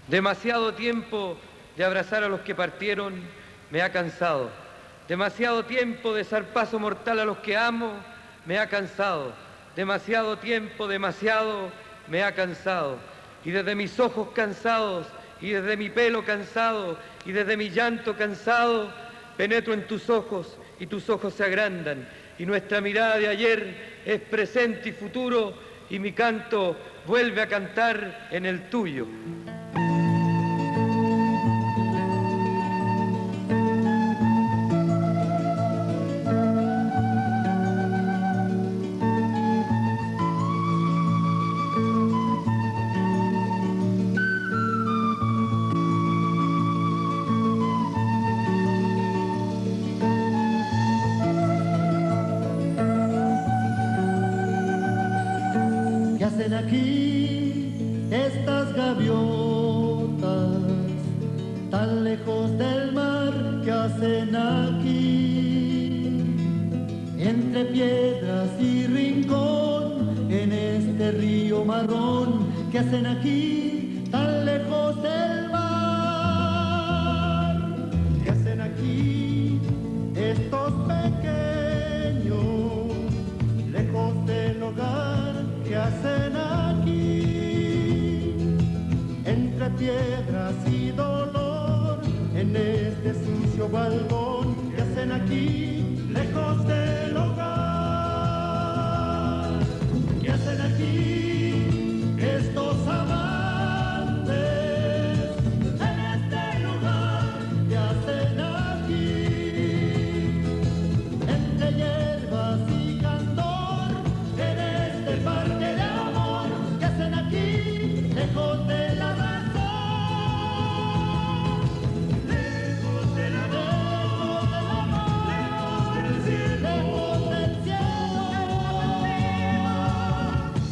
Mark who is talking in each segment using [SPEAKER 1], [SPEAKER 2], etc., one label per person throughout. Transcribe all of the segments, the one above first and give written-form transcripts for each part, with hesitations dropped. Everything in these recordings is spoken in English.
[SPEAKER 1] Demasiado tiempo de abrazar a los que partieron me ha cansado. Demasiado tiempo de zarpazo mortal a los que amo me ha cansado. Demasiado tiempo, demasiado me ha cansado. Y desde mis ojos cansados, y desde mi pelo cansado, y desde mi llanto cansado, penetro en tus ojos y tus ojos se agrandan. Y nuestra mirada de ayer es presente y futuro, y mi canto vuelve a cantar en el tuyo.
[SPEAKER 2] Aquí estas gaviotas tan lejos del mar, que hacen aquí entre piedras y rincón en este río marrón, que hacen aquí tan lejos del mar, que hacen aquí estos pequeños lejos del hogar, que hacen aquí entre piedras y dolor en este sucio balcón, que hacen aquí lejos del hogar, que hacen aquí estos amantes en este lugar, que hacen aquí entre hierbas y candor en este parque de amor, que hacen aquí lejos de la razón, lejos del amor, lejos del cielo,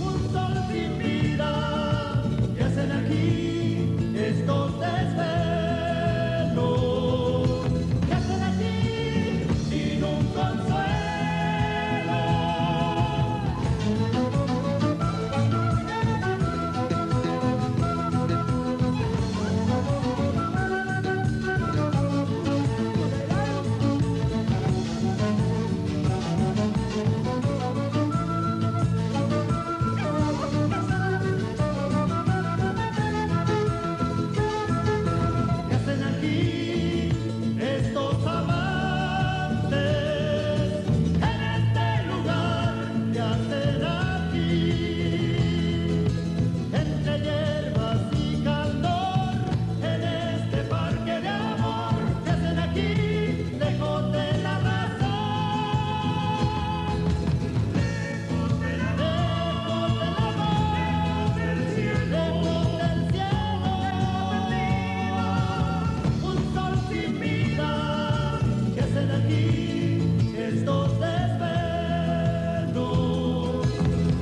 [SPEAKER 2] un sol sin vida, que hacen aquí estos desvelos, que hacen aquí sin un consuelo. Que hacen aquí estos amantes en este lugar, que hacen aquí entre hierbas y candor en este parque de amor, que hacen aquí lejos de la razón, lejos del amor, lejos del cielo, un sol sin vida, que hacen aquí estos desvelos,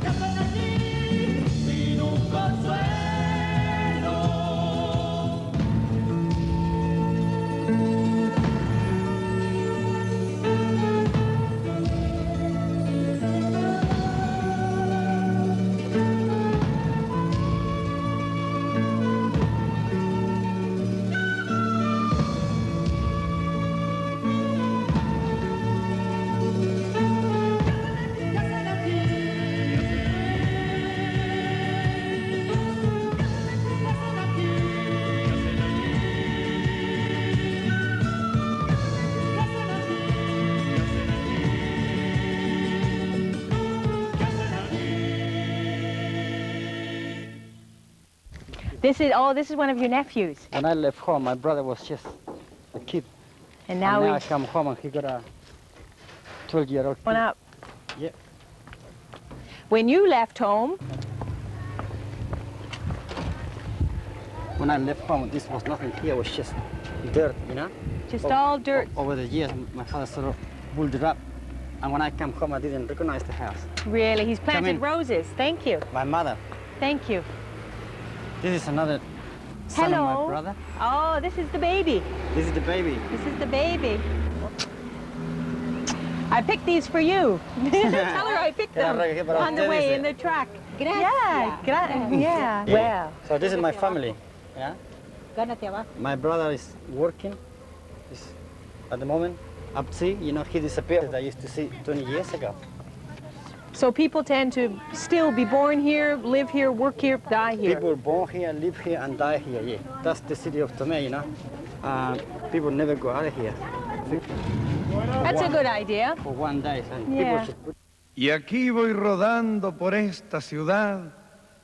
[SPEAKER 2] que hacen aquí sin un consuelo.
[SPEAKER 3] This is one of your nephews.
[SPEAKER 4] When I left home, my brother was just a kid.
[SPEAKER 3] And now
[SPEAKER 4] I
[SPEAKER 3] he's
[SPEAKER 4] come home and he got a 12-year-old kid.
[SPEAKER 3] grown up.
[SPEAKER 4] Yeah.
[SPEAKER 3] When you left home,
[SPEAKER 4] When I left home, this was nothing here. It was just dirt, you know?
[SPEAKER 3] just all dirt.
[SPEAKER 4] Over the years, my father sort of pulled it up. And when I come home, I didn't recognize the house.
[SPEAKER 3] Really, he's planted
[SPEAKER 4] in.
[SPEAKER 3] roses. Thank you.
[SPEAKER 4] My mother.
[SPEAKER 3] Thank you.
[SPEAKER 4] This is another son
[SPEAKER 3] Hello.
[SPEAKER 4] of my brother.
[SPEAKER 3] Oh, this is the baby.
[SPEAKER 4] This is the baby.
[SPEAKER 3] This is the baby. I picked these for you. Tell her I picked them on the way in the truck.
[SPEAKER 5] Gracias.
[SPEAKER 3] Yeah, yeah. Well,
[SPEAKER 4] So this is my family, yeah?
[SPEAKER 3] Gánate abajo.
[SPEAKER 4] My brother is working at the moment. Up to, you know, he disappeared. I used to see 20 years ago.
[SPEAKER 3] So people tend to still be born here, live here, work here, die here.
[SPEAKER 4] People born here, live here, and die here, yeah. That's the city of Tomé, you know. People never go out of here.
[SPEAKER 3] That's a good idea.
[SPEAKER 4] For one day, so
[SPEAKER 3] Yeah.
[SPEAKER 4] people should put...
[SPEAKER 1] Y aquí voy rodando por esta ciudad,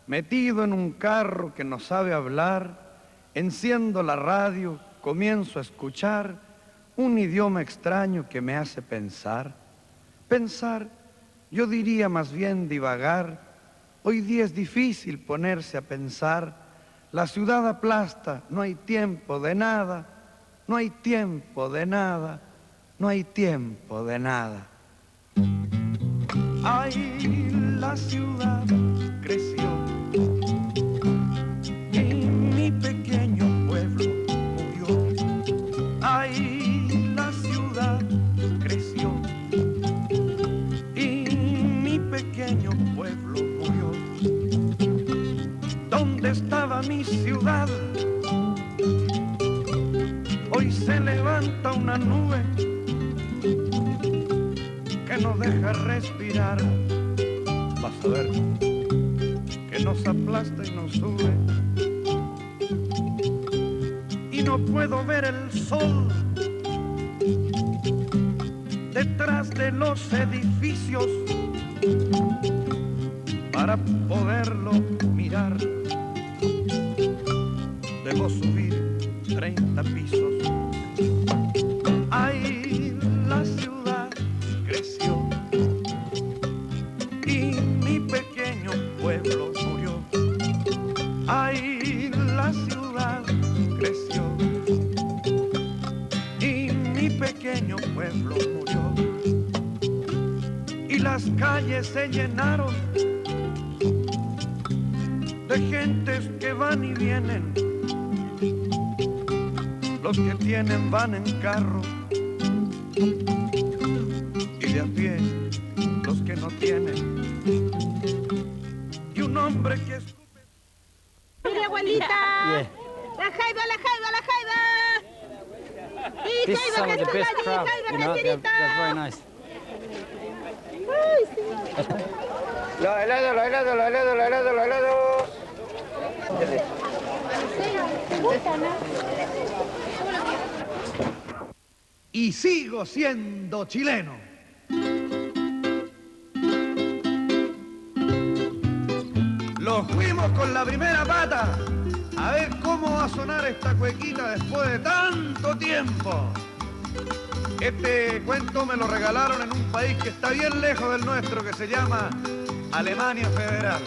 [SPEAKER 1] metido en un carro que no sabe hablar, enciendo la radio, comienzo a escuchar un idioma extraño que me hace pensar. Pensar, yo diría más bien divagar. Hoy día es difícil ponerse a pensar. La ciudad aplasta, no hay tiempo de nada, no hay tiempo de nada, no hay tiempo de nada. Ay, la ciudad creció y mi pequeño pueblo murió. Ay, la ciudad creció y mi pequeño pueblo murió. ¿Dónde estaba mi ciudad? Hoy se levanta una nube que nos deja respirar. Vas a ver que nos aplasta y nos sube. Y no puedo ver el sol detrás de los edificios para poderlo mirar. Debo subir 30 pisos. Ay, la ciudad creció y mi pequeño pueblo murió. Ay, la ciudad creció y mi pequeño pueblo murió. Y las calles se llenaron de gentes que van y vienen. Los que tienen van en carro y de a pie los que no tienen. Y un hombre que escupe...
[SPEAKER 3] Mire, abuelita.
[SPEAKER 4] Yeah.
[SPEAKER 3] La jaiba, la jaiba, la jaiba. Y
[SPEAKER 4] This is some of the best crab, you know, they're very nice.
[SPEAKER 1] Los helados, los helados, los helados, los helados, los helados. Y sigo siendo chileno. Los fuimos con la primera pata. A ver cómo va a sonar esta cuequita después de tanto tiempo. Este cuento me lo regalaron en un país que está bien lejos del nuestro, que se llama Alemania Federal.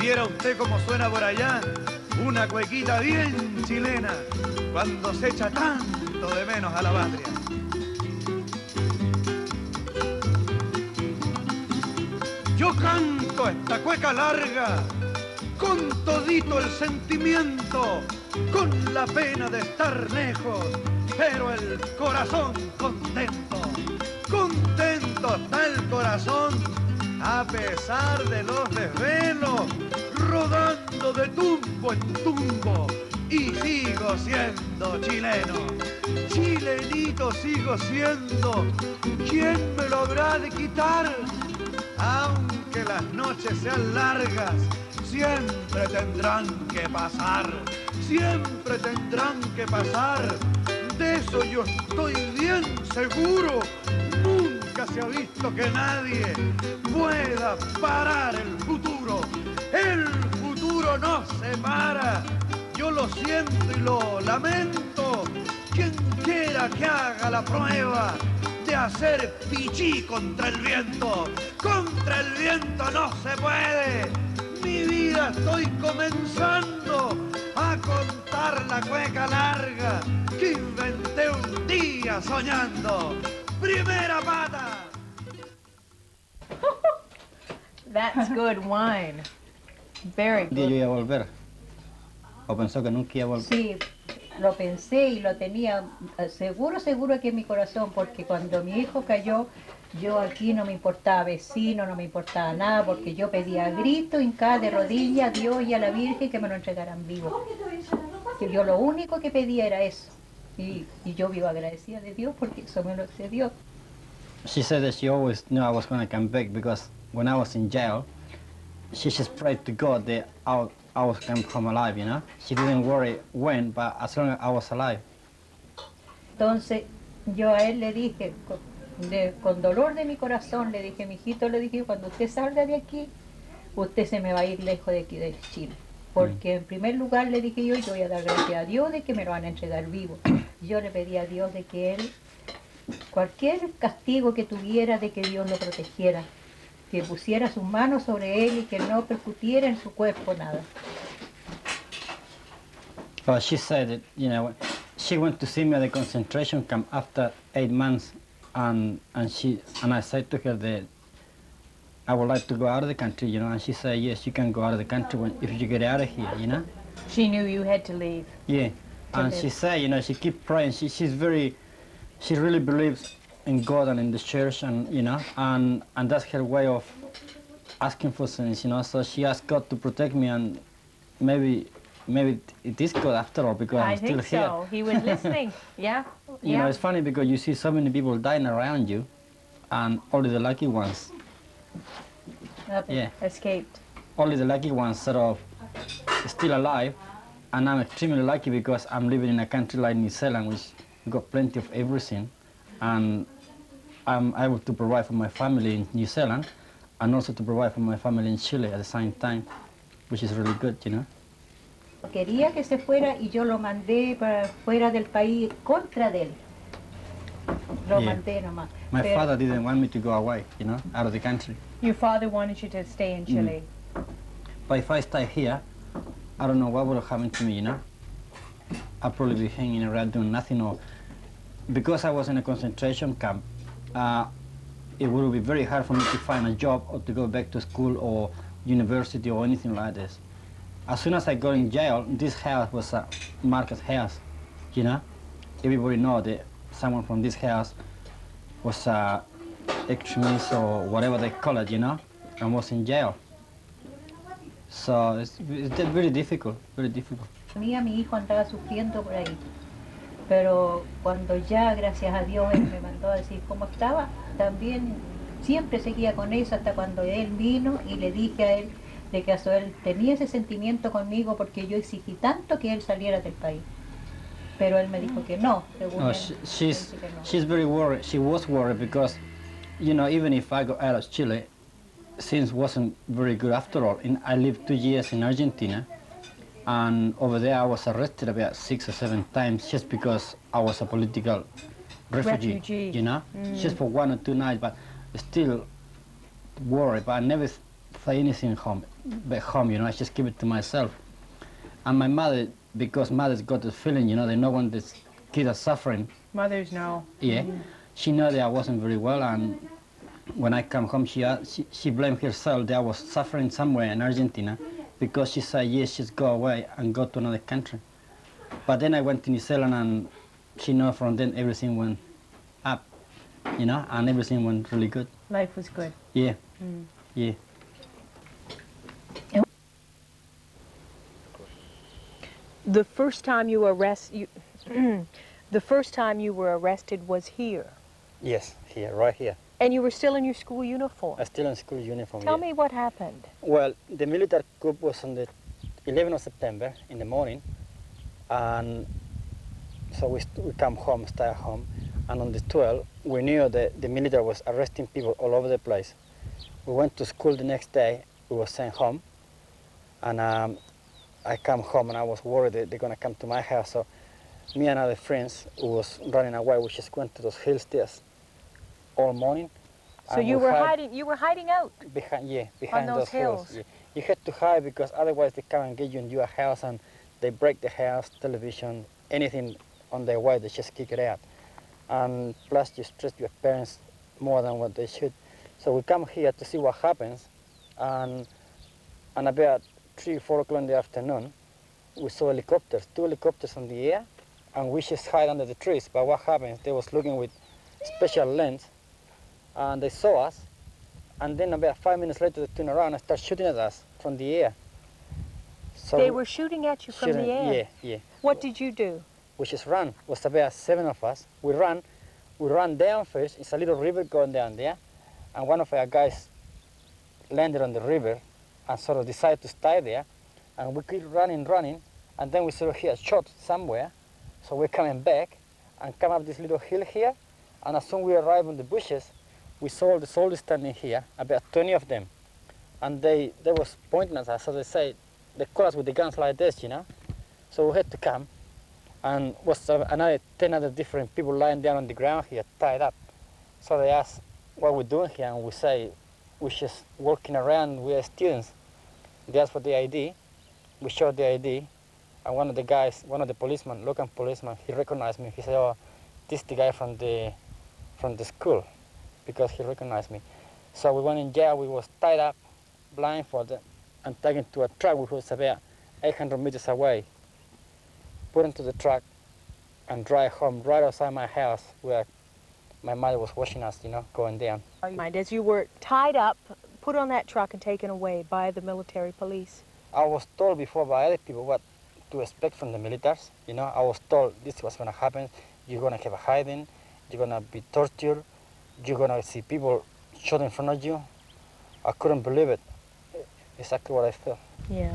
[SPEAKER 1] Viera usted cómo suena por allá, una cuequita bien chilena, cuando se echa tanto de menos a la patria. Yo canto esta cueca larga, con todito el sentimiento, con la pena de estar lejos, pero el corazón contento. Contento está el corazón, a pesar de los desvelos, rodando de tumbo en tumbo, y sigo siendo chileno. Chilenito sigo siendo, ¿quién me lo habrá de quitar? Aunque las noches sean largas, siempre tendrán que pasar, siempre tendrán que pasar. De eso yo estoy bien seguro. Nunca se ha visto que nadie pueda parar el futuro. El futuro no se para. Yo lo siento y lo lamento. Quien quiera que haga la prueba de hacer pichí contra el viento. Contra el viento no se puede. Mi vida estoy comenzando a contar la cueca larga que inventé un día soñando. Primera pata.
[SPEAKER 3] That's good wine. Very
[SPEAKER 4] ¿Un día yo
[SPEAKER 3] good.
[SPEAKER 4] iba a volver? ¿O pensó que nunca iba a volver?
[SPEAKER 5] Sí, lo pensé y lo tenía seguro, seguro que en mi corazón, porque cuando mi hijo cayó, yo aquí no me importaba vecino, no me importaba nada, porque yo pedía a grito, hincada de rodillas a Dios y a la Virgen que me lo entregaran vivo. que yo lo único que pedía era eso. Y yo vivo agradecida de Dios porque eso me lo dio.
[SPEAKER 4] She said that she always knew I was going to come back because when I was in jail, she just prayed to God that I was going to come alive, you know. She didn't worry when, but as long as I was alive.
[SPEAKER 5] Entonces yo a él le dije, con dolor de mi corazón, le dije, mijito, le dije, cuando usted salga de aquí, usted se me va a ir lejos de aquí de Chile. Porque en primer lugar le dije yo voy a dar gracias a Dios de que me lo van a entregar vivo. Yo le pedí a Dios de que él, cualquier castigo que tuviera, de que Dios lo protegiera, que pusiera sus manos sobre él y que no percutiera en su cuerpo nada.
[SPEAKER 4] But she said that, you know, she went to see me at the concentration camp after 8 months, and I said to her that I would like to go out of the country, you know, and she said, yes, you can go out of the country if you get out of here, you know.
[SPEAKER 3] She knew you had to leave.
[SPEAKER 4] Yeah, and she said, you know, she keep praying. She really believes in God and in the church, and you know, and that's her way of asking for things, you know. So she asked God to protect me, and maybe it is God after all, because I'm still here.
[SPEAKER 3] I think so. He was listening. Yeah.
[SPEAKER 4] You know, it's funny because you see so many people dying around you, and only the lucky ones. Yeah.
[SPEAKER 3] Escaped.
[SPEAKER 4] Only the lucky ones sort of still alive, and I'm extremely lucky because I'm living in a country like New Zealand, which got plenty of everything, and I'm able to provide for my family in New Zealand, and also to provide for my family in Chile at the same time, which is really good, you know.
[SPEAKER 5] Quería que se fuera y yo lo mandé para fuera del país contra de él. Lo mandé nomás.
[SPEAKER 4] My father didn't want me to go away, you know, out of the country.
[SPEAKER 3] Your father wanted you to stay in Chile.
[SPEAKER 4] But if I stay here, I don't know what would have happened to me, you know. I'd probably be hanging around doing nothing, or because I was in a concentration camp, it would be very hard for me to find a job or to go back to school or university or anything like this. As soon as I got in jail, this house was a Marcus house, you know. Everybody know that someone from this house was a extremist or whatever they call it, you know, and was in jail. So it's very difficult, very difficult.
[SPEAKER 5] Mi hijo andaba sufriendo por ahí, pero cuando ya, gracias a Dios, él me mandó a decir cómo estaba, también siempre seguía con eso hasta cuando él vino y le dije a él de que él tenía ese sentimiento conmigo porque yo exigí tanto que él saliera del país. Pero él me dijo que no, según él,
[SPEAKER 4] she's very worried. She was worried because, you know, even if I got out of Chile, things wasn't very good after all. I lived 2 years in Argentina, and over there I was arrested about 6 or 7 times just because I was a political refugee. You know, just for 1 or 2 nights, but still worried. But I never say anything back home, you know, I just keep it to myself. And my mother, because mothers got the feeling, you know, they know when this kids are suffering.
[SPEAKER 3] Mothers know.
[SPEAKER 4] Yeah, she knew that I wasn't very well, and when I come home, she blamed herself that I was suffering somewhere in Argentina, because she said, yes, just go away and go to another country. But then I went to New Zealand, and she knew from then everything went up, you know, and everything went really good.
[SPEAKER 3] Life was good.
[SPEAKER 4] Yeah, yeah.
[SPEAKER 3] The first time you the first time you were arrested was here.
[SPEAKER 4] Yes, here, right here.
[SPEAKER 3] And you were still in your school uniform.
[SPEAKER 4] I'm still in school uniform.
[SPEAKER 3] Tell me what happened.
[SPEAKER 4] Well, the military coup was on the 11th of September in the morning, and so we come home, stay at home, and on the 12th, we knew that the military was arresting people all over the place. We went to school the next day, we were sent home, and I come home and I was worried that they're gonna come to my house, so me and other friends who was running away, we just went to those hill stairs all morning.
[SPEAKER 3] So you were hiding out
[SPEAKER 4] behind
[SPEAKER 3] those hills.
[SPEAKER 4] Yeah. You had to hide because otherwise they come and get you in your house and they break the house, television, anything on their way, they just kick it out. And plus you stress your parents more than what they should. So we come here to see what happens, and about 3 or 4 o'clock in the afternoon, we saw helicopters, 2 helicopters in the air, and we just hide under the trees. But what happens, they was looking with special lens, and they saw us, and then about 5 minutes later they turned around and started shooting at us from the air. So
[SPEAKER 3] They were shooting at you from the air.
[SPEAKER 4] Yeah, yeah.
[SPEAKER 3] What did you do?
[SPEAKER 4] We just ran. Was about 7 of us. We ran down first. It's a little river going down there, and one of our guys landed on the river and sort of decided to stay there, and we keep running, and then we sort of hear a shot somewhere, so we're coming back and come up this little hill here, and as soon as we arrive on the bushes, we saw the soldiers standing here, about 20 of them, and they was pointing at us, so they say, they call us with the guns like this, you know, so we had to come, and was another 10 other different people lying down on the ground here, tied up, so they asked what we're doing here, and we say, we're just walking around, we are students. They asked for the ID, we showed the ID, and one of the guys, one of the policemen, local policeman, he recognized me. He said, oh, this is the guy from the school, because he recognized me. So we went in jail, we was tied up, blindfolded, and taken to a truck which was about 800 meters away, put into the truck, and drive home right outside my house where my mother was watching us, you know, going down.
[SPEAKER 3] As you were tied up, put on that truck and taken away by the military police.
[SPEAKER 4] I was told before by other people what to expect from the militaries. You know, I was told this was going to happen. You're going to have a hiding. You're going to be tortured. You're going to see people shot in front of you. I couldn't believe it. Exactly what I felt.
[SPEAKER 3] Yeah.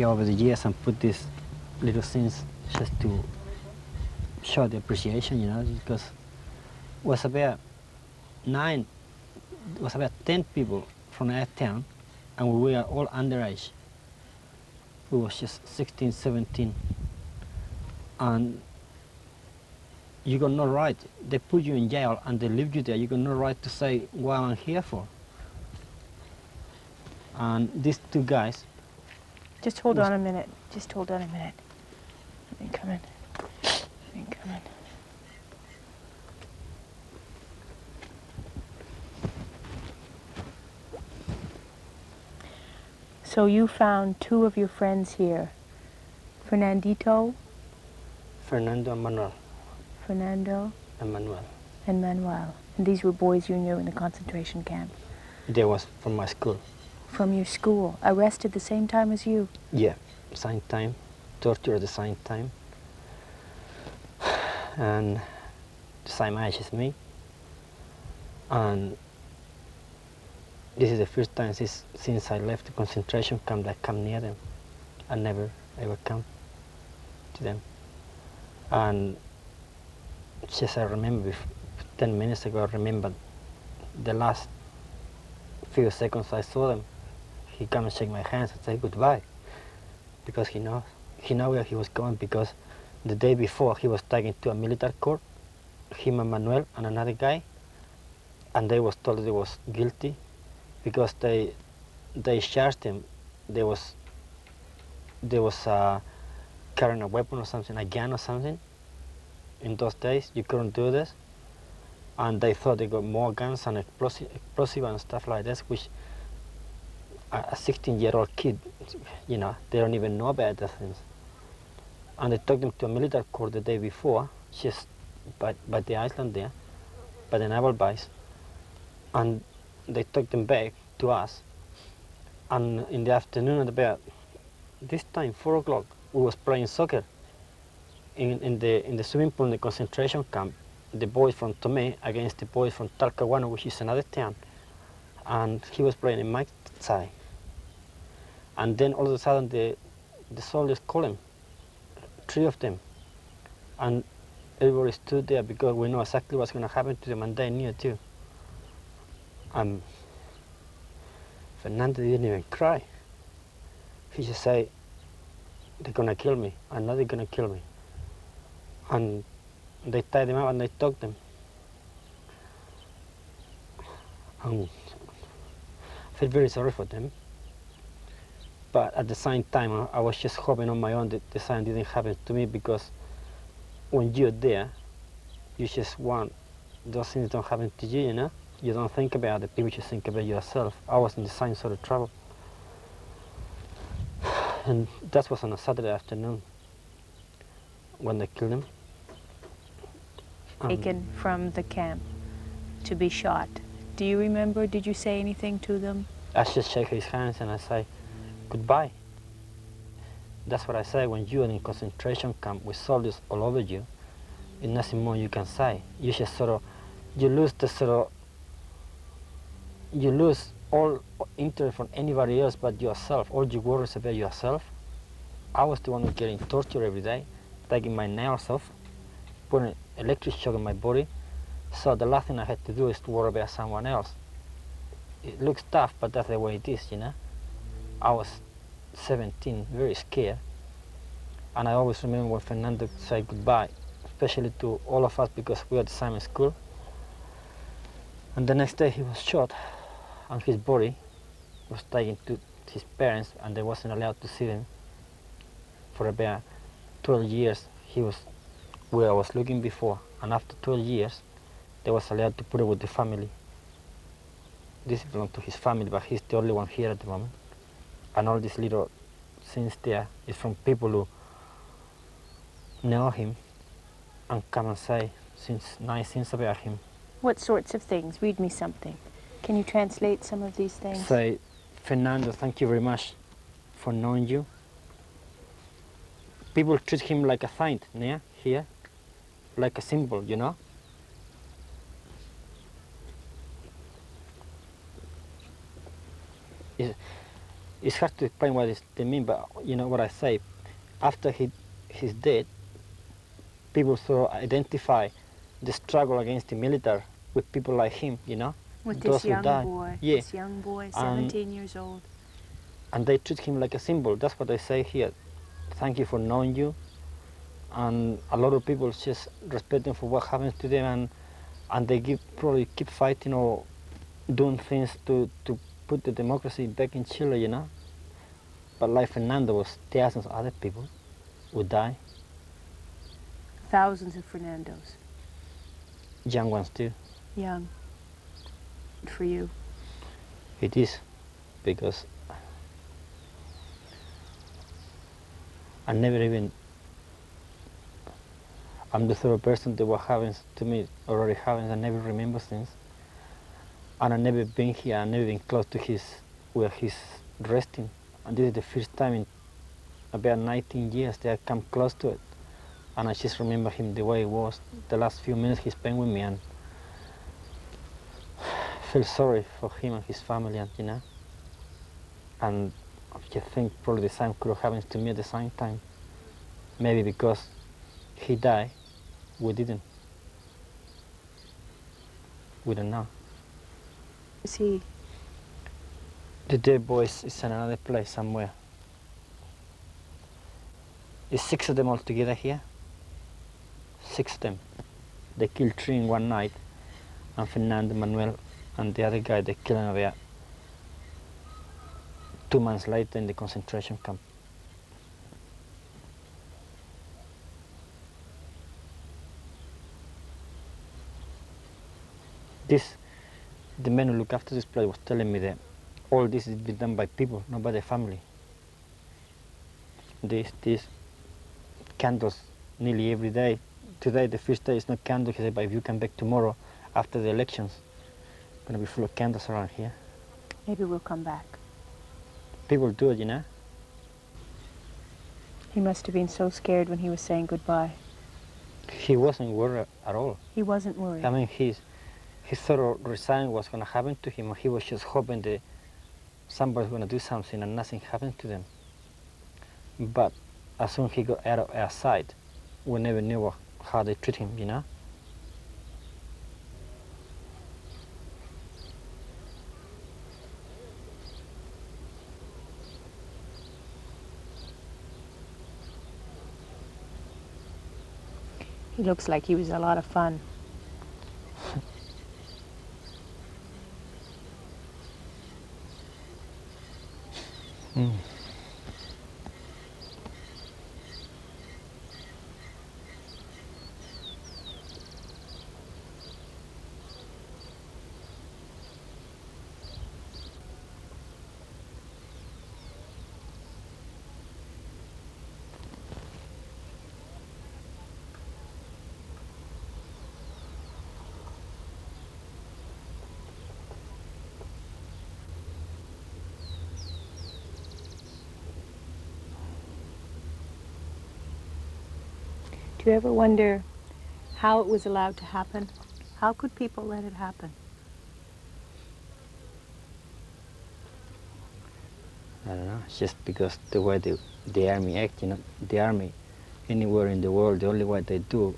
[SPEAKER 4] Over the years and put these little things just to show the appreciation, you know, because it was about 10 people from our town, and we were all underage. We was just 16, 17, and you got no right. They put you in jail and they leave you there. You got no right to say what I'm here for. And these two guys.
[SPEAKER 3] Just hold on a minute. Just hold on a minute. Let me come in. Let me come in. So you found two of your friends here, Fernando
[SPEAKER 4] and Manuel.
[SPEAKER 3] Fernando
[SPEAKER 4] And Manuel.
[SPEAKER 3] and Manuel. And these were boys you knew in the concentration camp.
[SPEAKER 4] They was from my school.
[SPEAKER 3] From your school, arrested the same time as you?
[SPEAKER 4] Yeah, same time, torture at the same time, and the same age as me. And this is the first time since I left the concentration camp that I come near them. I never ever come to them. And just I remember 10 minutes ago, I remember the last few seconds I saw them. He come and shake my hands and say goodbye, because he know where he was going, because the day before he was taken to a military court, him and Manuel and another guy, and they was told they was guilty because they charged him. They was there was carrying a weapon or something, a gun or something. In those days, you couldn't do this. And they thought they got more guns and explosive and stuff like this, which a 16-year-old kid, you know, they don't even know about those things. And they took them to a military court the day before, just by the island there, by the naval base. And they took them back to us. And in the afternoon, at about this time, 4 o'clock, we was playing soccer in the swimming pool in the concentration camp. The boys from Tomé against the boys from Talcahuano, which is another town. And he was playing in my side. And then all of a sudden the soldiers call him, 3 of them. And everybody stood there because we know exactly what's going to happen to them, and they knew too. Fernando didn't even cry. He just said, they're going to kill me. I know they're going to kill me. And they tied them up and they took them. I feel very sorry for them. But at the same time, I was just hoping on my own that the same didn't happen to me, because when you're there, you just want those things don't happen to you, you know? You don't think about the people, you just think about yourself. I was in the same sort of trouble. And that was on a Saturday afternoon when they killed him.
[SPEAKER 3] Taken from the camp to be shot. Do you remember, did you say anything to them?
[SPEAKER 4] I just shake his hands and I say, goodbye. That's what I say when you're in a concentration camp with soldiers all over you. There's nothing more you can say. You just you lose all interest from anybody else but yourself. All your worries about yourself. I was the one who getting tortured every day, taking my nails off, putting electric shock in my body. So the last thing I had to do is to worry about someone else. It looks tough, but that's the way it is, you know. I was 17, very scared. And I always remember when Fernando said goodbye, especially to all of us because we were at the same school. And the next day he was shot, and his body was taken to his parents, and they wasn't allowed to see them. For about 12 years, he was where I was looking before, and after 12 years, they was allowed to put it with the family. This belonged to his family, but he's the only one here at the moment. And all these little things there is from people who know him and come and say nice things about him.
[SPEAKER 3] What sorts of things? Read me something. Can you translate some of these things?
[SPEAKER 4] Say, Fernando, thank you very much for knowing you. People treat him like a saint, yeah, here, like a symbol, you know. It's hard to explain what they mean, but you know what I say. After he's dead, people sort of identify the struggle against the military with people like him, you know.
[SPEAKER 3] With
[SPEAKER 4] Those
[SPEAKER 3] this
[SPEAKER 4] who
[SPEAKER 3] young
[SPEAKER 4] died.
[SPEAKER 3] boy,
[SPEAKER 4] Yeah.
[SPEAKER 3] this young boy, 17 years old.
[SPEAKER 4] And they treat him like a symbol. That's what they say here. Thank you for knowing you. And a lot of people just respect them for what happens to them, and they probably keep fighting or doing things to put the democracy back in Chile, you know. But like Fernando was thousands of other people who die.
[SPEAKER 3] Thousands of Fernandos.
[SPEAKER 4] Young ones too.
[SPEAKER 3] Young. For you.
[SPEAKER 4] It is, because I never even, I'm the sort of person that what happens to me already happens. I never remember things. And I've never been here, I've never been close to where he's resting. And this is the first time in about 19 years that I come close to it. And I just remember him the way he was, the last few minutes he spent with me, and feel sorry for him and his family, and you know. And I just think probably the same could have happened to me at the same time. Maybe because he died, we didn't. We don't know.
[SPEAKER 3] Is he?
[SPEAKER 4] The dead boys is in another place somewhere. There's 6 of them all together here. 6 of them. They killed 3 in one night, and Fernando, Manuel, and the other guy they killed him about 2 months later in the concentration camp. The man who looked after this place was telling me that all this is been done by people, not by the family. These candles nearly every day. Today, the first day is not candles, he said, but if you come back tomorrow after the elections, it's going to be full of candles around here.
[SPEAKER 3] Maybe we'll come back.
[SPEAKER 4] People do it, you know.
[SPEAKER 3] He must have been so scared when he was saying goodbye.
[SPEAKER 4] He wasn't worried at all.
[SPEAKER 3] He wasn't worried.
[SPEAKER 4] I mean, he thought of resigning was going to happen to him. He was just hoping that somebody's going to do something and nothing happened to them. But as soon as he got out of our sight, we never knew how they treat him, you know.
[SPEAKER 3] He looks like he was a lot of fun. Do you ever wonder how it was allowed to happen? How could people let it happen?
[SPEAKER 4] I don't know, it's just because the way the army act, you know, the army anywhere in the world, the only way they do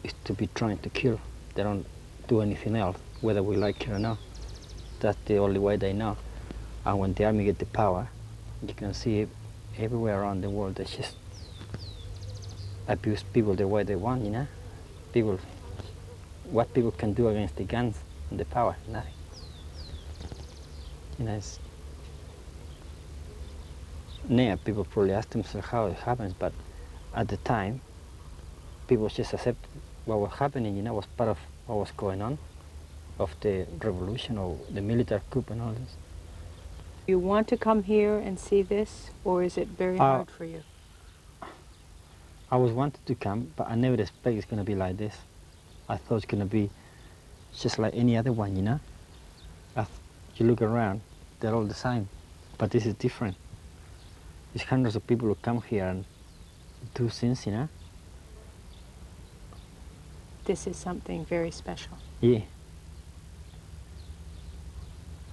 [SPEAKER 4] is to be trying to kill. They don't do anything else, whether we like it or not. That's the only way they know. And when the army get the power, you can see it everywhere around the world. They just abuse people the way they want, you know. What people can do against the guns and the power, nothing. You know, it's, now people probably ask themselves how it happens, but at the time, people just accept what was happening, you know, was part of what was going on, of the revolution or the military coup and all this.
[SPEAKER 3] You want to come here and see this, or is it very hard for you?
[SPEAKER 4] I was wanted to come, but I never expect it's going to be like this. I thought it's going to be just like any other one, you know. You look around, they're all the same, but this is different. There's hundreds of people who come here and do things, you know.
[SPEAKER 3] This is something very special.
[SPEAKER 4] Yeah.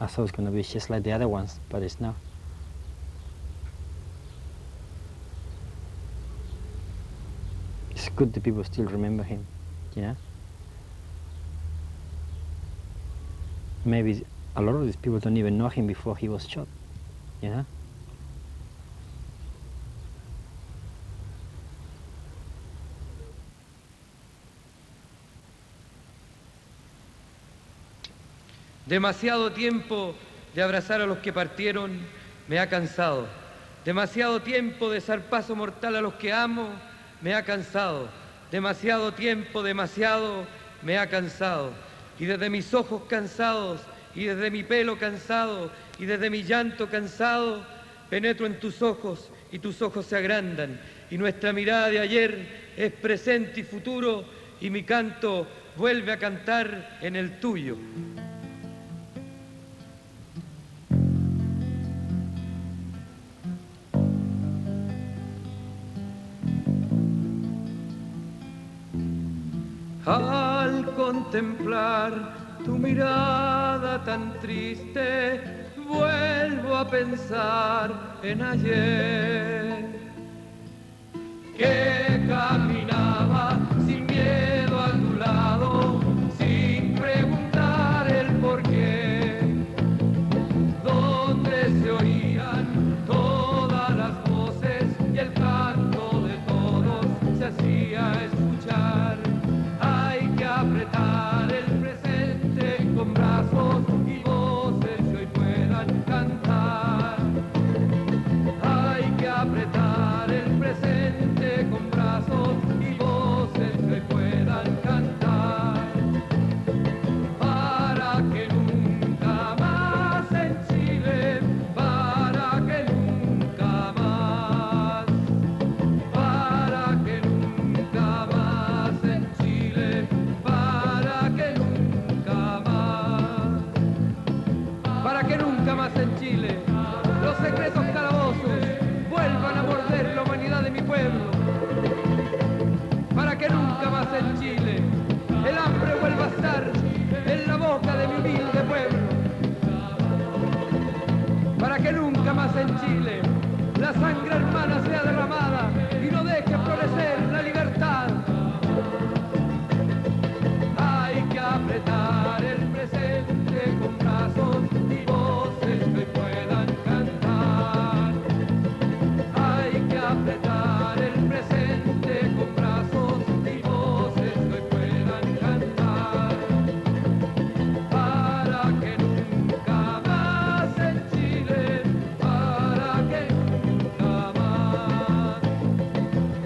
[SPEAKER 4] I thought it was going to be just like the other ones, but it's not. It's good that people still remember him, you know. Maybe a lot of these people don't even know him before he was shot, you know.
[SPEAKER 1] Demasiado tiempo de abrazar a los que partieron me ha cansado. Demasiado tiempo de zarpazo mortal a los que amo me ha cansado. Demasiado tiempo, demasiado me ha cansado. Y desde mis ojos cansados, y desde mi pelo cansado, y desde mi llanto cansado, penetro en tus ojos y tus ojos se agrandan. Y nuestra mirada de ayer es presente y futuro, y mi canto vuelve a cantar en el tuyo. Al contemplar tu mirada tan triste, vuelvo a pensar en ayer, que caminaba sin miedo a tu lado, sin preguntar el porqué, donde se oían todas las voces y el canto de todos se hacía escuchar. Apretar el presente con brazos y voces que hoy puedan cantar. Hay que sangre hermana sea derramada y no deje florecer la libertad. Hay que apretar el presente con brazos y voces que puedan cantar. Hay que apretar el presente con brazos y voces que puedan cantar. Para que nunca más en Chile, para que nunca más,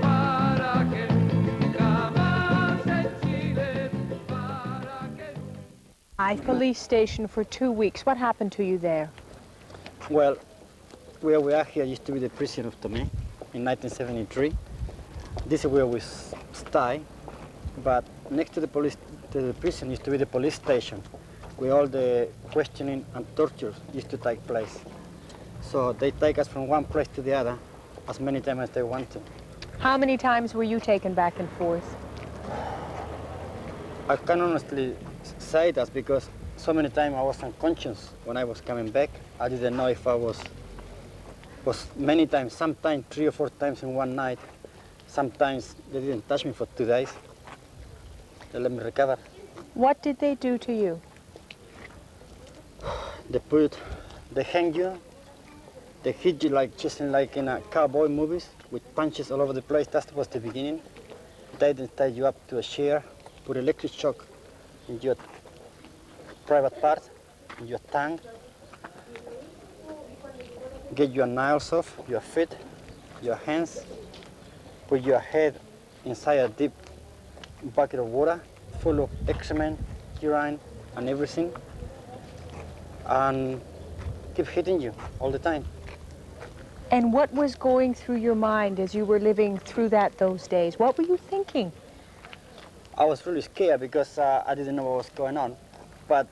[SPEAKER 1] para que nunca más en Chile, para que nunca.
[SPEAKER 3] Police station for 2 weeks. What happened to you there?
[SPEAKER 4] Well, where we are here used to be the prison of Tomé in 1973. This is where we stay, but next to the prison used to be the police station, where all the questioning and torture used to take place. So they take us from one place to the other as many times as they want to.
[SPEAKER 3] How many times were you taken back and forth?
[SPEAKER 4] I can honestly say that because so many times I was unconscious when I was coming back. I didn't know if I was many times, sometimes 3 or 4 times in one night. Sometimes they didn't touch me for 2 days. They let me recover.
[SPEAKER 3] What did they do to you?
[SPEAKER 4] They hang you, they hit you like just like in a cowboy movies with punches all over the place. That was the beginning. They then tie you up to a chair, put electric shock in your private part, in your tongue, get your nails off, your feet, your hands, put your head inside a deep bucket of water full of excrement, urine, and everything, and keep hitting you all the time.
[SPEAKER 3] And what was going through your mind as you were living through those days? What were you thinking?
[SPEAKER 4] I was really scared because I didn't know what was going on, but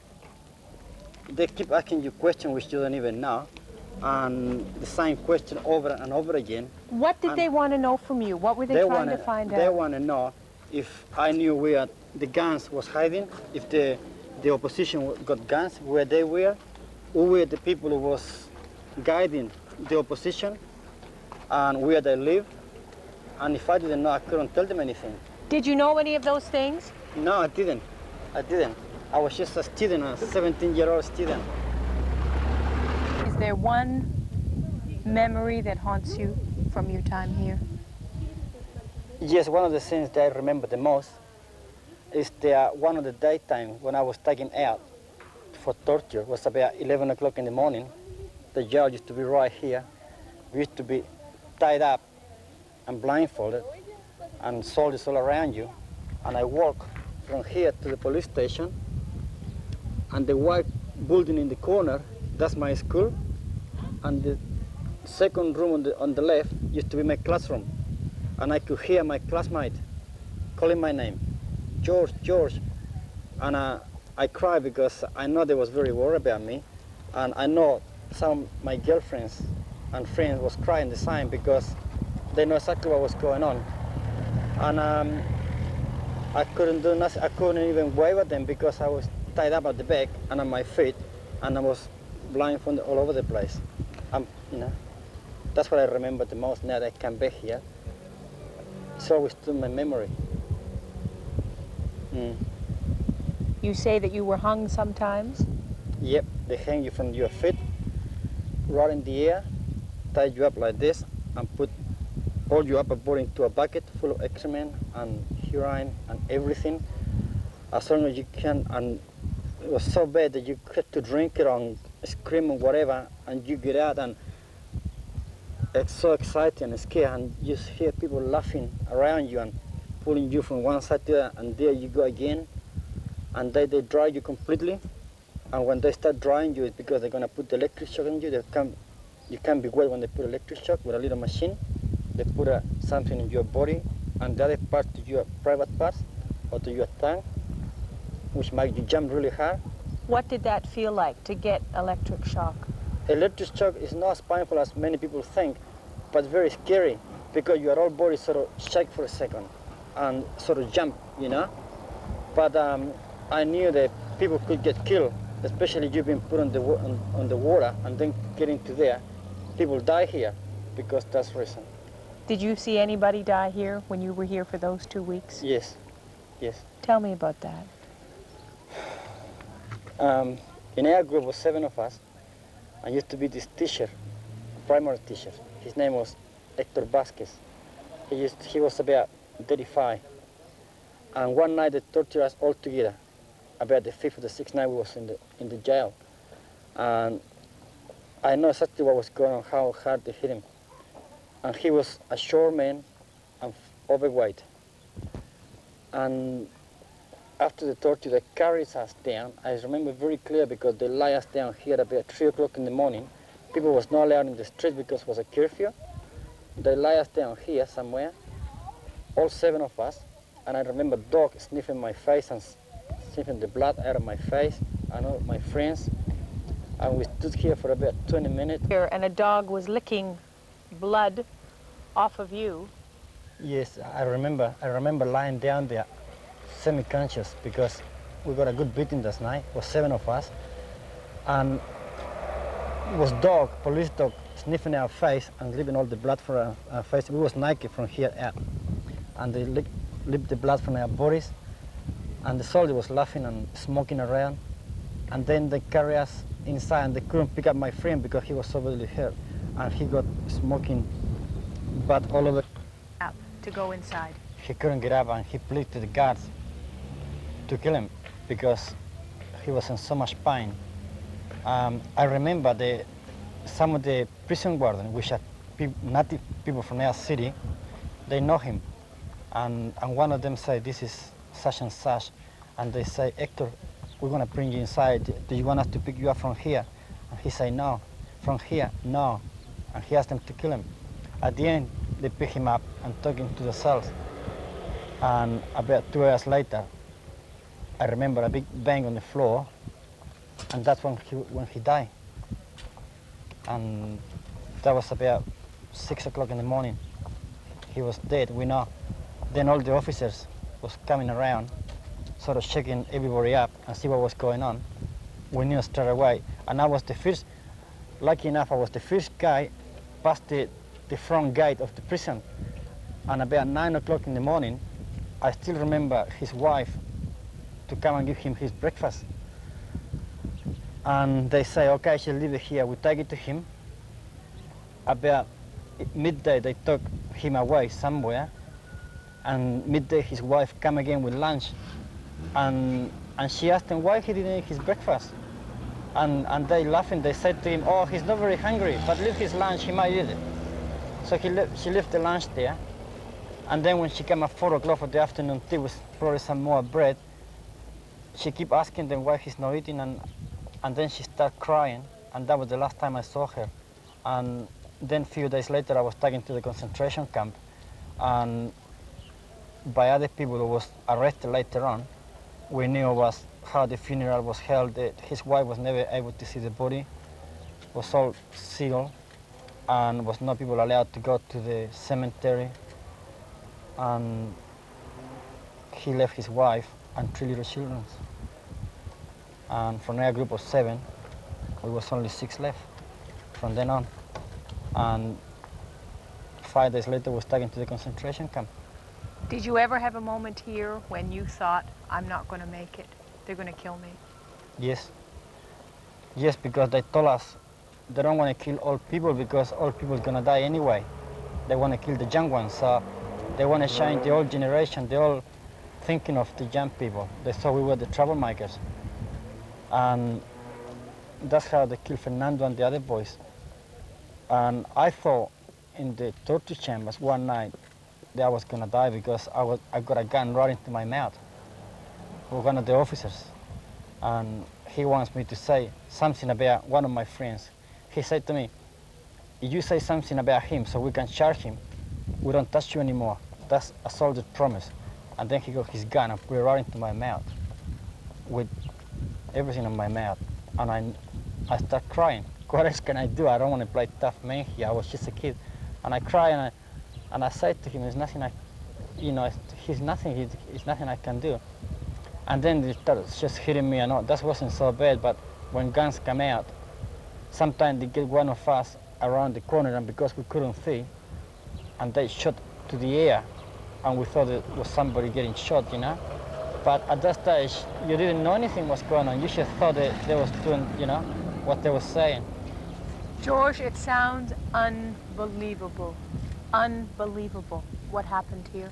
[SPEAKER 4] they keep asking you questions which you don't even know, and the same question over and over again.
[SPEAKER 3] What did they want to know from you? What were they trying to find out?
[SPEAKER 4] They want to know if I knew where the guns was hiding, if the opposition got guns, where they were, who were the people who was guiding the opposition, and where they live. And if I didn't know, I couldn't tell them anything.
[SPEAKER 3] Did you know any of those things?
[SPEAKER 4] No, I didn't. I was just a student, a 17-year-old student.
[SPEAKER 3] Is there one memory that haunts you from your time here?
[SPEAKER 4] Yes, one of the things that I remember the most is one of the daytime when I was taken out for torture. It was about 11 o'clock in the morning. The jail used to be right here. We used to be tied up and blindfolded and soldiers all around you. And I walk from here to the police station, and the white building in the corner, that's my school, and the second room on the left used to be my classroom. And I could hear my classmate calling my name, George, George. And I cried because I know they was very worried about me, and I know some of my girlfriends and friends was crying the same because they know exactly what was going on. And I couldn't do nothing. I couldn't even wave at them because I was tied up at the back and on my feet, and I was blindfolded all over the place. That's what I remember the most now that I come back here. It's always still in my memory.
[SPEAKER 3] You say that you were hung sometimes?
[SPEAKER 4] Yep, they hang you from your feet, right in the air, tie you up like this, and hold you up aboard into a bucket full of excrement and urine and everything, as long as you can. And it was so bad that you had to drink it and scream or whatever, and you get out, and it's so exciting and scary, and you just hear people laughing around you and pulling you from one side to the other, and there you go again. And they dry you completely, and when they start drying you, it's because they're going to put the electric shock on you. You can't be wet when they put electric shock with a little machine. They put something in your body, and the other part to your private parts or to your tongue, which makes you jump really hard.
[SPEAKER 3] What did that feel like, to get electric shock?
[SPEAKER 4] Electric shock is not as painful as many people think, but very scary because your whole body sort of shake for a second and sort of jump, But I knew that people could get killed, especially you being put on the water and then get into there. People die here. because that's reason.
[SPEAKER 3] Did you see anybody die here when you were here for those 2 weeks?
[SPEAKER 4] Yes, yes.
[SPEAKER 3] Tell me about that.
[SPEAKER 4] In our group was 7 of us, and used to be this teacher, primary teacher. His name was Hector Vasquez. He was about 35. And one night they tortured us all together. About the 5th or the 6th night we was in the jail. And I know exactly what was going on, how hard they hit him. And he was a short man and overweight. And after the torture, they carried us down. I remember very clear because they lay us down here about 3 o'clock in the morning. People was not allowed in the street because it was a curfew. They lay us down here somewhere, all 7 of us. And I remember dog sniffing my face and sniffing the blood out of my face, and all my friends. And we stood here for about 20 minutes.
[SPEAKER 3] Here, and a dog was licking blood off of you.
[SPEAKER 4] Yes, I remember lying down there, semi-conscious, because we got a good beating last night. It was 7 of us. And it was dog, police dog, sniffing our face and leaving all the blood from our face. We was naked from here out. And they licked the blood from our bodies. And the soldier was laughing and smoking around. And then they carry us inside, and they couldn't pick up my friend because he was so badly hurt. And he got smoking butt all over.
[SPEAKER 3] Up to go inside.
[SPEAKER 4] He couldn't get up, and he pleaded to the guards to kill him because he was in so much pain. I remember some of the prison wardens, which are native people from our city, they know him. And one of them said, this is such and such. And they say, Hector, we're going to bring you inside. Do you want us to pick you up from here? And he said, no. From here, no. And he asked them to kill him. At the end, they pick him up and took him to the cells. And about 2 hours later, I remember a big bang on the floor, and that's when he died. And that was about 6 o'clock in the morning. He was dead, we know. Then all the officers was coming around, sort of checking everybody up and see what was going on. We knew straight away. And I was the first, lucky enough, I was the first guy past the front gate of the prison. And about 9 o'clock in the morning, I still remember his wife to come and give him his breakfast. And they say, okay, she'll leave it here. We take it to him. About midday, they took him away somewhere. And midday, his wife come again with lunch. And she asked him why he didn't eat his breakfast. And they laughing, they said to him, oh, he's not very hungry, but leave his lunch, he might eat it. So she left the lunch there. And then when she came at 4 o'clock for the afternoon tea with probably some more bread, she kept asking them why he's not eating, and then she started crying, and that was the last time I saw her. And then a few days later, I was taken to the concentration camp, and by other people who was arrested later on, we knew was how the funeral was held. His wife was never able to see the body. It was all sealed, and was not people allowed to go to the cemetery. And he left his wife and 3 little children. And from our group of 7, we was only 6 left from then on. And 5 days later, was taken to the concentration camp.
[SPEAKER 3] Did you ever have a moment here when you thought, I'm not going to make it, they're going to kill me?
[SPEAKER 4] Yes. Yes, because they told us they don't want to kill old people because old people is going to die anyway. They want to kill the young ones. So they want to change the old generation. They're all thinking of the young people. They thought we were the troublemakers. And that's how they killed Fernando and the other boys. And I thought in the torture chambers one night that I was going to die because I got a gun right into my mouth with one of the officers. And he wants me to say something about one of my friends. He said to me, if you say something about him so we can charge him, we don't touch you anymore. That's a soldier's promise. And then he got his gun and put it right into my mouth with everything in my mouth. And I start crying. What else can I do? I don't want to play tough man here. I was just a kid. And I cry and I said to him, there's nothing he's nothing I can do. And then they started just hitting me and all. That wasn't so bad, but when guns come out, sometimes they get one of us around the corner, and because we couldn't see, and they shot to the air, and we thought it was somebody getting shot, you know. But at that stage, you didn't know anything was going on. You just thought that they was doing, you know, what they were saying.
[SPEAKER 3] George, it sounds unbelievable. Unbelievable what happened here.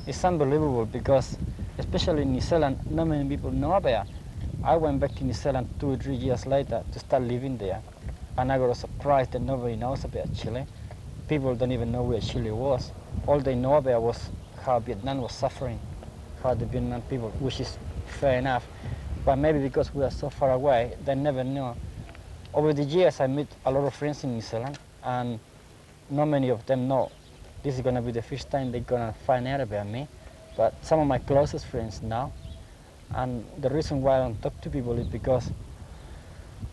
[SPEAKER 4] It's unbelievable because, especially in New Zealand, not many people know about it. I went back to New Zealand 2 or 3 years later to start living there, and I got surprised that nobody knows about Chile. People don't even know where Chile was. All they know about was how Vietnam was suffering, how the Vietnam people, which is fair enough, but maybe because we are so far away, they never know. Over the years, I met a lot of friends in New Zealand, and not many of them know. This is gonna be the first time they're gonna find out about me, but some of my closest friends know. And the reason why I don't talk to people is because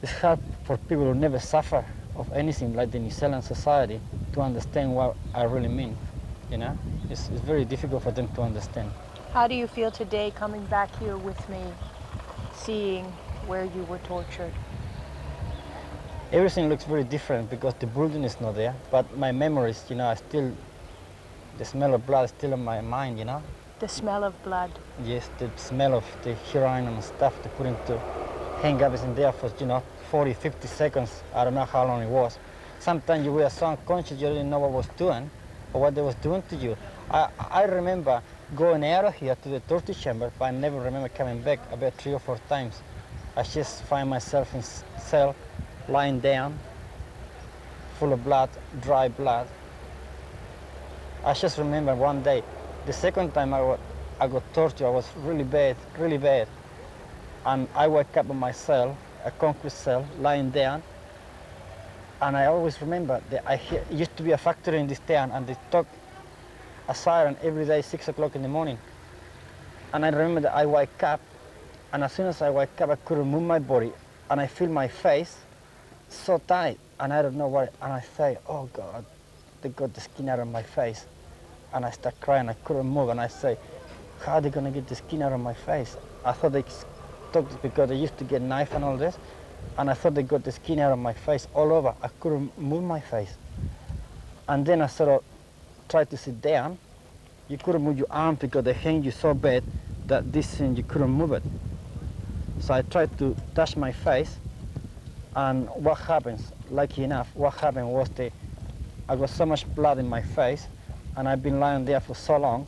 [SPEAKER 4] it's hard for people who never suffer of anything like the New Zealand society to understand what I really mean, you know? It's very difficult for them to understand.
[SPEAKER 3] How do you feel today coming back here with me, seeing where you were tortured?
[SPEAKER 4] Everything looks very different because the building is not there, but my memories, you know, the smell of blood is still in my mind, you know?
[SPEAKER 3] The smell of blood.
[SPEAKER 4] Yes, the smell of the heroin and stuff they put into handcuffs in there for, you know, 40, 50 seconds. I don't know how long it was. Sometimes you were so unconscious you didn't know what was doing or what they was doing to you. I remember going out of here to the torture chamber, but I never remember coming back about 3 or 4 times. I just find myself in cell, lying down, full of blood, dry blood. I just remember one day, the second time I got tortured, I was really bad, really bad. And I woke up in my cell, a concrete cell, lying down. And I always remember that it used to be a factory in this town, and they took a siren every day, 6 o'clock in the morning. And I remember that I wake up, and as soon as I wake up, I couldn't move my body, and I feel my face so tight, and I don't know what, and I say, oh God, they got the skin out of my face. And I start crying, I couldn't move, and I say, how are they gonna get the skin out of my face? I thought they took because they used to get knife and all this, and I thought they got the skin out of my face all over. I couldn't move my face. And then I sort of tried to sit down. You couldn't move your arm because they hang you so bad that this thing, you couldn't move it. So I tried to touch my face, and what happens, lucky enough, what happened was I got so much blood in my face, and I've been lying there for so long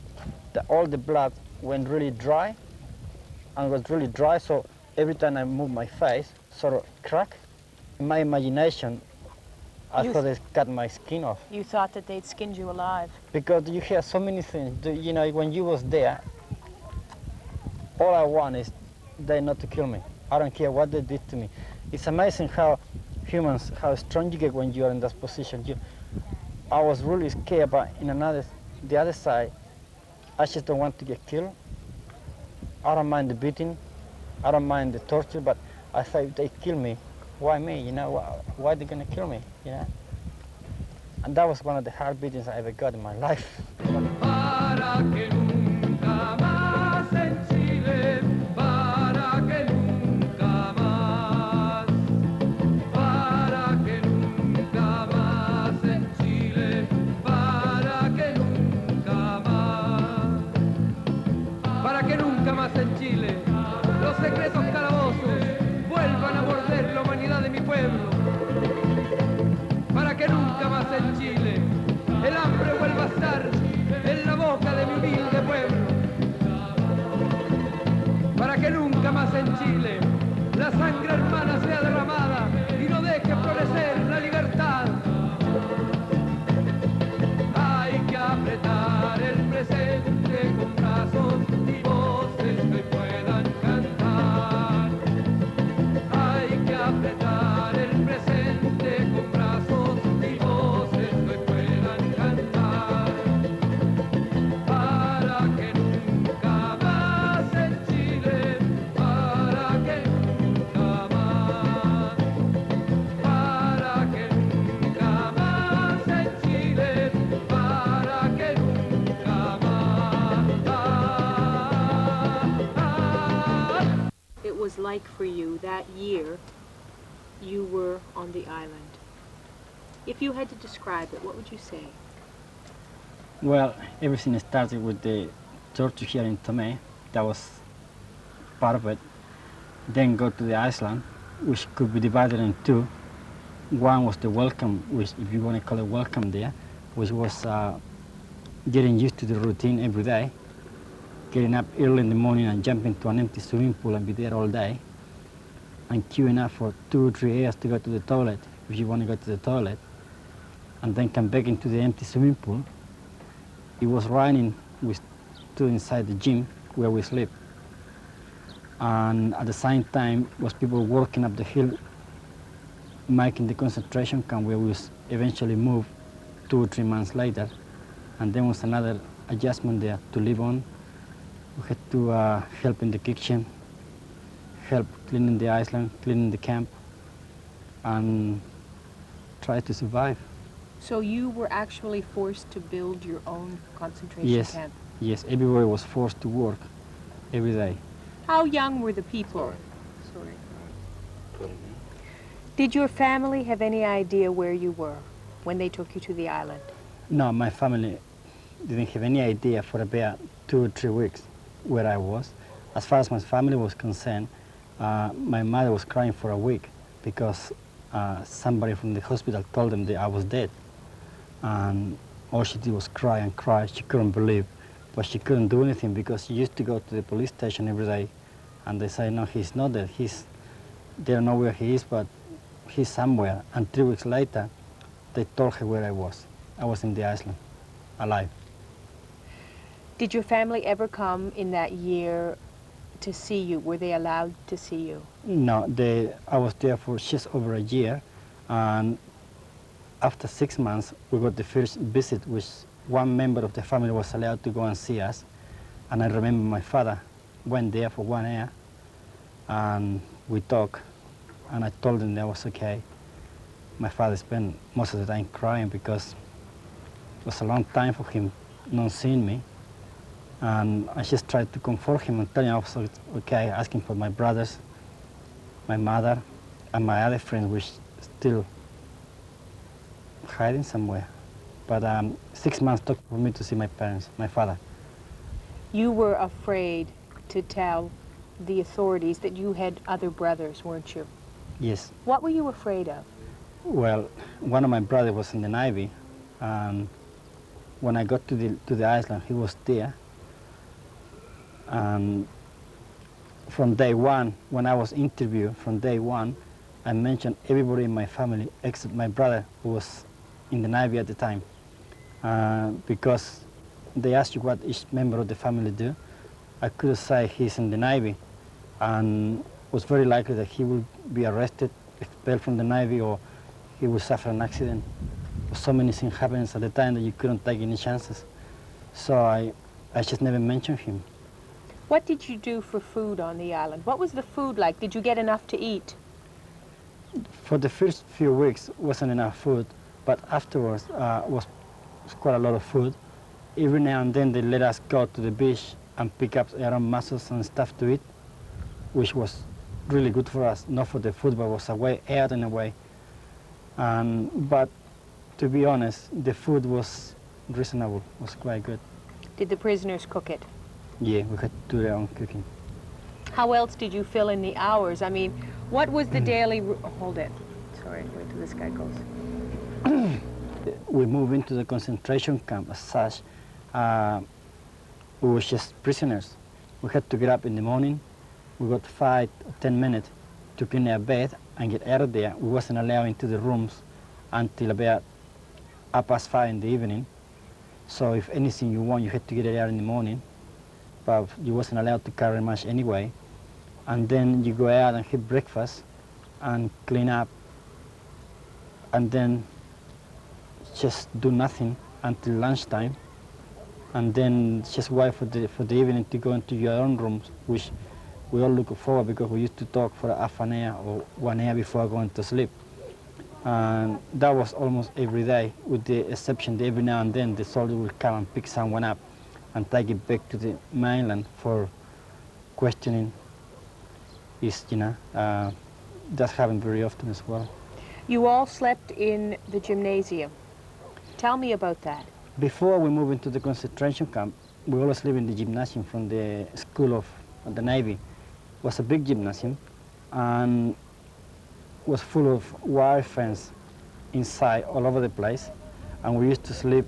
[SPEAKER 4] that all the blood went really dry, and was really dry, so every time I moved my face, sort of crack. In my imagination, I thought they cut my skin off.
[SPEAKER 3] You thought that they'd skinned you alive.
[SPEAKER 4] Because you hear so many things. You know, when you was there, all I want is they not to kill me. I don't care what they did to me. It's amazing how humans, how strong you get when you are in that position. I was really scared, but the other side, I just don't want to get killed. I don't mind the beating, I don't mind the torture, but I thought if they kill me, why me? You know, why are they gonna kill me? You know, and that was one of the hard beatings I ever got in my life.
[SPEAKER 1] Para que nunca más en Chile, para que nunca más, para que nunca más en Chile, para que nunca más, para que nunca más en Chile, los secretos calabozos vuelvan a morder la humanidad de mi pueblo, para que nunca más en Chile el hambre vuelva a estar en la boca de mi humilde pueblo, para que nunca más en Chile la sangre hermana sea derramada y no deje florecer la libertad. Hay que apretar el presente con brazos y voces que puedan cantar. Hay que apretar el presente con brazos y voces que puedan cantar. Para que nunca más en Chile, para que nunca más, para que nunca más en Chile, para que nunca más.
[SPEAKER 3] It was like for you that year you were on the island. If you had to describe it, what would you say?
[SPEAKER 4] Well, everything started with the torture here in Tomé. That was part of it. Then go to the island, which could be divided in two. One was the welcome, which if you want to call it welcome there, which was getting used to the routine every day, getting up early in the morning and jumping to an empty swimming pool and be there all day, and queuing up for 2 or 3 hours to go to the toilet if you want to go to the toilet, and then come back into the empty swimming pool. It was raining. We stood inside the gym where we sleep. And at the same time was people working up the hill, making the concentration camp where we eventually moved 2 or 3 months later. And then was another adjustment there to live on. We had to help in the kitchen, help cleaning the island, cleaning the camp, and try to survive.
[SPEAKER 3] So you were actually forced to build your own concentration
[SPEAKER 4] Yes,
[SPEAKER 3] camp.
[SPEAKER 4] yes, everybody was forced to work every day.
[SPEAKER 3] How young were the people? Sorry. Did your family have any idea where you were when they took you to the island?
[SPEAKER 4] No, my family didn't have any idea for about 2 or 3 weeks where I was. As far as my family was concerned, my mother was crying for a week because somebody from the hospital told them that I was dead. And all she did was cry and cry. She couldn't believe, but she couldn't do anything because she used to go to the police station every day, and they say, no, he's not dead. They don't know where he is, but he's somewhere. And 3 weeks later, they told her where I was. I was in the island, alive.
[SPEAKER 3] Did your family ever come in that year to see you? Were they allowed to see you?
[SPEAKER 4] No, I was there for just over a year, and after 6 months, we got the first visit, which one member of the family was allowed to go and see us. And I remember my father went there for 1 hour, and we talked, and I told him that was okay. My father spent most of the time crying because it was a long time for him not seeing me. And I just tried to comfort him and tell him I was okay, asking for my brothers, my mother, and my other friends, which still hiding somewhere. But 6 months took for me to see my parents, my father.
[SPEAKER 3] You were afraid to tell the authorities that you had other brothers, weren't you?
[SPEAKER 4] Yes.
[SPEAKER 3] What were you afraid of?
[SPEAKER 4] Well, one of my brothers was in the Navy, and when I got to the island, he was there. And from day one, when I was interviewed, from day one, I mentioned everybody in my family except my brother, who was in the Navy at the time, because they asked you what each member of the family do. I could say he's in the Navy, and it was very likely that he will be arrested, expelled from the Navy, or he will suffer an accident. So many things happened at the time that you couldn't take any chances. So I just never mentioned him.
[SPEAKER 3] What did you do for food on the island? What was the food like? Did you get enough to eat?
[SPEAKER 4] For the first few weeks, wasn't enough food, but afterwards was quite a lot of food. Every now and then they let us go to the beach and pick up our own mussels and stuff to eat, which was really good for us, not for the food, but was a way out in a way. But to be honest, the food was reasonable, was quite good.
[SPEAKER 3] Did the prisoners cook it?
[SPEAKER 4] Yeah, we had to do our own cooking.
[SPEAKER 3] How else did you fill in the hours? I mean, what was the daily... Hold it. Sorry, wait till this guy goes.
[SPEAKER 4] We moved into the concentration camp as such. We were just prisoners. We had to get up in the morning. We got 5 or 10 minutes to clean our bed and get out of there. We wasn't allowed into the rooms until about 5:30 in the evening. So if anything you want, you had to get it out in the morning. But you wasn't allowed to carry much anyway. And then you go out and have breakfast and clean up, and then just do nothing until lunchtime, and then just wait for the evening to go into your own rooms, which we all look forward because we used to talk for half an hour or 1 hour before going to sleep. And that was almost every day, with the exception that every now and then the soldier will come and pick someone up and take it back to the mainland for questioning. That's happened very often as well.
[SPEAKER 3] You all slept in the gymnasium. Tell me about that.
[SPEAKER 4] Before we moved into the concentration camp, we always lived in the gymnasium from the school of the Navy. It was a big gymnasium and was full of wire fence inside all over the place. And we used to sleep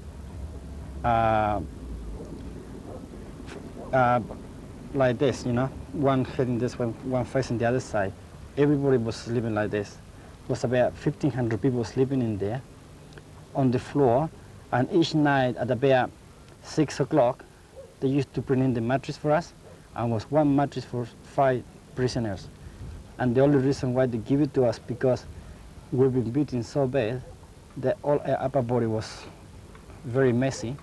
[SPEAKER 4] like this, you know, one heading this way, one facing the other side. Everybody was sleeping like this. It was about 1,500 people sleeping in there on the floor, and each night at about 6 o'clock, they used to bring in the mattress for us, and was one mattress for 5 prisoners. And the only reason why they give it to us because we've been beaten so bad that all our upper body was very messy.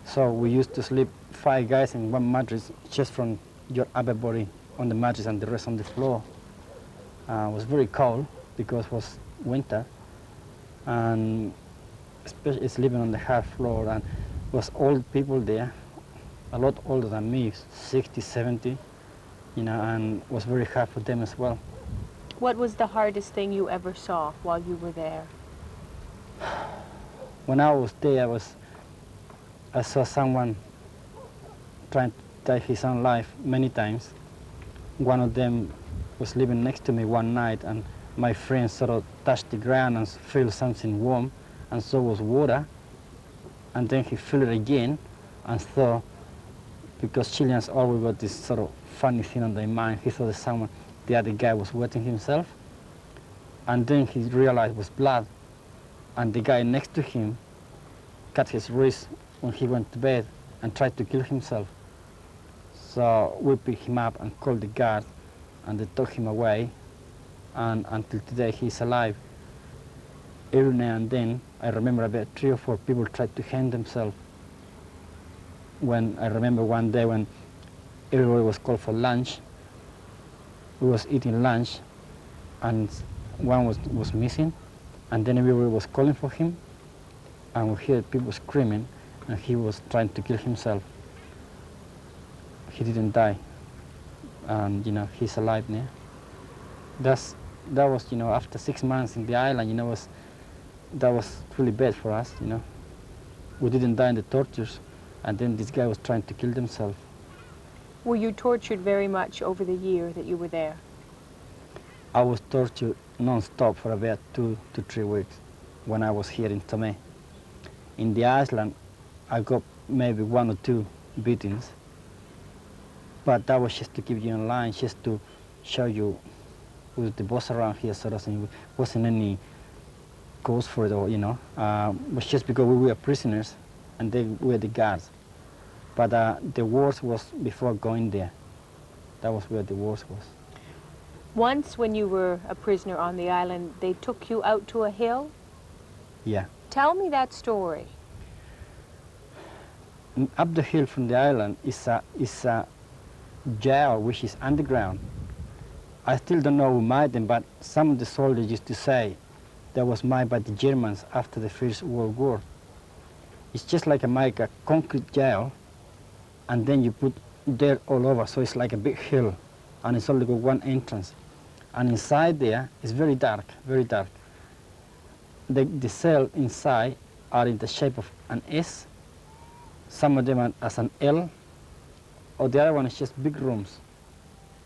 [SPEAKER 4] So we used to sleep 5 guys in one mattress, just from your upper body on the mattress and the rest on the floor. It was very cold because it was winter, and especially sleeping on the hard floor, and was old people there, a lot older than me, 60, 70, you know, and it was very hard for them as well.
[SPEAKER 3] What was the hardest thing you ever saw while you were there?
[SPEAKER 4] When I was there, I saw someone trying to take his own life many times. One of them was living next to me one night, and my friend sort of touched the ground and felt something warm, and so was water. And then he felt it again, and thought, because Chileans always got this sort of funny thing on their mind, he thought that the other guy was wetting himself. And then he realized it was blood, and the guy next to him cut his wrist when he went to bed and tried to kill himself. So we picked him up and called the guard, and they took him away, and until today he's alive. Every now and then, I remember about 3 or 4 people tried to hang themselves. When I remember one day when everybody was called for lunch, we was eating lunch, and one was missing, and then everybody was calling for him, and we heard people screaming, and he was trying to kill himself. He didn't die, and you know, he's alive now. That was, you know, after 6 months in the island, you know, that was really bad for us, you know. We didn't die in the tortures, and then this guy was trying to kill himself.
[SPEAKER 3] Were you tortured very much over the year that you were there?
[SPEAKER 4] I was tortured non-stop for about 2 to 3 weeks when I was here in Tomé. In the island, I got maybe 1 or 2 beatings, but that was just to keep you in line, just to show you who's the boss around here, sort of thing. Wasn't any cause for it, or, you know. It was just because we were prisoners and they were the guards. But the worst was before going there. That was where the worst was.
[SPEAKER 3] Once when you were a prisoner on the island, they took you out to a hill?
[SPEAKER 4] Yeah.
[SPEAKER 3] Tell me that story.
[SPEAKER 4] Up the hill from the island is a jail which is underground. I still don't know who made them, but some of the soldiers used to say that was made by the Germans after the First World War. It's just like a concrete jail, and then you put dirt all over, so it's like a big hill, and it's only got one entrance. And inside there is very dark, very dark. The cells inside are in the shape of an S, some of them are as an L, or the other one is just big rooms,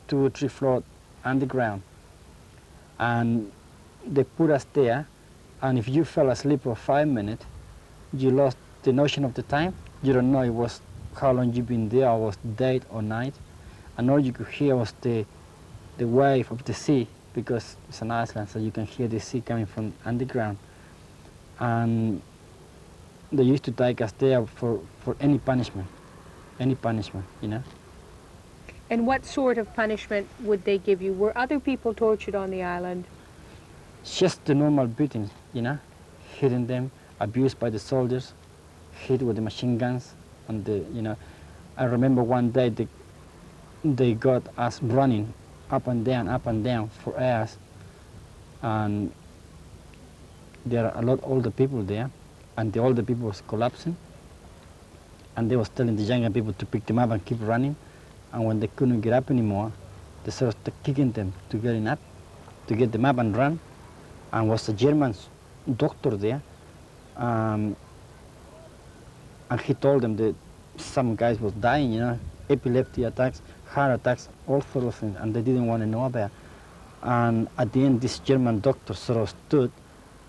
[SPEAKER 4] 2 or 3 floors underground. And they put us there, and if you fell asleep for 5 minutes, you lost the notion of the time. You don't know it was how long you've been there, or was day or night, and all you could hear was the wave of the sea, because it's an island, so you can hear the sea coming from underground. And they used to take us there for any punishment, you know.
[SPEAKER 3] And what sort of punishment would they give you? Were other people tortured on the island?
[SPEAKER 4] Just the normal beating, you know, hitting them, abused by the soldiers, hit with the machine guns, and you know. I remember one day they got us running up and down for hours, and there are a lot older people there, and the older people was collapsing, and they was telling the younger people to pick them up and keep running, and when they couldn't get up anymore, they sort of kicking them to get them up and run, and was a German doctor there. And he told them that some guys was dying, you know, epilepsy attacks, heart attacks, all sorts of things, and they didn't want to know about. And at the end, this German doctor sort of stood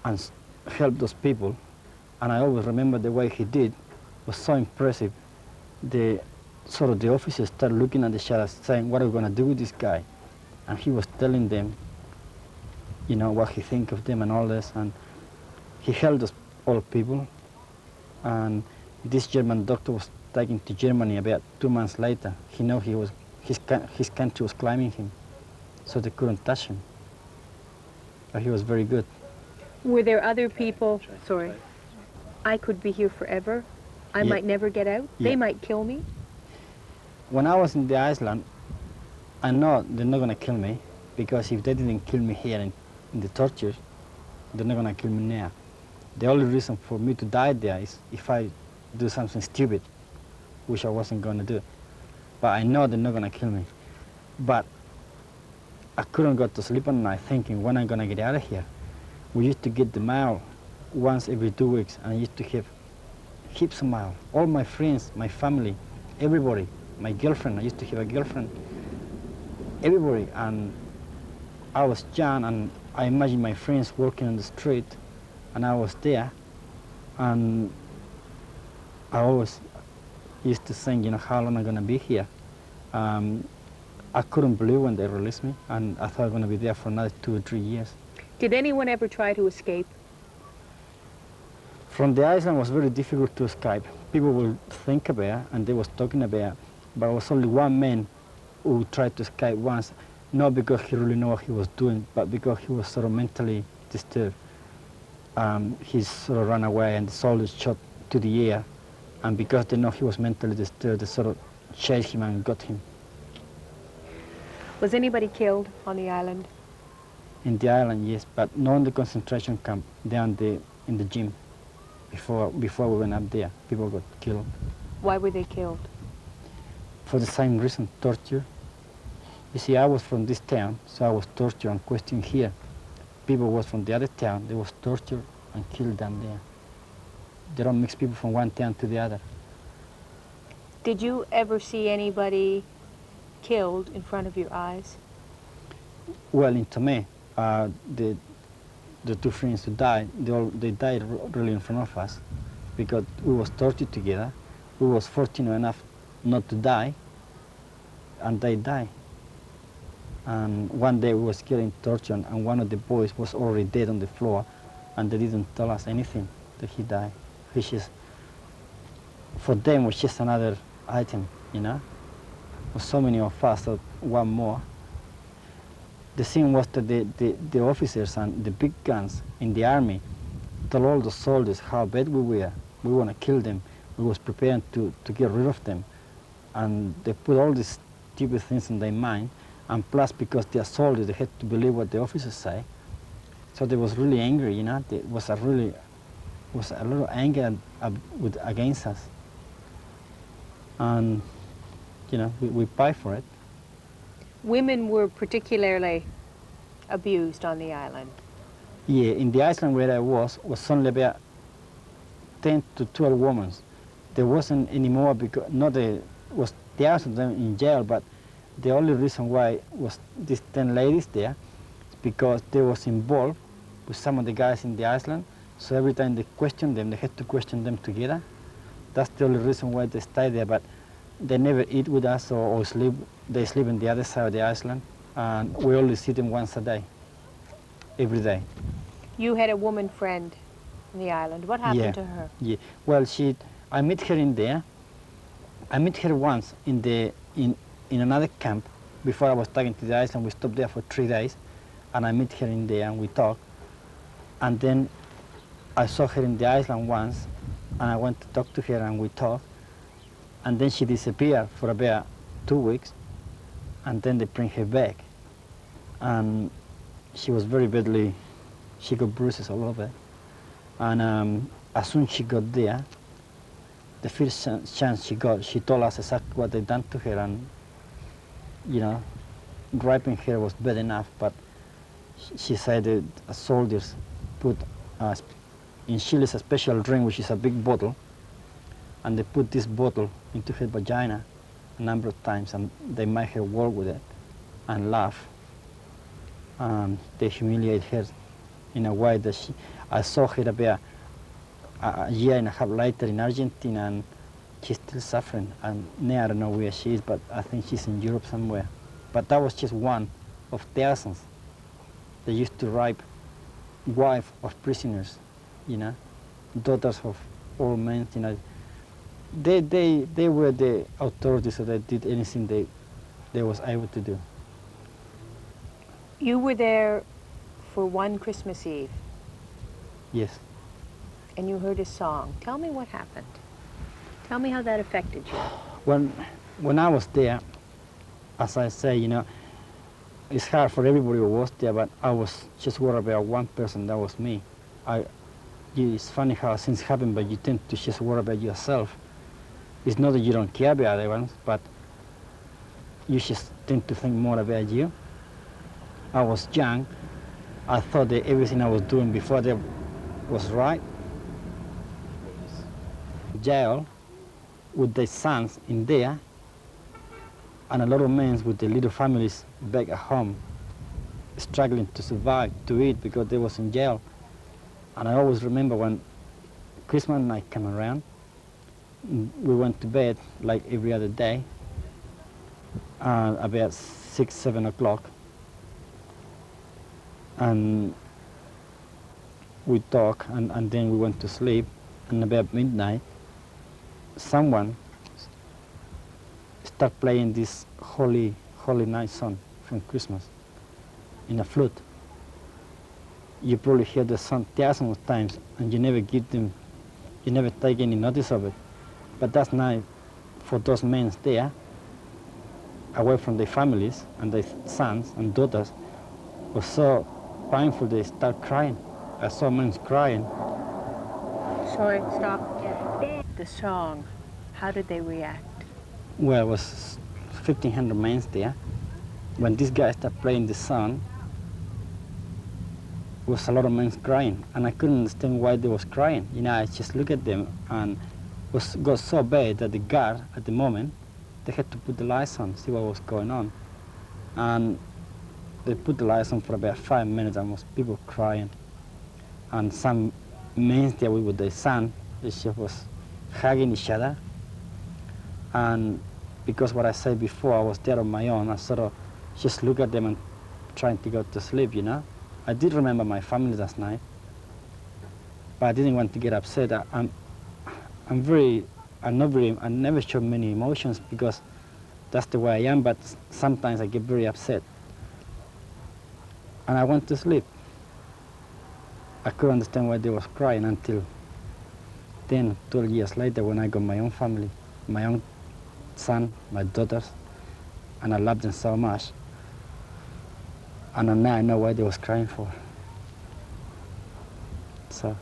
[SPEAKER 4] and helped those people. And I always remember the way he did was so impressive. The officers started looking at the shadows, saying, "What are we going to do with this guy?" And he was telling them, you know, what he think of them and all this. And he helped those old people. And this German doctor was taken to Germany about 2 months later. He knew his country was climbing him, so they couldn't touch him. But he was very good.
[SPEAKER 3] Were there other people, sorry, I could be here forever, I
[SPEAKER 4] Yeah.
[SPEAKER 3] might never get out,
[SPEAKER 4] Yeah.
[SPEAKER 3] they might kill me?
[SPEAKER 4] When I was in the Iceland, I know they're not gonna kill me, because if they didn't kill me here in the torture, they're not gonna kill me now. The only reason for me to die there is if I do something stupid, which I wasn't gonna do. But I know they're not gonna kill me. But I couldn't go to sleep at night thinking, when I'm gonna get out of here. We used to get the mail once every 2 weeks, and I used to have heaps of mail. All my friends, my family, everybody, my girlfriend, I used to have a girlfriend, everybody. And I was young, and I imagined my friends walking on the street, and I was there, and I always used to think, you know, how long am I gonna be here? I couldn't believe when they released me, and I thought I was gonna be there for another 2 or 3 years.
[SPEAKER 3] Did anyone ever try to escape?
[SPEAKER 4] From the island was very difficult to escape. People will think about it, and they was talking about it, but there was only one man who tried to escape once, not because he really knew what he was doing, but because he was sort of mentally disturbed. He sort of ran away, and the soldiers shot to the air, and because they know he was mentally disturbed, they sort of chased him and got him.
[SPEAKER 3] Was anybody killed on the island?
[SPEAKER 4] In the island, yes, but not in the concentration camp, down in the gym. Before we went up there, people got killed.
[SPEAKER 3] Why were they killed?
[SPEAKER 4] For the same reason, torture. You see, I was from this town, so I was tortured and questioned here. People was from the other town, they was tortured and killed down there. They don't mix people from one town to the other.
[SPEAKER 3] Did you ever see anybody killed in front of your eyes?
[SPEAKER 4] Well, in Tomé, the two friends who died, they died really in front of us, because we was tortured together. We was fortunate enough not to die, and they died. And one day we was getting tortured, and one of the boys was already dead on the floor, and they didn't tell us anything that he died, which is, for them, was just another item, you know. For so many of us, thought one more. The thing was that the officers and the big guns in the army told all the soldiers how bad we were. We want to kill them. We was prepared to get rid of them. And they put all these stupid things in their mind. And plus, because they are soldiers, they had to believe what the officers say. So they was really angry, you know. There was a lot of anger against us. And, you know, we pay for it.
[SPEAKER 3] Women were particularly abused on the island.
[SPEAKER 4] Yeah, in the island where I was only about 10 to 12 women. There wasn't any more because, was thousands of them in jail, but the only reason why was these 10 ladies there is because they was involved with some of the guys in the island. So every time they questioned them, they had to question them together. That's the only reason why they stayed there, but they never eat with us or sleep. They sleep on the other side of the island, and we only see them once a day, every day.
[SPEAKER 3] You had a woman friend on the island. What happened to her?
[SPEAKER 4] Yeah, well, I met her in there. I met her once in another camp before I was taken to the island. We stopped there for 3 days, and I met her in there and we talked. And then I saw her in the island once, and I went to talk to her and we talked. And then she disappeared for about 2 weeks, and then they bring her back. And she was very badly, she got bruises all over. And as soon as she got there, the first chance she got, she told us exactly what they done to her, and, you know, raping her was bad enough, but she said that soldiers put in Chile a special drink, which is a big bottle, and they put this bottle into her vagina a number of times, and they make her walk with it and laugh. And they humiliate her in a way that I saw her about a year and a half later in Argentina, and she's still suffering. And now I don't know where she is, but I think she's in Europe somewhere. But that was just one of thousands. They used to rape wives of prisoners, you know, daughters of old men, you know. They were the authorities, so they did anything they was able to do.
[SPEAKER 3] You were there for one Christmas Eve,
[SPEAKER 4] Yes.
[SPEAKER 3] and you heard a song. Tell me what happened. Tell me how that affected you.
[SPEAKER 4] When I was there, as I say, you know, it's hard for everybody who was there, but I was just worried about one person, that was me. It's funny how things happen, but you tend to just worry about yourself. It's not that you don't care about other ones, but you just tend to think more about you. I was young. I thought that everything I was doing before that was right. Jail with their sons in there, and a lot of men with their little families back at home, struggling to survive, to eat, because they was in jail. And I always remember when Christmas night came around, we went to bed like every other day, about 6, 7 o'clock. And we talked, and then we went to sleep. And about midnight, someone started playing this Holy Night song from Christmas in a flute. You probably hear the song thousands of times, and you never take any notice of it. But that night, for those men there, away from their families and their sons and daughters, was so painful they start crying. I saw men crying.
[SPEAKER 3] Sorry, stop. The song, how did they react?
[SPEAKER 4] Well, it was 1,500 men there. When this guy started playing the song, there was a lot of men crying, and I couldn't understand why they was crying. You know, I just looked at them, and it got so bad that the guard, at the moment, they had to put the lights on, see what was going on. And they put the lights on for about 5 minutes, and was people crying. And some men there with their son, they just was hugging each other. And because what I said before, I was there on my own, I sort of just look at them and trying to go to sleep, you know. I did remember my family last night, but I didn't want to get upset. I never show many emotions because that's the way I am, but sometimes I get very upset. And I went to sleep. I couldn't understand why they was crying until 10, 12 years later when I got my own family, my own son, my daughters, and I loved them so much. And now I know why they was crying for. So,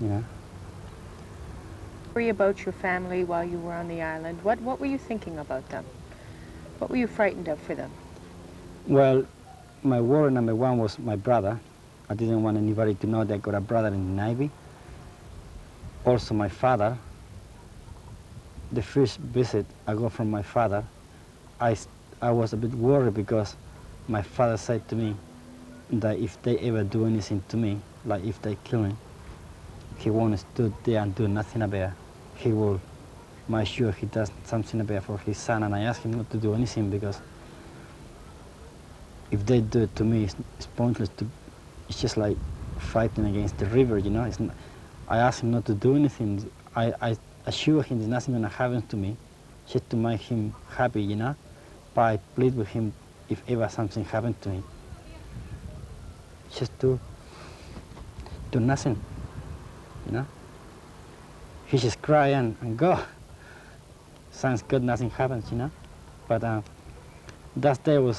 [SPEAKER 4] you know.
[SPEAKER 3] Worry about your family while you were on the island. What were you thinking about them? What were you frightened of for them?
[SPEAKER 4] Well, my worry number one was my brother. I didn't want anybody to know that I got a brother in the Navy. Also my father. The first visit I got from my father, I was a bit worried because my father said to me that if they ever do anything to me, like if they kill me, he won't stand there and do nothing about it. He will make sure he does something about it for his son, and I asked him not to do anything because if they do it to me, it's pointless. It's just like fighting against the river, you know. I asked him not to do anything. I assure him there's nothing gonna happen to me, just to make him happy, you know. But I plead with him if ever something happened to me, just to do nothing, you know. He just cry and go. Sounds good, nothing happens, you know. But that day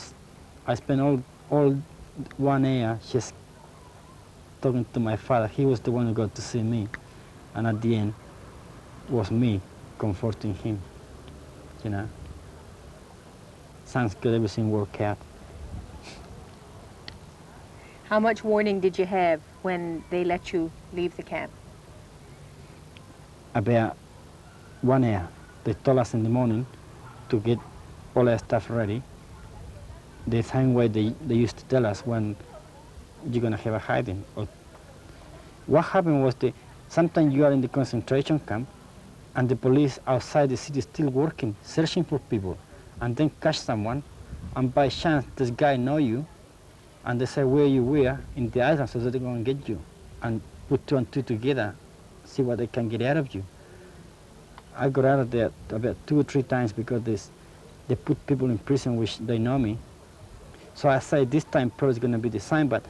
[SPEAKER 4] I spent all 1 hour just talking to my father. He was the one who got to see me, and at the end was me comforting him, you know. Sounds good, everything worked out.
[SPEAKER 3] How much warning did you have when they let you leave the camp?
[SPEAKER 4] About 1 hour. They told us in the morning to get all our stuff ready. The same way they used to tell us when you're going to have a hiding. Or what happened was sometimes you are in the concentration camp and the police outside the city still working, searching for people, and then catch someone, and by chance this guy know you, and they say where you were in the island, so that they're going to get you and put 2 and 2 together, see what they can get out of you. I got out of there about 2 or 3 times because they put people in prison which they know me. So I say this time probably it's going to be the same, but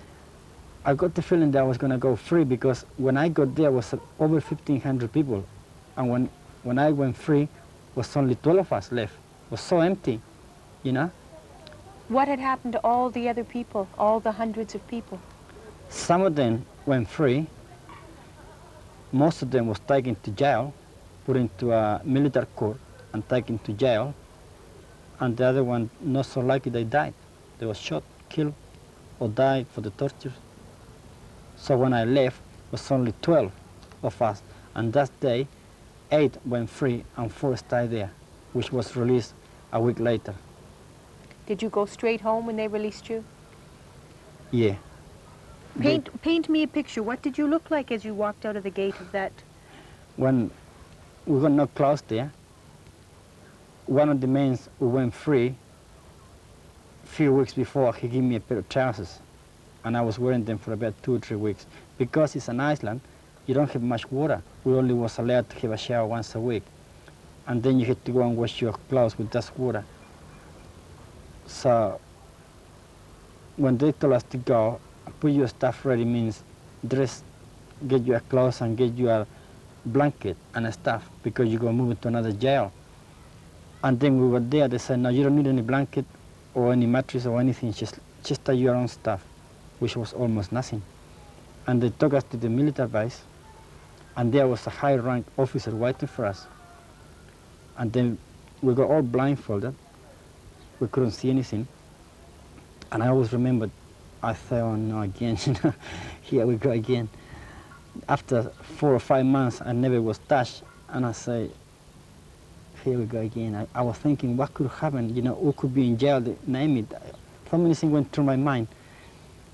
[SPEAKER 4] I got the feeling that I was going to go free because when I got there was over 1,500 people, and when I went free was only 12 of us left. It was so empty, you know.
[SPEAKER 3] What had happened to all the other people, all the hundreds of people?
[SPEAKER 4] Some of them went free. Most of them was taken to jail, put into a military court and taken to jail. And the other one, not so lucky, they died. They were shot, killed, or died for the torture. So when I left, it was only 12 of us. And that day, 8 went free and 4 stayed there, which was released a week later.
[SPEAKER 3] Did you go straight home when they released you?
[SPEAKER 4] Yeah.
[SPEAKER 3] Paint me a picture. What did you look like as you walked out of the gate of that?
[SPEAKER 4] When we got not close there, one of the men who went free, a few weeks before, he gave me a pair of trousers, and I was wearing them for about 2 or 3 weeks. Because it's an island, you don't have much water. We only was allowed to have a shower once a week, and then you had to go and wash your clothes with that water. So when they told us to go, put your stuff ready means dress, get your clothes and get your blanket and stuff because you're going to move to another jail. And then we were there, they said, no, you don't need any blanket or any mattress or anything, just take your own stuff, which was almost nothing. And they took us to the military base, and there was a high-ranked officer waiting for us. And then we got all blindfolded. We couldn't see anything. And I always remembered, I thought, oh no, again, here we go again. After 4 or 5 months, I never was touched, and I say, here we go again. I was thinking, what could happen? You know, who could be in jail? They name it. So many things went through my mind.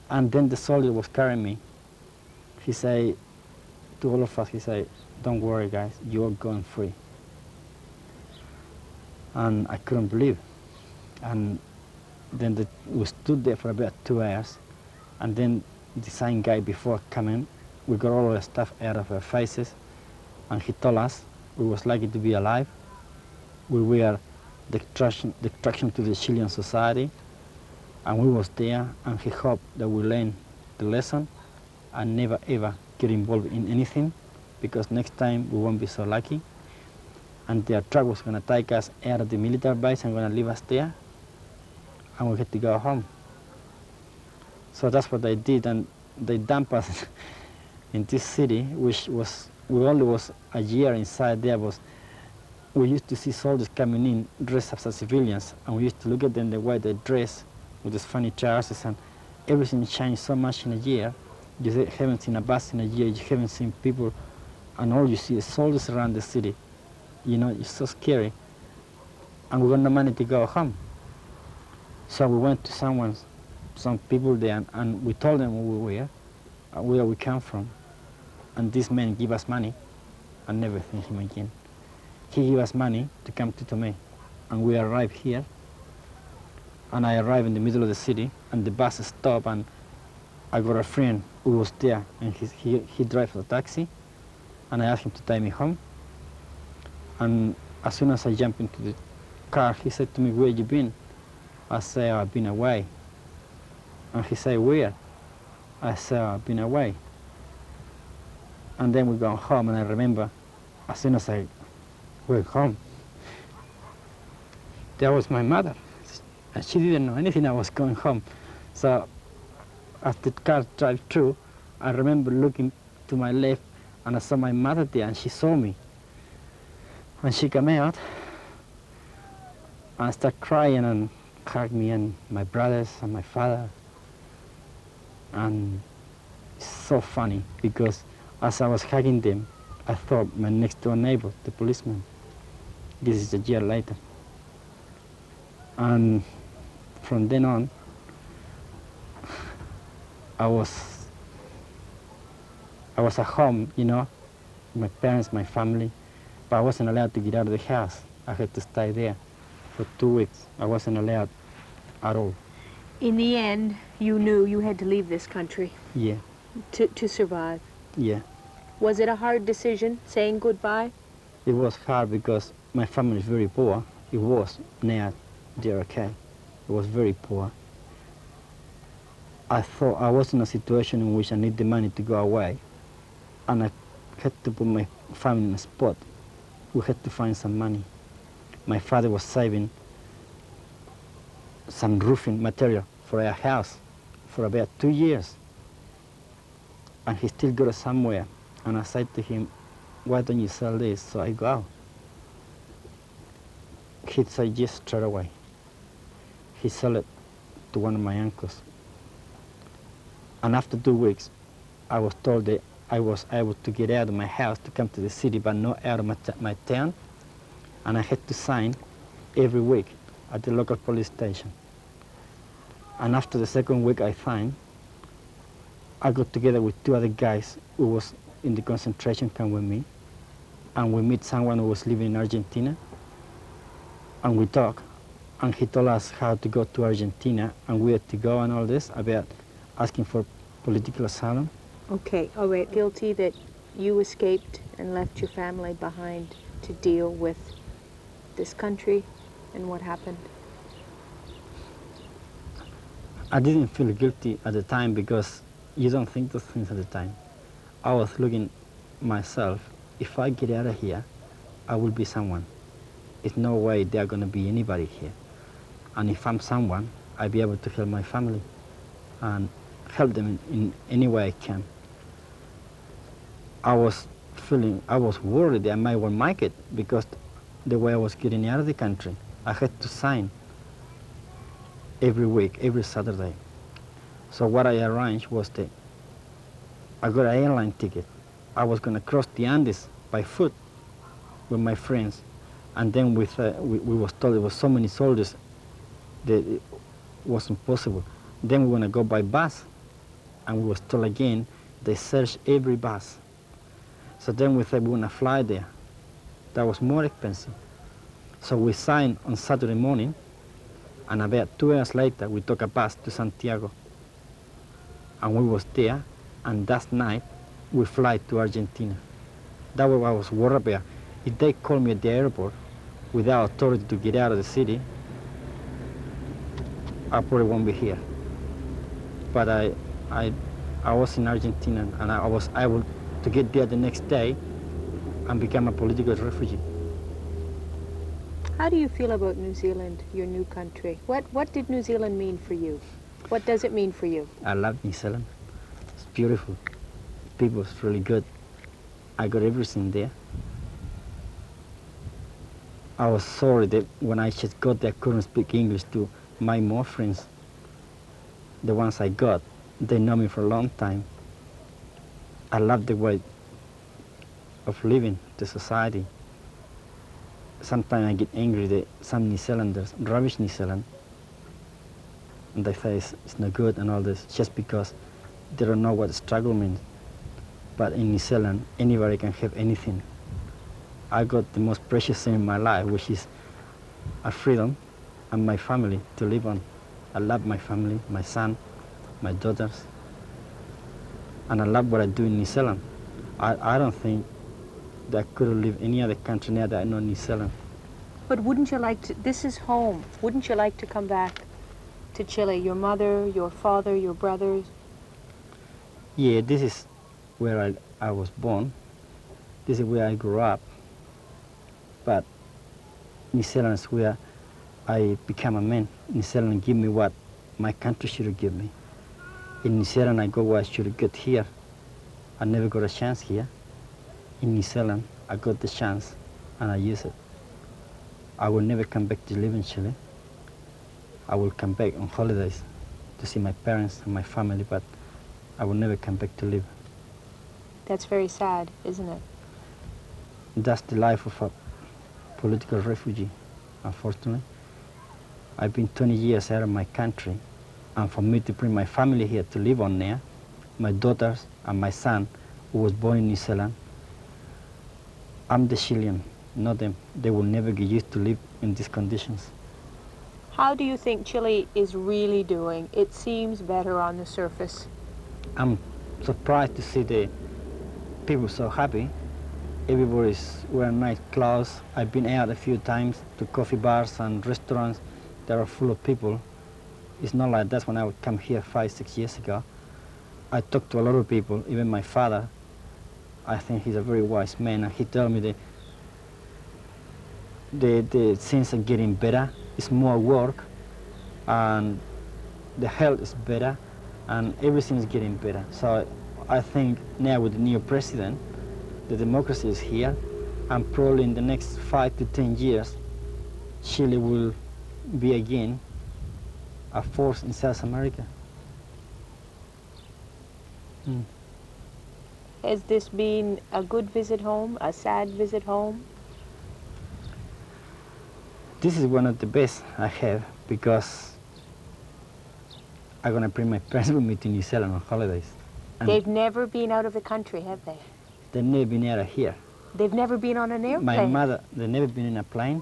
[SPEAKER 4] And then the soldier was carrying me. He said to all of us, he said, don't worry, guys, you're going free. And I couldn't believe. And then we stood there for about 2 hours, and then the same guy before coming, we got all our stuff out of our faces, and he told us we was lucky to be alive. We were the destruction to the Chilean society, and we was there, and he hoped that we learn the lesson and never ever get involved in anything, because next time we won't be so lucky. And their truck was going to take us out of the military base and going to leave us there, and we had to go home. So that's what they did, and they dumped us in this city, which was, we only was a year inside there. We used to see soldiers coming in dressed up as civilians, and we used to look at them the way they dress with these funny trousers, and everything changed so much in a year. You haven't seen a bus in a year, you haven't seen people, and all you see is soldiers around the city. You know, it's so scary. And we got no money to go home. So we went to some people there, and we told them who we were, where we come from. And this man gave us money. I never seen him again. He gave us money to come to Tomé. And we arrived here. And I arrived in the middle of the city, and the bus stopped, and I got a friend who was there, and he drove the taxi, and I asked him to take me home. And as soon as I jumped into the car, he said to me, where you been? I said, I've been away. And he said, where? I said, I've been away. And then we got home, and I remember, as soon as I went home, there was my mother. And she didn't know anything I was going home. So as the car drive through, I remember looking to my left, and I saw my mother there, and she saw me. When she came out, I started crying and hugged me and my brothers and my father. And it's so funny because as I was hugging them, I thought my next door neighbor, the policeman. This is a year later. And from then on, I was at home, you know, my parents, my family, but I wasn't allowed to get out of the house. I had to stay there for 2 weeks. I wasn't allowed at all.
[SPEAKER 3] In the end, you knew you had to leave this country
[SPEAKER 4] Yeah,
[SPEAKER 3] to survive.
[SPEAKER 4] yeah.
[SPEAKER 3] Was it a hard decision, saying goodbye?
[SPEAKER 4] It was hard because my family is very poor. It was. Now they're okay. It was very poor. I thought I was in a situation in which I need the money to go away, and I had to put my family in a spot. We had to find some money. My father was saving some roofing material for our house for about 2 years, and he still got it somewhere. And I said to him, why don't you sell this so I go out? He'd say yes straight away. He sold it to one of my uncles. And after 2 weeks, I was told that I was able to get out of my house to come to the city, but not out of my town. And I had to sign every week at the local police station. And after the second week I signed, I got together with 2 other guys who was in the concentration camp with me, and we met someone who was living in Argentina, and we talked, and he told us how to go to Argentina, and we had to go and all this about asking for political asylum.
[SPEAKER 3] Okay, all right. Guilty that you escaped and left your family behind to deal with this country and what happened.
[SPEAKER 4] I didn't feel guilty at the time because you don't think those things at the time. I was looking myself, if I get out of here, I will be someone. There's no way there are going to be anybody here. And if I'm someone, I'll be able to help my family and help them in any way I can. I was worried that I might not make it because the way I was getting out of the country, I had to sign every week, every Saturday. So what I arranged was that I got an airline ticket. I was going to cross the Andes by foot with my friends. And then we was told there was so many soldiers that it wasn't possible. Then we were going to go by bus. And we was told again, they searched every bus. So then we thought we were going to fly there. That was more expensive. So we signed on Saturday morning, and about 2 hours later, we took a bus to Santiago. And we was there, and that night, we fly to Argentina. That was what I was worried about. If they call me at the airport without authority to get out of the city, I probably won't be here. But I was in Argentina, and I was able to get there the next day and become a political refugee.
[SPEAKER 3] How do you feel about New Zealand, your new country? What did New Zealand mean for you? What does it mean for you?
[SPEAKER 4] I love New Zealand. It's beautiful. People's really good. I got everything there. I was sorry that when I just got there, I couldn't speak English to my more friends. The ones I got, they know me for a long time. I love the way of living, the society. Sometimes I get angry that some New Zealanders rubbish New Zealand, and they say it's not good and all this, just because they don't know what struggle means. But in New Zealand, anybody can have anything. I got the most precious thing in my life, which is a freedom and my family to live on. I love my family, my son, my daughters, and I love what I do in New Zealand. I don't think that I could live any other country now that I know New Zealand.
[SPEAKER 3] But wouldn't you like to, this is home, wouldn't you like to come back to Chile? Your mother, your father, your brothers?
[SPEAKER 4] Yeah, this is where I was born. This is where I grew up. But New Zealand is where I became a man. New Zealand give me what my country should have given me. In New Zealand, I got what I should have got here. I never got a chance here. In New Zealand, I got the chance, and I use it. I will never come back to live in Chile. I will come back on holidays to see my parents and my family, but I will never come back to live.
[SPEAKER 3] That's very sad, isn't it?
[SPEAKER 4] That's the life of a political refugee, unfortunately. I've been 20 years out of my country, and for me to bring my family here to live on there, my daughters and my son, who was born in New Zealand, I'm the Chilean, not them. They will never get used to live in these conditions.
[SPEAKER 3] How do you think Chile is really doing? It seems better on the surface.
[SPEAKER 4] I'm surprised to see the people so happy. Everybody's wearing nice clothes. I've been out a few times to coffee bars and restaurants that are full of people. It's not like that when I would come here 5, 6 years ago. I talked to a lot of people, even my father. I think he's a very wise man, and he told me the things are getting better. It's more work, and the health is better, and everything is getting better. So I think now with the new president, the democracy is here, and probably in the next 5 to 10 years, Chile will be again a force in South America.
[SPEAKER 3] Has this been a good visit home, a sad visit home?
[SPEAKER 4] This is one of the best I have, because I'm gonna bring my parents with me to New Zealand on holidays. And
[SPEAKER 3] They've never been out of the country, have they?
[SPEAKER 4] they've never been out of here.
[SPEAKER 3] They've never been on an airplane.
[SPEAKER 4] My mother, they've never been in a plane.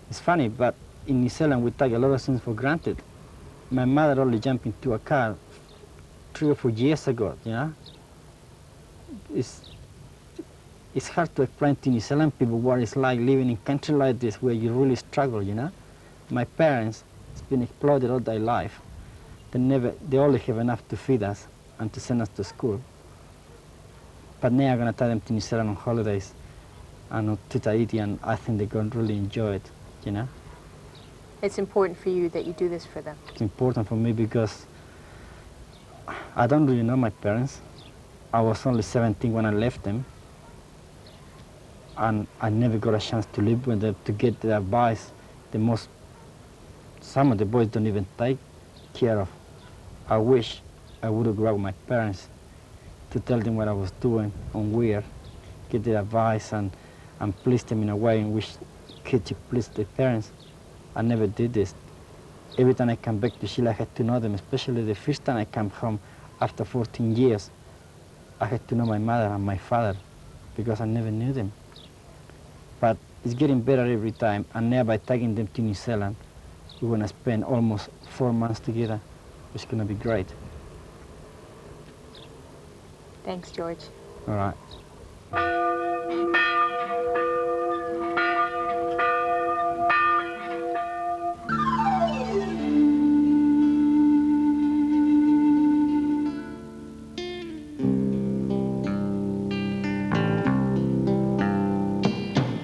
[SPEAKER 4] It's funny, but in New Zealand we take a lot of things for granted. My mother only jumped into a car 3 or 4 years ago, you know? It's hard to explain to New Zealand people what it's like living in a country like this where you really struggle, you know? My parents, it's been exploited all their life. They only have enough to feed us and to send us to school. But now I'm gonna take them to New Zealand on holidays and to Tahiti, and I think they're gonna really enjoy it, you know?
[SPEAKER 3] It's important for you that you do this for them.
[SPEAKER 4] It's important for me because I don't really know my parents. I was only 17 when I left them, and I never got a chance to live with them, to get the advice. Some of the boys don't even take care of. I wish I would have grown up with my parents to tell them what I was doing and where, get their advice and please them in a way in which kids please their parents. I never did this. Every time I come back to Chile, I had to know them, especially the first time I came home after 14 years. I had to know my mother and my father because I never knew them. But it's getting better every time, and now by taking them to New Zealand, we're going to spend almost 4 months together. It's going to be great.
[SPEAKER 3] Thanks, George.
[SPEAKER 4] All right.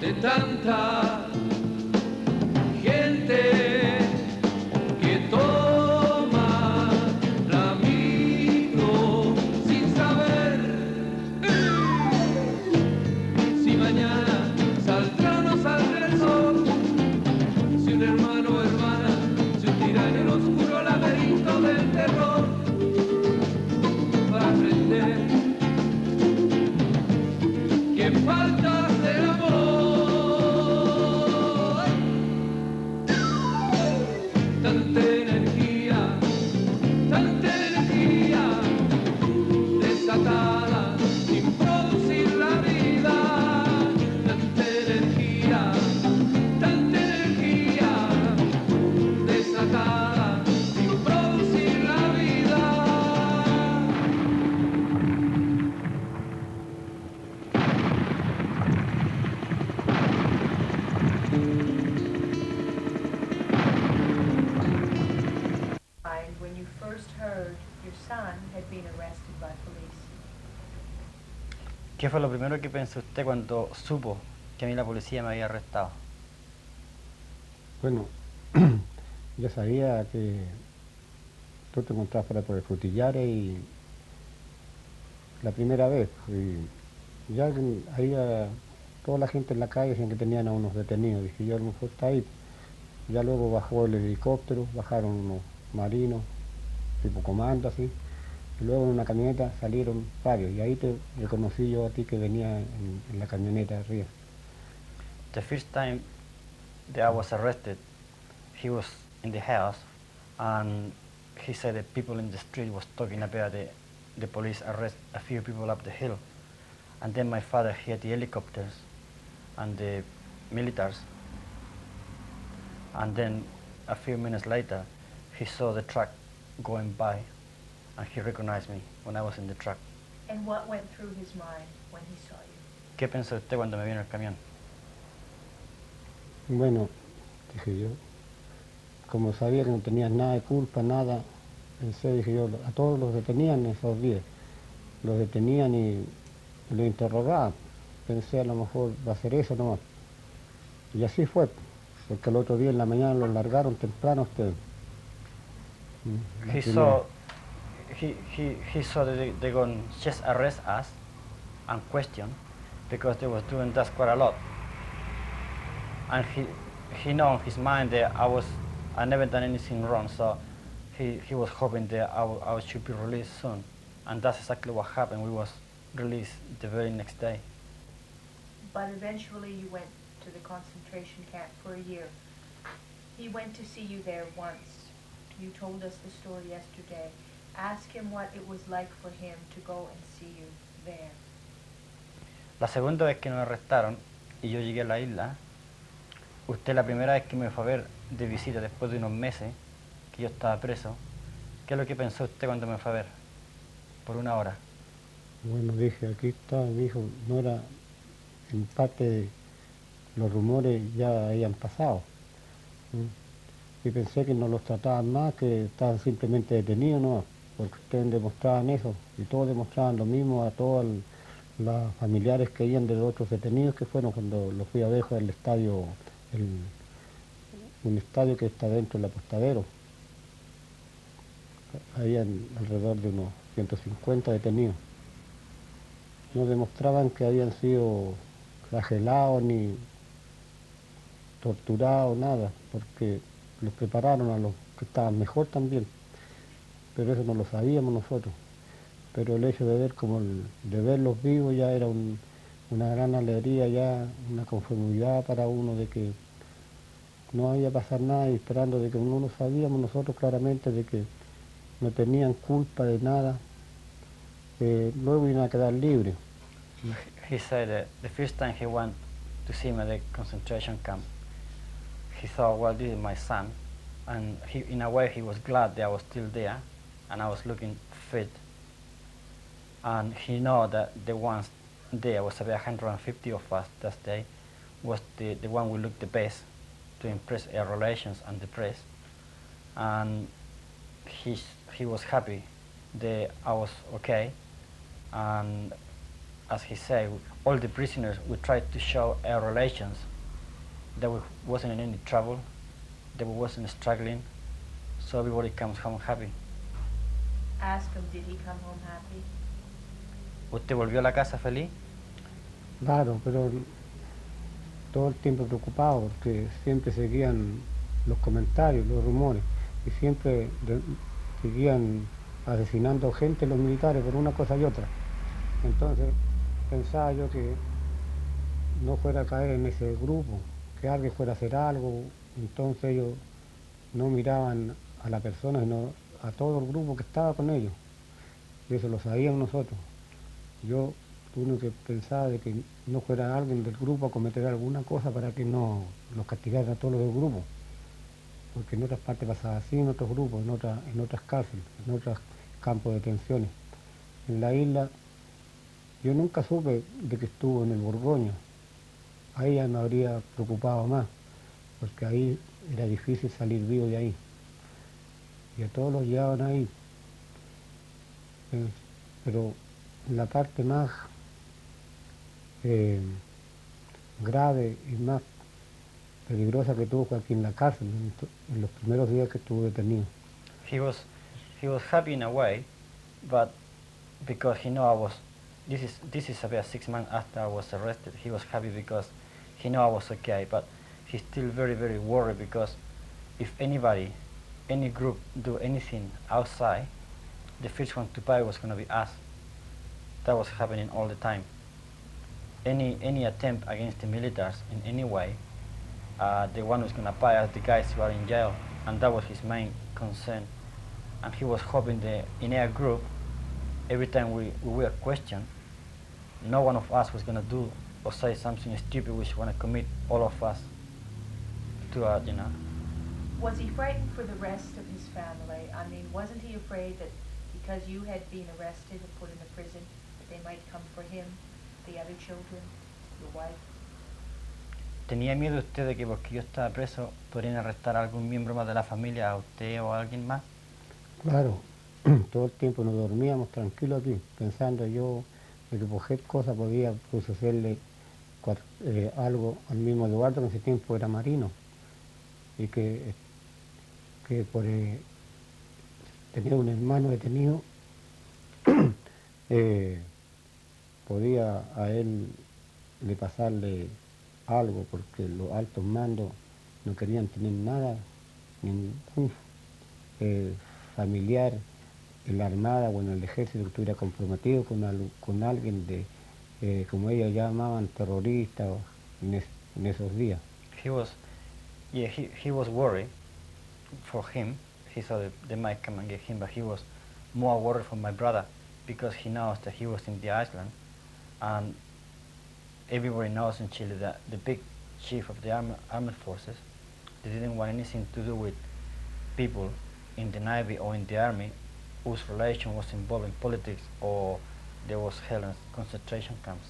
[SPEAKER 1] De tanta gente que toma la micro sin saber si mañana saldrá o no saldrá el sol, si un hermano o hermana se hundirá en el oscuro laberinto del terror para aprender que falta del amor. Tanta energía desatada sin producir la vida, tanta energía desatada sin producir la vida.
[SPEAKER 3] When you first heard your son had been arrested by police.
[SPEAKER 4] ¿Qué fue lo primero que pensó usted cuando supo que a mí la policía me había arrestado?
[SPEAKER 6] Bueno, ya sabía que tú te encontrabas por ahí por el Frutillar y la primera vez, y ya ahí toda la gente en la calle decían que tenían a unos detenidos, dije yo a lo mejor está ahí. Ya luego bajó el helicóptero, bajaron unos marinos tipo comando así. Y luego en una camioneta salieron varios, y ahí te reconocí yo a ti que venía en la camioneta arriba.
[SPEAKER 4] The first time that I was arrested, he was in the house, and he said that people in the street was talking about the police arrest a few people up the hill. And then my father hit the helicopters and the militaries. And then a few minutes later, he saw the truck going by, and he recognized me when I was in the truck.
[SPEAKER 3] And what went through his mind when he saw you?
[SPEAKER 4] ¿Qué pensó usted cuando me vio en el camión?
[SPEAKER 6] Bueno, dije yo, como sabía que no tenías nada de culpa, nada, pensé, dije yo, a todos los detenían esos días, los detenían y los interrogaban. Pensé, a lo mejor va a ser eso nomás. Y así fue, porque el otro día en la mañana los largaron temprano a ustedes.
[SPEAKER 4] He saw, he saw that they going just arrest us and question, because they was doing that quite a lot. And he know in his mind that I never done anything wrong, so he was hoping that I should be released soon. And that's exactly what happened. We was released the very next day.
[SPEAKER 3] But eventually you went to the concentration camp for a year. He went to see you there once. You told us the story yesterday. Ask him what it was like for him to go and see you there.
[SPEAKER 4] La segunda vez que nos arrestaron y yo llegué a la isla, usted la primera vez que me fue a ver de visita después de unos meses que yo estaba preso, ¿qué es lo que pensó usted cuando me fue a ver? Por una hora.
[SPEAKER 6] Bueno, dije, aquí está, me dijo, no era, en parte los rumores ya habían pasado. Y pensé que no los trataban más, que estaban simplemente detenidos, ¿no? Porque ustedes demostraban eso, y todos demostraban lo mismo a todos los familiares que iban de los otros detenidos que fueron cuando los fui a ver al estadio, un estadio que está dentro del apostadero. Habían alrededor de unos 150 detenidos. No demostraban que habían sido flagelados ni torturados, nada, porque los prepararon a los que estaban mejor también, pero eso no lo sabíamos nosotros. Pero el hecho de ver de verlos vivos ya era una gran alegría, ya una conformidad para uno de que no había pasar nada, y esperando de que no lo sabíamos nosotros claramente de que no tenían culpa de nada, luego iban a quedar libres.
[SPEAKER 4] He said that the first time he went to see me at the concentration camp, he thought, well, this is my son, and in a way he was glad that I was still there, and I was looking fit. And he know that the ones there was about 150 of us that day, was the one who looked the best to impress our relations and the press. And he was happy that I was okay. And as he said, all the prisoners, we tried to show our relations that we wasn't in any trouble, that we wasn't struggling, so everybody comes home happy.
[SPEAKER 3] Ask him, did he come home happy?
[SPEAKER 4] ¿Usted volvió a la casa feliz?
[SPEAKER 6] Claro, pero todo el tiempo preocupado porque siempre seguían los comentarios, los rumores, y siempre seguían asesinando gente los militares por una cosa y otra. Entonces pensaba yo que no fuera a caer en ese grupo, que alguien fuera a hacer algo. Entonces ellos no miraban a la persona, sino a todo el grupo que estaba con ellos, y eso lo sabíamos nosotros. Yo uno que pensaba de que no fuera alguien del grupo a cometer alguna cosa para que no los castigaran a todos los del grupo, porque en otras partes pasaba así, en otros grupos, en otras cárceles, en otros campos de detenciones. En la isla yo nunca supe de que estuvo en el Borgoña. Ahí ya me habría preocupado más, porque ahí era difícil salir vivo de ahí, y a todos los llevaban ahí. Pero la parte más grave y más peligrosa que tuvo fue aquí en la cárcel, en los primeros días que estuvo detenido.
[SPEAKER 4] He was happy in a way, but because he know I was, this is about 6 months after I was arrested. He was happy because he know I was okay, but he's still very, very worried, because if anybody any group do anything outside, the first one to pay was going to be us. That was happening all the time. Any attempt against the militaries in any way, the one who's going to pay us the guys who are in jail, and that was his main concern. And he was hoping that in our group, every time we were questioned, no one of us was going to do or say something stupid which want to commit all of us to
[SPEAKER 3] Was he frightened for the rest of his family? I mean, wasn't he afraid that because you had been arrested and put in a prison, that they might come for him, the other children, your wife?
[SPEAKER 4] ¿Tenía miedo usted de que porque yo estaba preso podrían arrestar a algún miembro más de la familia, a usted o a alguien más?
[SPEAKER 6] Claro, todo el tiempo nos dormíamos tranquilos aquí, pensando yo de que por qué cosa podía sucederle algo al mismo Eduardo, que en ese tiempo era marino, y que por tener un hermano detenido, podía a él le pasarle algo, porque los altos mandos no querían tener nada, ningún familiar en la Armada o en el Ejército que estuviera comprometido con alguien de, como ellos llamaban, terrorista en esos días.
[SPEAKER 4] He was, yeah, he was worried for him. He thought that they might come and get him, but he was more worried for my brother because he knows that he was in the island, and everybody knows in Chile that the big chief of the armed forces, they didn't want anything to do with people in the Navy or in the Army whose relation was involved in politics or there was hell in concentration camps.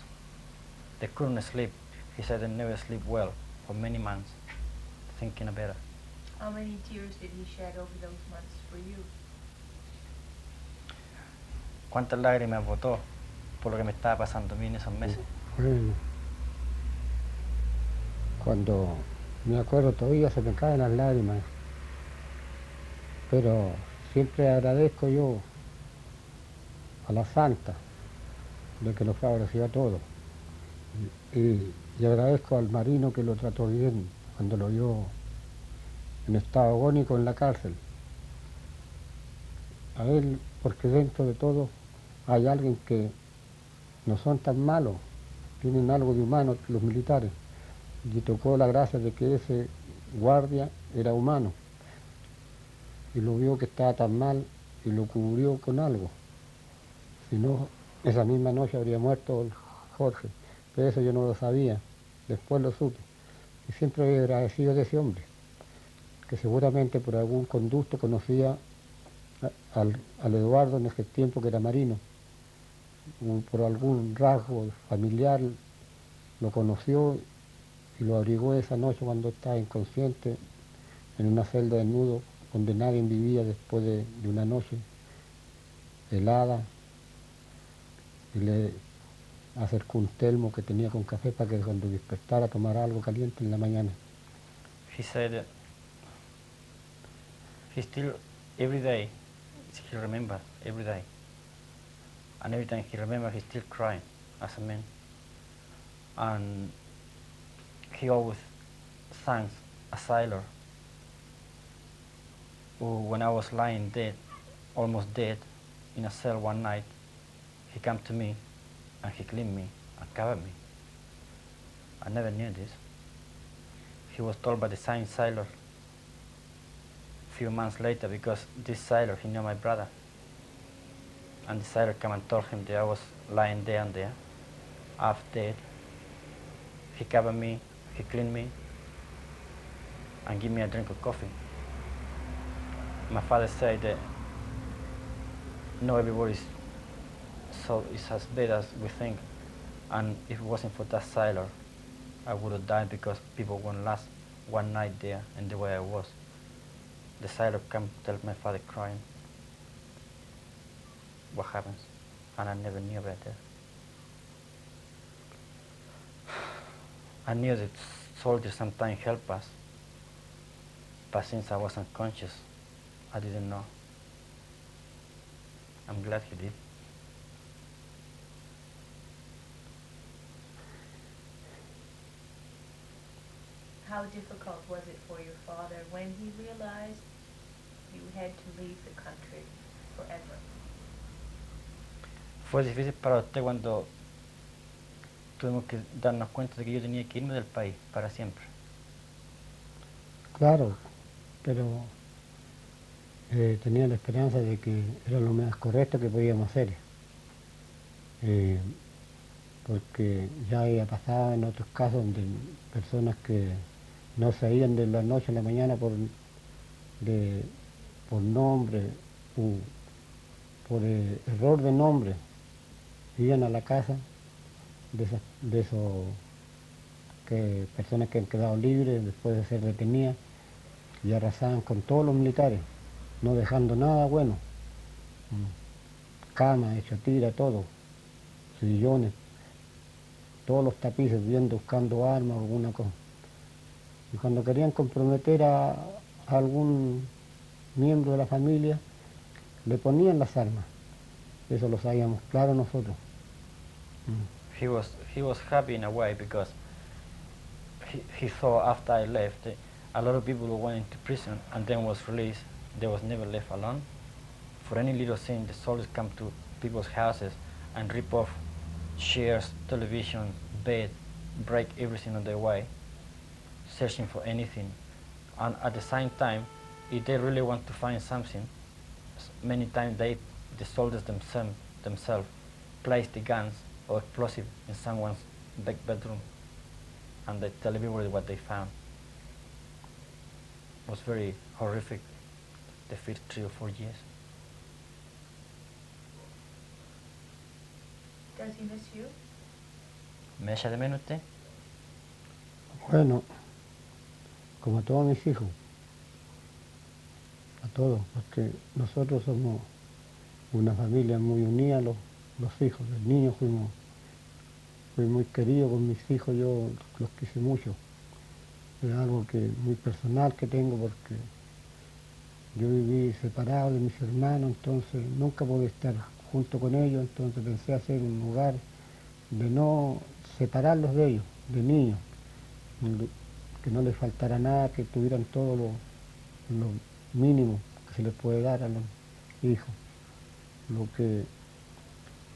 [SPEAKER 4] They couldn't sleep. He said they never sleep well for many months, thinking about it.
[SPEAKER 3] How many tears did he shed over those months for you?
[SPEAKER 4] ¿Cuántas lágrimas botó por lo que me estaba pasando a mí en esos meses?
[SPEAKER 6] Bueno, cuando me acuerdo todavía se me caen las lágrimas, pero siempre agradezco yo a la Santa de que nos favoreció a todos. Y agradezco al marino que lo trató bien cuando lo vio en estado agónico en la cárcel. A él, porque dentro de todo hay alguien que no son tan malos, tienen algo de humano los militares. Y tocó la gracia de que ese guardia era humano. Y lo vio que estaba tan mal y lo cubrió con algo. Si no, esa misma noche habría muerto el Jorge. Pero eso yo no lo sabía, después lo supe. Y siempre he agradecido de ese hombre, que seguramente por algún conducto conocía al Eduardo en ese tiempo que era marino. Por algún rasgo familiar lo conoció y lo abrigó esa noche cuando estaba inconsciente en una celda de nudo donde nadie vivía después de una noche helada, y le acercó un termo que tenía con café para que cuando despertara tomara algo caliente en la mañana.
[SPEAKER 4] He said he still, every day, he remembers every day. And every time he remembers, he's still crying as a man. And he always thanks a sailor who, when I was lying dead, almost dead, in a cell one night, he came to me and he cleaned me and covered me. I never knew this. He was told by the same sailor a few months later, because this sailor, he knew my brother. And the sailor came and told him that I was lying there and there, half dead. He covered me, he cleaned me, and gave me a drink of coffee. My father said that not everybody's so is as bad as we think, and if it wasn't for that sailor, I would have died because people won't last one night there and the way I was. The sailor came to tell my father crying what happens, and I never knew about that. I knew that soldiers sometimes help us, but since I was unconscious, I didn't know. I'm glad he did.
[SPEAKER 3] How difficult was it for your father when he realized you had to leave the country forever.
[SPEAKER 4] Fue difícil para usted cuando tuvimos que darnos cuenta de que yo tenía que irme del país para siempre.
[SPEAKER 6] Claro, pero tenía la esperanza de que era lo más correcto que podíamos hacer. Porque ya había pasado en otros casos donde personas que no se iban de la noche a la mañana por nombre u por error de nombre, iban a la casa de esos personas que han quedado libres después de ser detenidas y arrasaban con todos los militares, no dejando nada bueno, camas, hecho tira, todo, sillones, todos los tapices, viendo, buscando armas o alguna cosa. Y cuando querían comprometer a algún miembro de la familia, le ponían las armas. Eso lo sabíamos claro nosotros.
[SPEAKER 4] He was happy in a way because he saw after I left a lot of people who went into prison and then was released. They was never left alone. For any little thing, the soldiers come to people's houses and rip off chairs, television, bed, break everything on their way, searching for anything. And at the same time, if they really want to find something, many times the soldiers themselves place the guns or explosive in someone's back bedroom and they tell everybody what they found. It was very horrific the first 3 or 4 years.
[SPEAKER 3] Does he miss you?
[SPEAKER 4] ¿Me echa de menos usted?
[SPEAKER 6] Bueno, como a todos mis hijos, a todos, porque nosotros somos una familia muy unida, los hijos. Los niños fui muy querido con mis hijos, yo los quise mucho. Es algo que muy personal que tengo porque yo viví separado de mis hermanos, entonces nunca pude estar junto con ellos, entonces pensé hacer un lugar de no separarlos de ellos, de niños, que no les faltara nada, que tuvieran todo lo mínimo que se les puede dar a los hijos. Lo que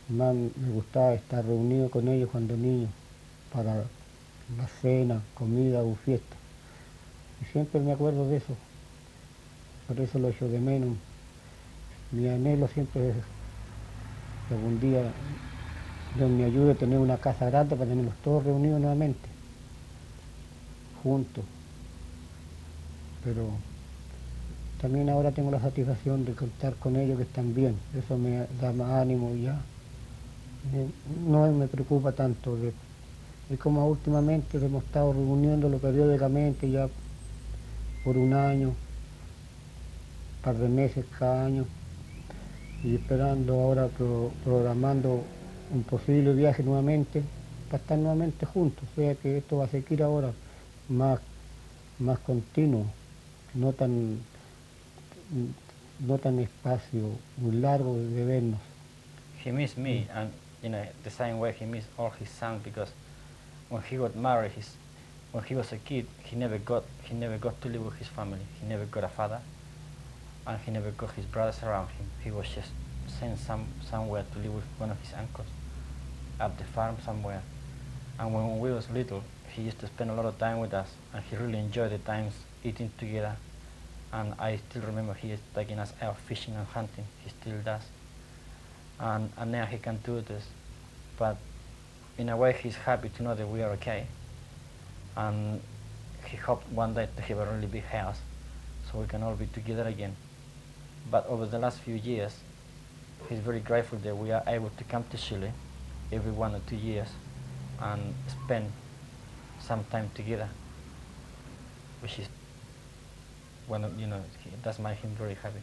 [SPEAKER 6] más me gustaba estar reunido con ellos cuando niños, para la cena, comida o fiesta. Y siempre me acuerdo de eso, por eso lo echo de menos. Mi anhelo siempre es que algún día Dios me ayude a tener una casa grande para tenerlos todos reunidos nuevamente, juntos. Pero también ahora tengo la satisfacción de contar con ellos que están bien, eso me da más ánimo y ya. No me preocupa tanto. Es como últimamente hemos estado reuniéndolo periódicamente ya por un año, un par de meses cada año, y esperando ahora, programando un posible viaje nuevamente para estar nuevamente juntos. O sea que esto va a seguir ahora más continuo, no tan espacio muy largo de vernos.
[SPEAKER 4] He missed me, and the same way he missed all his sons because when he got married, when he was a kid, he never got to live with his family. He never got a father, and he never got his brothers around him. He was just sent somewhere to live with one of his uncles at the farm somewhere. And when we was little, he used to spend a lot of time with us, and he really enjoyed the times eating together. And I still remember he is taking us out fishing and hunting. He still does. And now he can do this. But in a way, he's happy to know that we are okay. And he hoped one day to have a really big house so we can all be together again. But over the last few years, he's very grateful that we are able to come to Chile every 1 or 2 years and spend some time together, which is that's made him very happy.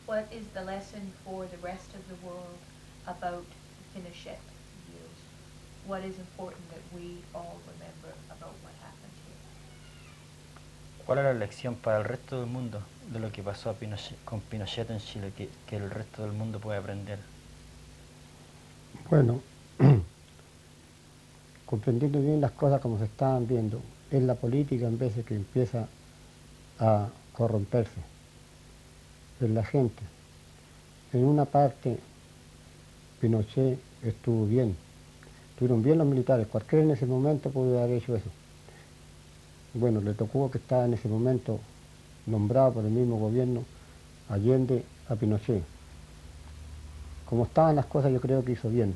[SPEAKER 3] What is the lesson for the rest of the world about Pinochet years? What is important that we all remember about what happened here?
[SPEAKER 4] ¿Cuál es la lección para el resto del mundo de lo que pasó con Pinochet en Chile, que el resto del mundo puede aprender?
[SPEAKER 6] Bueno, comprendiendo bien las cosas como se estaban viendo, es la política en vez de que empieza a corromperse. en la gente. En una parte, Pinochet estuvo bien, estuvieron bien los militares, cualquiera en ese momento pudo haber hecho eso. Bueno, le tocó que estaba en ese momento nombrado por el mismo gobierno Allende a Pinochet. Como estaban las cosas, yo creo que hizo bien.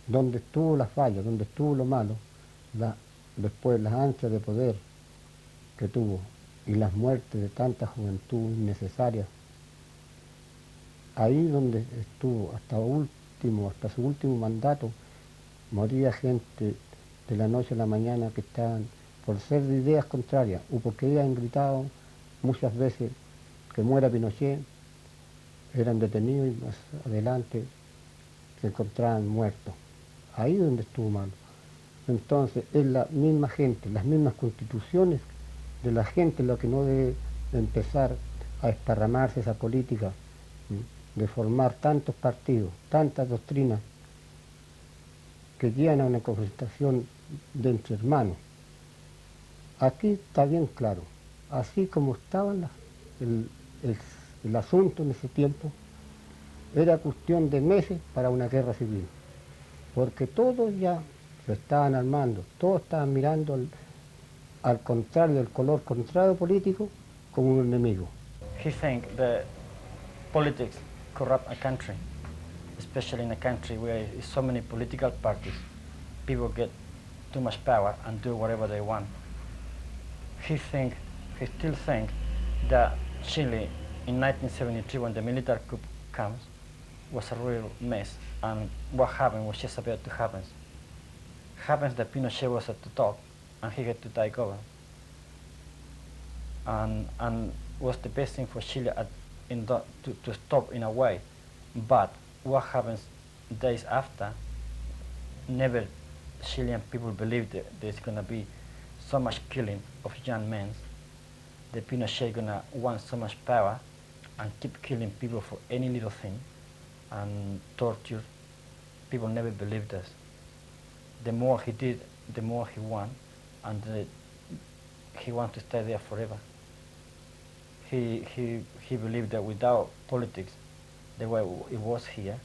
[SPEAKER 6] Donde estuvo la falla, donde estuvo lo malo, después las ansias de poder que tuvo y las muertes de tanta juventud innecesaria, ahí donde estuvo hasta su último mandato, moría gente de la noche a la mañana que estaban por ser de ideas contrarias o porque habían gritado muchas veces que muera Pinochet, eran detenidos y más adelante se encontraban muertos. Ahí donde estuvo mal. Entonces es la misma gente, las mismas constituciones de la gente lo que no debe empezar a esparramarse esa política, de formar tantos partidos, tantas doctrinas que llevan a una confrontación de entre hermanos. Aquí está bien claro, así como estaba el asunto en ese tiempo, era cuestión de meses para una guerra civil, porque todos ya se estaban armando, todos estaban mirando al contrario, del color contrario político, como un enemigo.
[SPEAKER 4] He think that politics corrupt a country, especially in a country where there is so many political parties. People get too much power and do whatever they want. He still think that Chile in 1973 when the military coup comes was a real mess, and what happened was just about to happen. Happens that Pinochet was at the top and he had to take over. And was the best thing for Chile to stop in a way. But what happens days after, never Chilean people believed that there's going to be so much killing of young men, that Pinochet going to want so much power and keep killing people for any little thing and torture. People never believed us. The more he did, the more he won, and he wanted to stay there forever. He believed that without politics, the way it was here,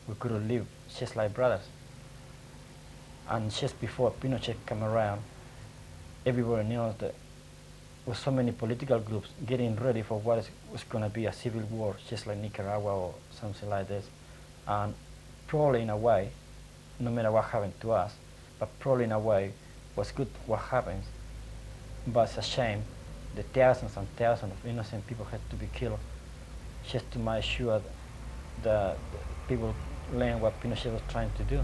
[SPEAKER 4] we could have lived just like brothers. And just before Pinochet came around, everybody knows that with so many political groups getting ready for what was going to be a civil war, just like Nicaragua or something like this. And probably in a way, no matter what happened to us, but probably in a way was good what happens. But it's a shame that thousands and thousands of innocent people had to be killed just to make sure that people learn what Pinochet was trying to do.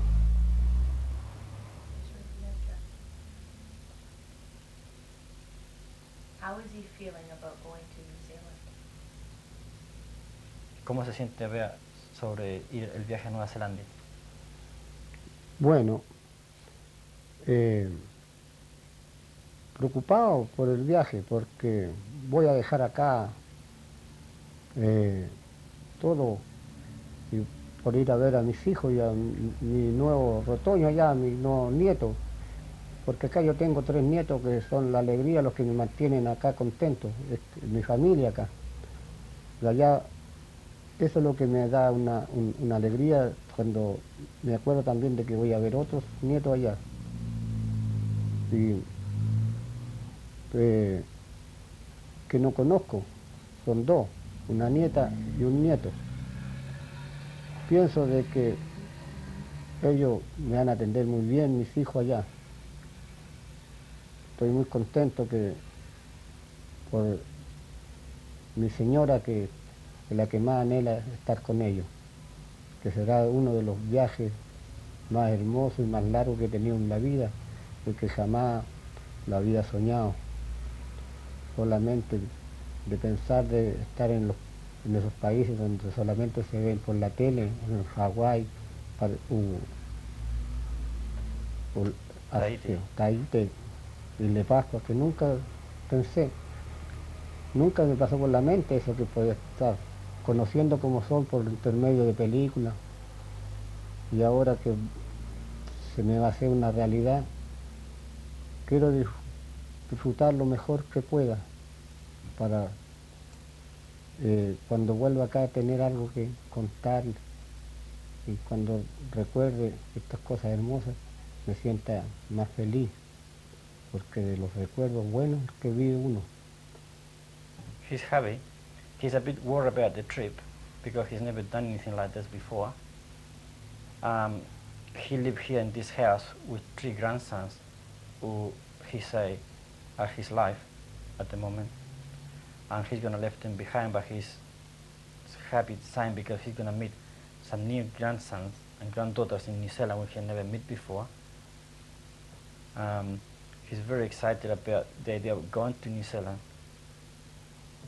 [SPEAKER 3] How is he feeling about going to New Zealand?
[SPEAKER 4] ¿Cómo se siente Bea sobre ir el viaje a Nueva Zelanda?
[SPEAKER 6] Bueno, preocupado por el viaje, porque voy a dejar acá todo y por ir a ver a mis hijos y a mi nuevo retoño allá, a mi nuevo nieto, porque acá yo tengo 3 nietos que son la alegría, los que me mantienen acá contentos, mi familia acá. Y allá, eso es lo que me da una alegría cuando me acuerdo también de que voy a ver otros nietos allá. Y, que no conozco, son 2, una nieta y un nieto. Pienso de que ellos me van a atender muy bien, mis hijos allá. Estoy muy contento por mi señora, que es la que más anhela estar con ellos, que será uno de los viajes más hermosos y más largos que he tenido en la vida, porque jamás lo había soñado. Solamente de pensar de estar en esos países donde solamente se ven por la tele, en Hawái, Tahití, Isla Pascua, que nunca pensé, nunca me pasó por la mente eso, que podía estar conociendo cómo son por intermedio de películas, y ahora que se me va a hacer una realidad, quiero disfrutar lo mejor que pueda para cuando vuelva acá a tener algo que contar y cuando recuerde estas cosas hermosas, me sienta más feliz, porque de los recuerdos buenos que vive uno.
[SPEAKER 4] He's happy. He's a bit worried about the trip because he's never done anything like this before. He lives here in this house with 3 grandsons who he say are his life at the moment. And he's gonna leave them behind, but he's happy at the time because he's gonna meet some new grandsons and granddaughters in New Zealand which he never met before. He's very excited about the idea of going to New Zealand.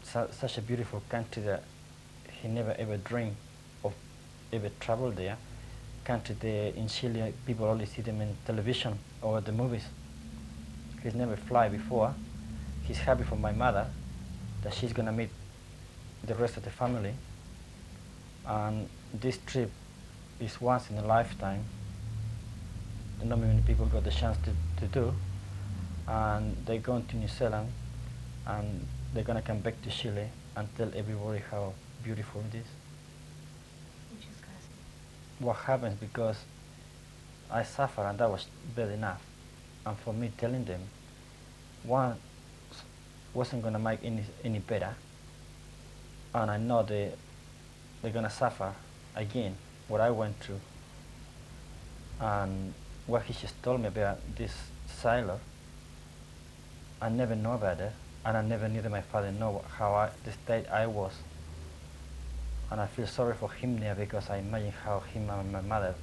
[SPEAKER 4] Such a beautiful country that he never ever dreamed of ever travel there. Country there in Chile, people only see them in television or the movies. He's never fly before. He's happy for my mother that she's gonna meet the rest of the family. And this trip is once in a lifetime. Not many people got the chance to do. And they're going to New Zealand and they're gonna come back to Chile and tell everybody how beautiful it is.
[SPEAKER 3] Muchas gracias.
[SPEAKER 4] What happens because I suffer and that was bad enough. And for me telling them, one wasn't gonna make any better. And I know they're gonna suffer again what I went through. And what he just told me about this sailor, I never know about it, and I never knew that my father know the state I was. And I feel sorry for him there because I imagine how him and my mother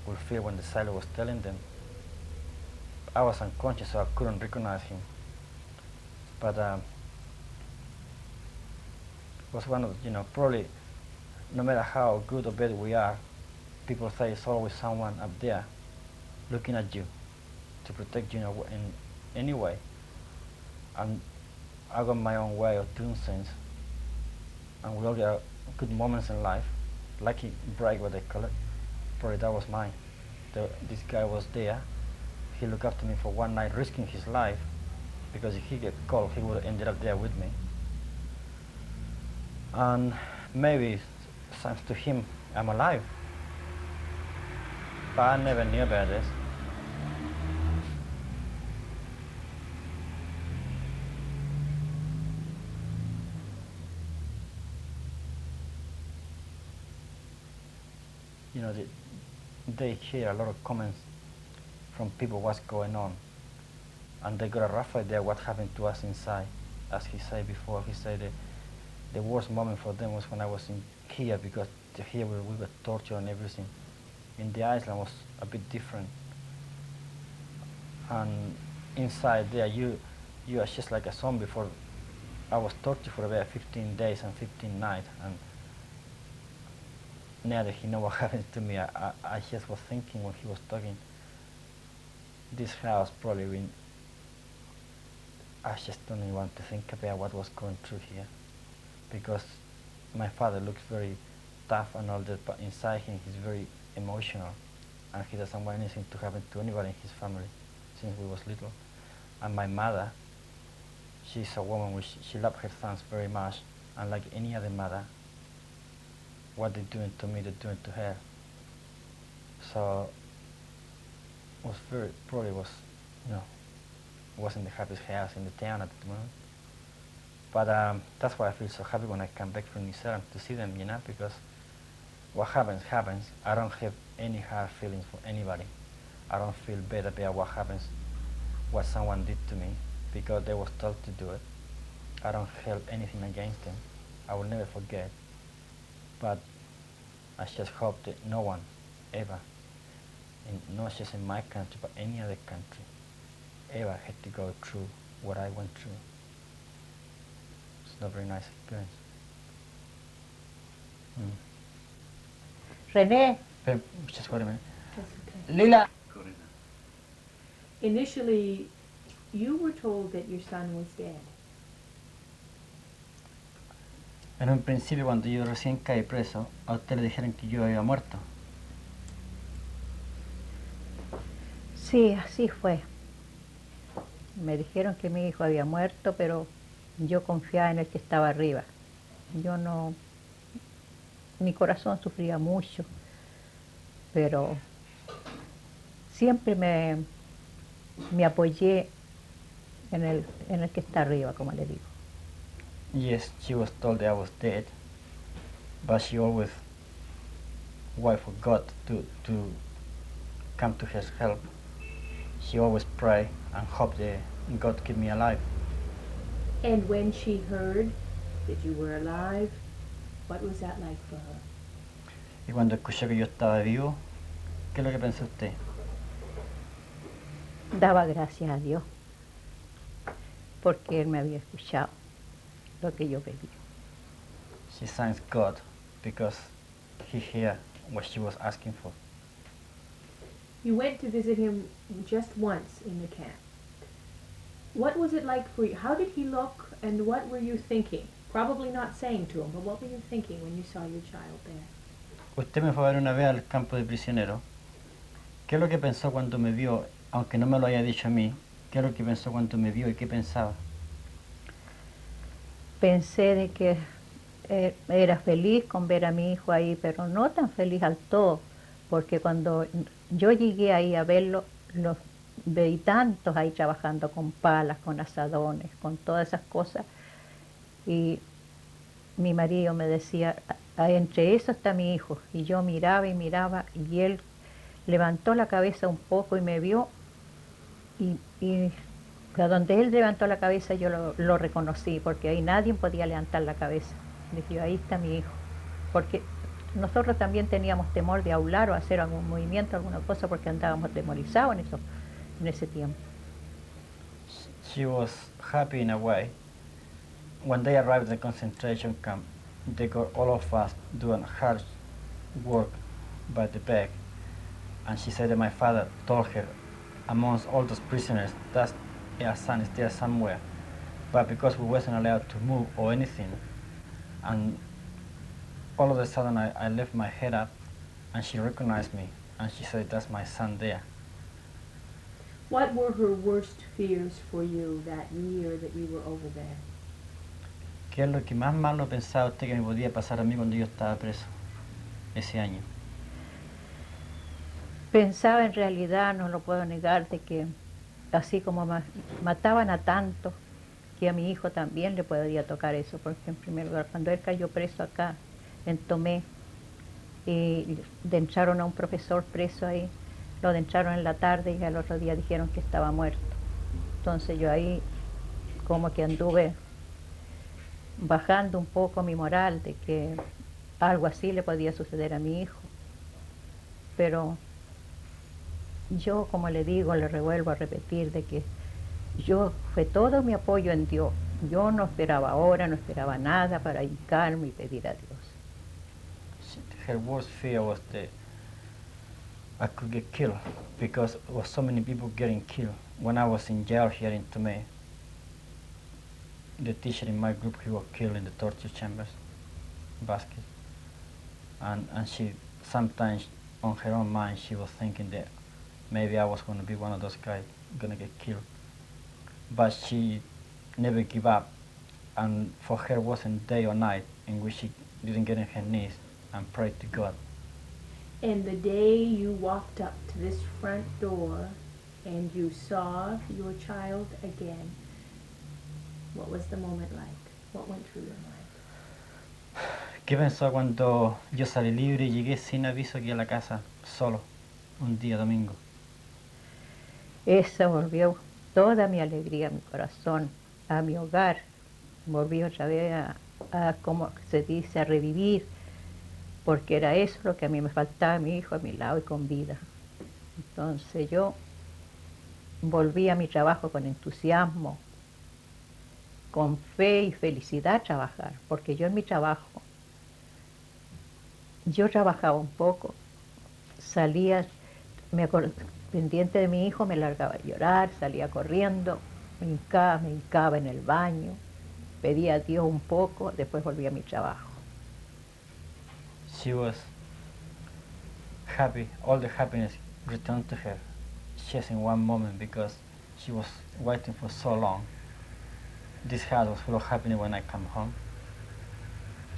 [SPEAKER 4] would feel when the sailor was telling them. I was unconscious, so I couldn't recognize him. But was one of, probably no matter how good or bad we are, people say it's always someone up there looking at you to protect you in any way. And I got my own way of doing things. And we all get good moments in life, lucky break what they call it. Probably that was mine. This guy was there. He looked after me for one night, risking his life, because if he get called, he would have ended up there with me. And maybe thanks to him, I'm alive. But I never knew about this. They hear a lot of comments from people what's going on, and they got a rough idea what happened to us inside. As he said before, he said the worst moment for them was when I was in here, because here we were tortured and everything. In the island was a bit different, and inside there you are just like a zombie. I was tortured for about 15 days and 15 nights, and now that he know what happened to me, I just was thinking when he was talking, this house probably I just don't even want to think about what was going through here, because my father looks very tough and all that, but inside him he's very emotional, and he doesn't want anything to happen to anybody in his family since we was little. And my mother, she's a woman which she loves her sons very much, and like any other mother, what they're doing to me, they're doing to her. So wasn't the happiest house in the town at the moment. But that's why I feel so happy when I come back from New Zealand to see them, because what happens, happens. I don't have any hard feelings for anybody. I don't feel bad about what happens, what someone did to me, because they was told to do it. I don't hold anything against them. I will never forget. But I just hope that no one ever, not just in my country, but any other country, ever had to go through what I went through. It's not a very nice experience.
[SPEAKER 5] René.
[SPEAKER 4] Just wait a minute.
[SPEAKER 3] That's okay.
[SPEAKER 5] Lila.
[SPEAKER 3] Initially, you were told that your son was dead.
[SPEAKER 4] En un principio, cuando yo recién caí preso, a usted le dijeron que yo había muerto.
[SPEAKER 5] Sí, así fue. Me dijeron que mi hijo había muerto, pero yo confiaba en el que estaba arriba. Yo no, mi corazón sufría mucho, pero siempre me apoyé en el que está arriba, como le digo.
[SPEAKER 4] Yes, she was told that I was dead, but she always wait for God to come to her help. She always pray and hope that God keep me alive.
[SPEAKER 3] And when she heard that you were alive, what was that like for her?
[SPEAKER 4] Y cuando escuchó que yo estaba vivo, ¿qué es lo que pensó usted?
[SPEAKER 5] Daba gracias a Dios porque Él me había escuchado lo que yo pedí.
[SPEAKER 4] She thanks God because He heard what she was asking for.
[SPEAKER 3] You went to visit him just once in the camp. What was it like for you? How did he look and what were you thinking? Probably not saying to him, but what were you thinking when you saw your child there?
[SPEAKER 4] Usted me fue a ver una vez al campo de prisioneros. ¿Qué es lo que pensó cuando me vio, aunque no me lo haya dicho a mí? ¿Qué es lo que pensó cuando me vio y qué pensaba?
[SPEAKER 5] Pensé de que era feliz con ver a mi hijo ahí, pero no tan feliz al todo, porque cuando yo llegué ahí a verlo, los veí tantos ahí trabajando con palas, con asadones, con todas esas cosas, y mi marido me decía, entre eso está mi hijo", y yo miraba y él levantó la cabeza un poco y me vio, y a donde él levantó la cabeza yo lo reconocí, porque ahí nadie podía levantar la cabeza. Dije yo, ahí está mi hijo. Porque nosotros también teníamos temor de hablar o hacer algún movimiento, alguna cosa, porque andábamos demorizados en ese tiempo.
[SPEAKER 4] She was happy in a way. When they arrived at the concentration camp, they got all of us doing hard work by the back. And she said that my father told her, amongst all those prisoners, that her son is there somewhere. But because we wasn't allowed to move or anything, and all of a sudden I left my head up, and she recognized me, and she said, "That's my son there."
[SPEAKER 3] What were her worst fears for you that year that you were over there?
[SPEAKER 4] ¿Qué es lo que más malo pensaba usted que me podía pasar a mí cuando yo estaba preso ese año?
[SPEAKER 5] Pensaba en realidad, no lo puedo negar, de que así como mataban a tantos, que a mi hijo también le podría tocar eso, porque en primer lugar, cuando él cayó preso acá, en Tomé, y entraron a un profesor preso ahí, lo entraron en la tarde y al otro día dijeron que estaba muerto. Entonces yo ahí como que anduve bajando un poco mi moral de que algo así le podía suceder a mi hijo. Pero yo, como le digo, le revuelvo a repetir de que yo fue todo mi apoyo en Dios. Yo no esperaba ahora, no esperaba nada para hincarme y pedir a Dios.
[SPEAKER 4] Her worst fear was that I could get killed because there was so many people getting killed. When I was in jail here in Tomé, the teacher in my group, he was killed in the torture chambers basket. And she sometimes on her own mind she was thinking that maybe I was going to be one of those guys going to get killed. But she never gave up, and for her wasn't day or night in which she didn't get on her knees and pray to God.
[SPEAKER 3] And the day you walked up to this front door and you saw your child again, what was the moment like? What went through your mind?
[SPEAKER 4] ¿Qué pensó cuando yo salí libre y llegué sin aviso aquí a la casa, solo, un día domingo?
[SPEAKER 5] Esa volvió toda mi alegría a mi corazón, a mi hogar. Volví otra vez como se dice, a revivir, porque era eso lo que a mí me faltaba, mi hijo a mi lado y con vida. Entonces yo volví a mi trabajo con entusiasmo, con fe y felicidad a trabajar, porque yo en mi trabajo, yo trabajaba un poco, salía, pendiente de mi hijo, me largaba a llorar, salía corriendo, me hincaba en el baño, pedía a Dios un poco, después volvía a mi trabajo.
[SPEAKER 4] She was happy, all the happiness returned to her just in one moment because she was waiting for so long. This house was full of happiness when I come home.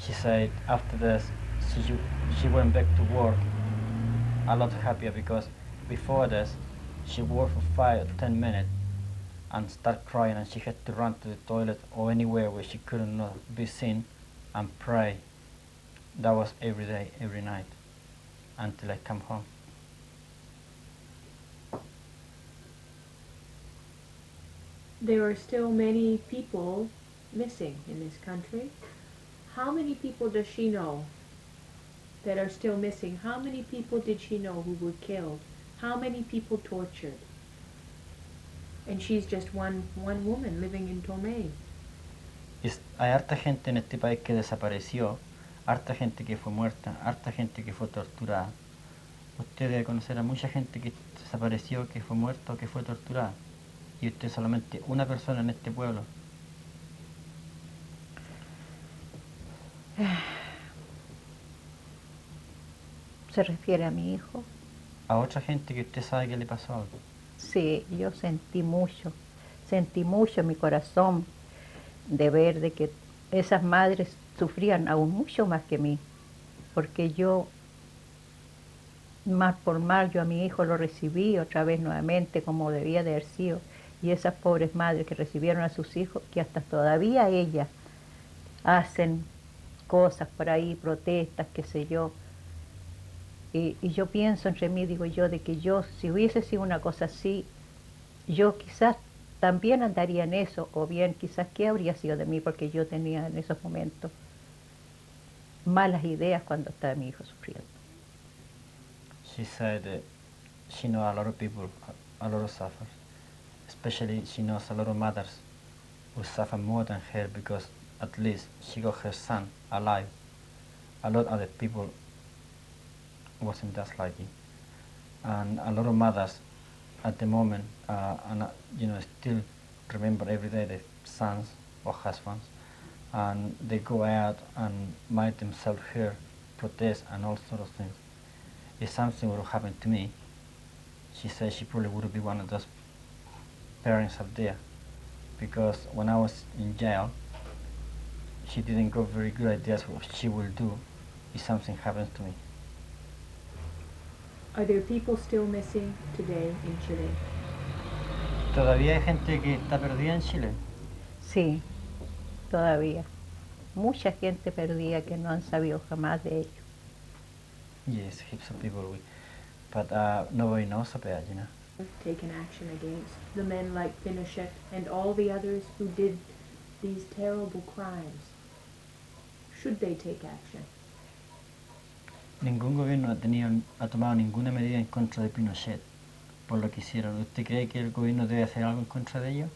[SPEAKER 4] She said after this, she, she went back to work a lot happier because before this, she worked for 5 or 10 minutes and start crying and she had to run to the toilet or anywhere where she couldn't not be seen and pray. That was every day, every night until I come home.
[SPEAKER 3] There are still many people missing in this country. How many people does she know that are still missing? How many people did she know who were killed? How many people tortured? And she's just one woman living in Tomei.
[SPEAKER 4] Hay harta gente en este país que desapareció, harta gente que fue muerta, harta gente que fue torturada. Usted debe conocer a mucha gente que desapareció, que fue muerta o que fue torturada. Y usted es solamente una persona en este pueblo.
[SPEAKER 5] ¿Se refiere a mi hijo?
[SPEAKER 4] A otra gente que usted sabe que le pasó algo.
[SPEAKER 5] Sí, yo sentí mucho en mi corazón de ver de que esas madres sufrían aún mucho más que mí, porque yo, mal por mal, yo a mi hijo lo recibí otra vez nuevamente como debía de haber sido, y esas pobres madres que recibieron a sus hijos, que hasta todavía ellas hacen cosas por ahí, protestas, qué sé yo, y yo pienso entre mí, digo yo, de que yo, si hubiese sido una cosa así, yo quizás también andaría en eso, o bien quizás qué habría sido de mí, porque yo tenía en esos momentos malas ideas cuando estaba mi hijo sufriendo.
[SPEAKER 4] She said that she knows a lot of people, a lot of suffer. Especially she knows a lot of mothers who suffer more than her because at least she got her son alive. A lot of other people wasn't just like it. And a lot of mothers at the moment, still remember every day their sons or husbands, and they go out and make themselves heard, protest, and all sort of things. If something would have happened to me, she said she probably would be one of those parents up there, because when I was in jail, she didn't got very good ideas what she will do if something happens to me.
[SPEAKER 3] Are there people still missing today in Chile?
[SPEAKER 4] ¿Todavía hay gente que está perdida en Chile?
[SPEAKER 5] Sí, todavía. Mucha gente perdida que no han sabido jamás de ello.
[SPEAKER 4] Yes, heaps of people, but nobody knows about it, you know.
[SPEAKER 3] Taken action against the men like Pinochet and all the others who did these terrible crimes. Should they take action?
[SPEAKER 4] Ningún gobierno ha tomado ninguna medida en contra de Pinochet por lo que hicieron. ¿Usted cree que el gobierno debe hacer algo en contra de ellos?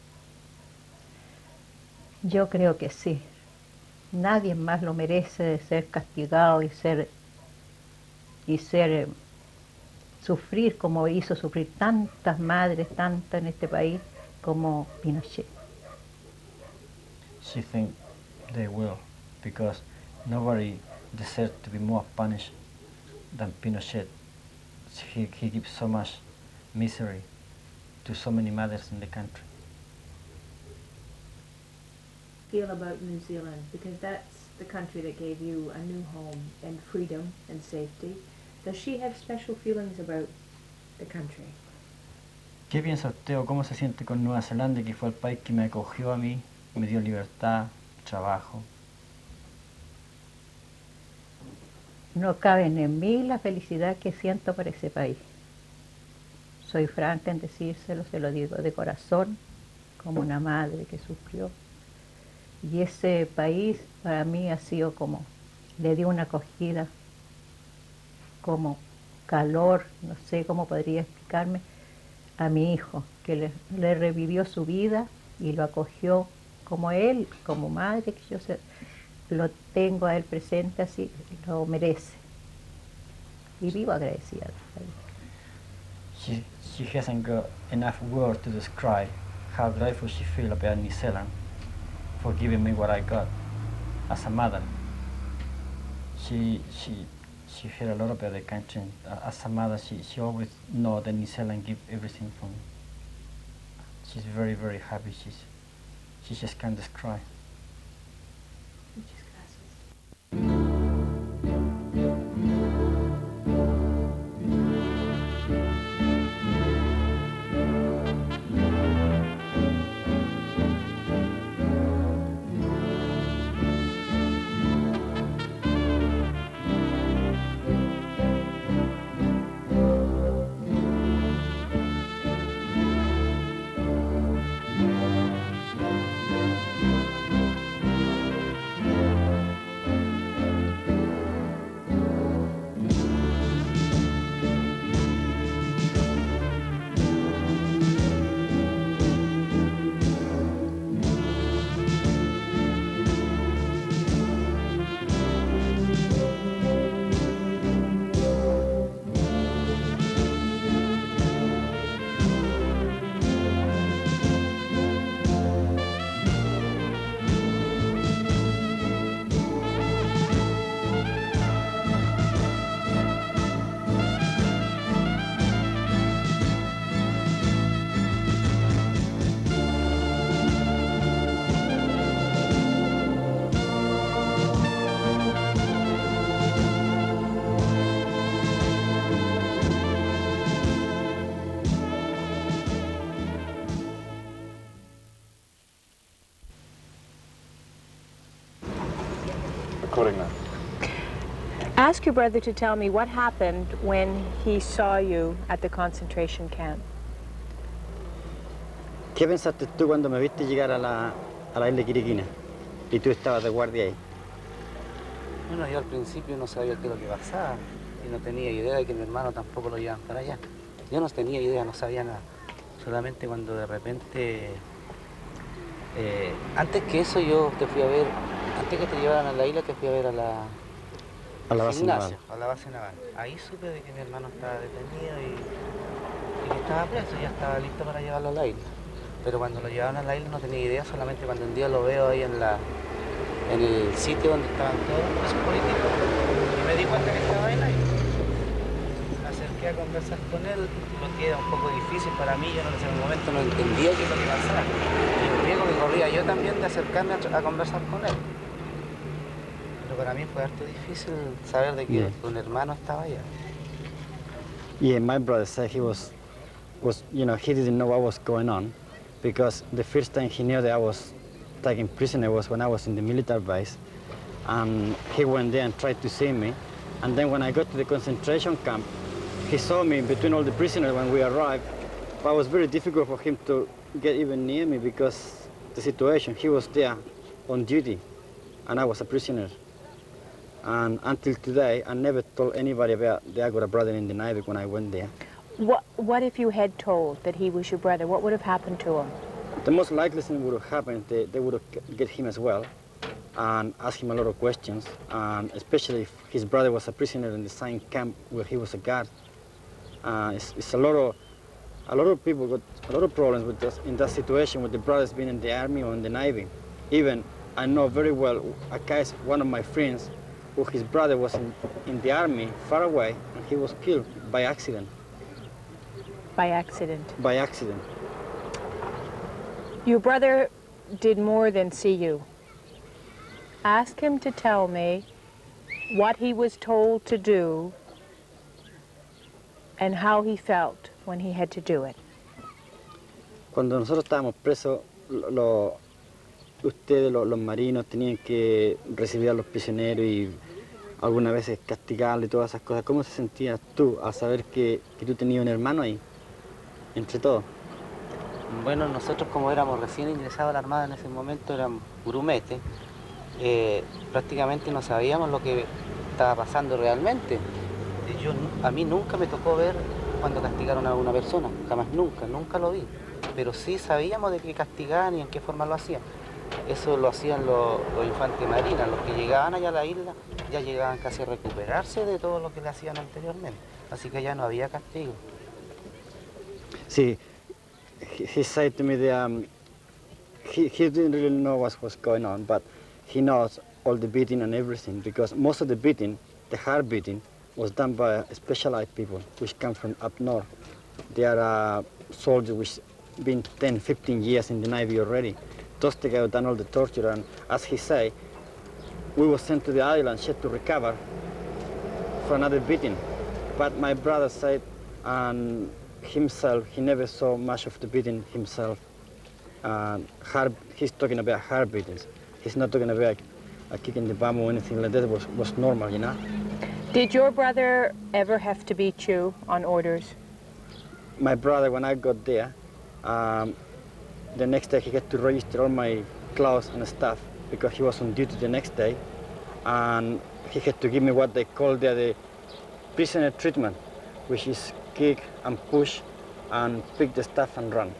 [SPEAKER 5] Yo creo que sí. Nadie más lo merece de ser castigado y sufrir como hizo sufrir tantas madres, tantas en este país como Pinochet.
[SPEAKER 4] She thinks they will, because nobody deserves to be more punished than Pinochet. He gives so much misery to so many mothers in the country.
[SPEAKER 3] Feel about New Zealand, because that's the country that gave you a new home and freedom and safety. Does she have special feelings about the country?
[SPEAKER 4] ¿Qué piensa usted o cómo se siente con Nueva Zelanda, que fue el país que me acogió a mí, me dio libertad, trabajo?
[SPEAKER 5] No caben en mí la felicidad que siento por ese país. Soy franca en decírselo, se lo digo de corazón, como una madre que sufrió. Y ese país para mí ha sido como, le dio una acogida, como calor, no sé cómo podría explicarme, a mi hijo, que le revivió su vida y lo acogió como él, como madre, que yo lo tengo a él presente así, lo merece. Y vivo agradecida.
[SPEAKER 4] She hasn't got enough words to describe how grateful she feels about New Zealand for giving me what I got as a mother. She heard a lot about the country. As a mother, she always know that New Zealand give everything for me. She's very, very happy. She just can't describe.
[SPEAKER 3] Muchas gracias.
[SPEAKER 7] recording now.
[SPEAKER 3] Ask your brother to tell me what happened when he saw you at the concentration camp.
[SPEAKER 4] ¿Qué pensaste tú cuando me viste llegar a la isla Quiriquina y tú estabas de guardia ahí?
[SPEAKER 8] Bueno, yo al principio no sabía qué es lo que pasaba y no tenía idea de que mi hermano tampoco lo llevaban para allá. Yo no tenía idea, no sabía nada. Solamente cuando de repente, antes que eso yo te fui a ver, antes que te llevaran a la isla te fui a ver a la
[SPEAKER 4] base naval.
[SPEAKER 8] A la base naval. Ahí supe de que mi hermano estaba detenido y que estaba preso, ya estaba listo para llevarlo a la isla. Pero cuando lo llevaron a la isla no tenía idea, solamente cuando un día lo veo ahí en el sitio donde estaban todos los presos políticos y me di cuenta que estaba en ahí. Me acerqué a conversar con él, lo que era un poco difícil para mí, yo en ese momento no entendía qué es lo que pasaba. Y el riesgo que corría yo también de acercarme a conversar con él. Pero para mí fue harto difícil saber de que un hermano estaba allá.
[SPEAKER 4] Yeah, my brother said he was, he didn't know what was going on, because the first time he knew that I was taken prisoner was when I was in the military base, and he went there and tried to see me, and then when I got to the concentration camp, he saw me between all the prisoners when we arrived, but it was very difficult for him to get even near me because the situation, he was there on duty, and I was a prisoner. And until today, I never told anybody about that I got a brother in the Navy when I went there.
[SPEAKER 3] What if you had told that he was your brother? What would have happened to him?
[SPEAKER 4] The most likely thing would have happened, they would have get him as well and ask him a lot of questions, and especially if his brother was a prisoner in the same camp where he was a guard. It's a lot of people got a lot of problems with this, in that situation with the brothers being in the army or in the Navy. Even I know very well a case, one of my friends, who his brother was in the army far away, and he was killed by accident.
[SPEAKER 3] By accident?
[SPEAKER 4] By accident.
[SPEAKER 3] Your brother did more than see you. Ask him to tell me what he was told to do and how he felt when he had to do it.
[SPEAKER 4] Cuando nosotros estábamos presos, ustedes, los marinos, tenían que recibir a los prisioneros y algunas veces castigarle y todas esas cosas. ¿Cómo se sentías tú al saber que tú tenías un hermano ahí, entre todos?
[SPEAKER 8] Bueno, nosotros como éramos recién ingresados a la Armada en ese momento, éramos grumetes, prácticamente no sabíamos lo que estaba pasando realmente. A mí nunca me tocó ver cuando castigaron a una persona, jamás, nunca lo vi. Pero sí sabíamos de qué castigaban y en qué forma lo hacían. Eso lo hacían los infantes marinas, los que llegaban allá a la isla ya llegaban casi a recuperarse de todo lo que le hacían anteriormente. Así que ya no había castigo.
[SPEAKER 4] Sí, he said to me that he didn't really know what was going on, but he knows all the beating and everything, because most of the beating, the hard beating, was done by specialized people which come from up north. They are soldiers which been 10, 15 years in the Navy already. Those guys have done all the torture, and as he say, we were sent to the island just to recover for another beating. But my brother said, and himself, he never saw much of the beating himself. He's talking about hard beatings. He's not talking about a kick in the bum or anything like that. It was normal, you know?
[SPEAKER 3] Did your brother ever have to beat you on orders?
[SPEAKER 4] My brother, when I got there, the next day he had to register all my clothes and stuff because he was on duty the next day, and he had to give me what they call there the prisoner treatment, which is kick and push and pick the stuff and run.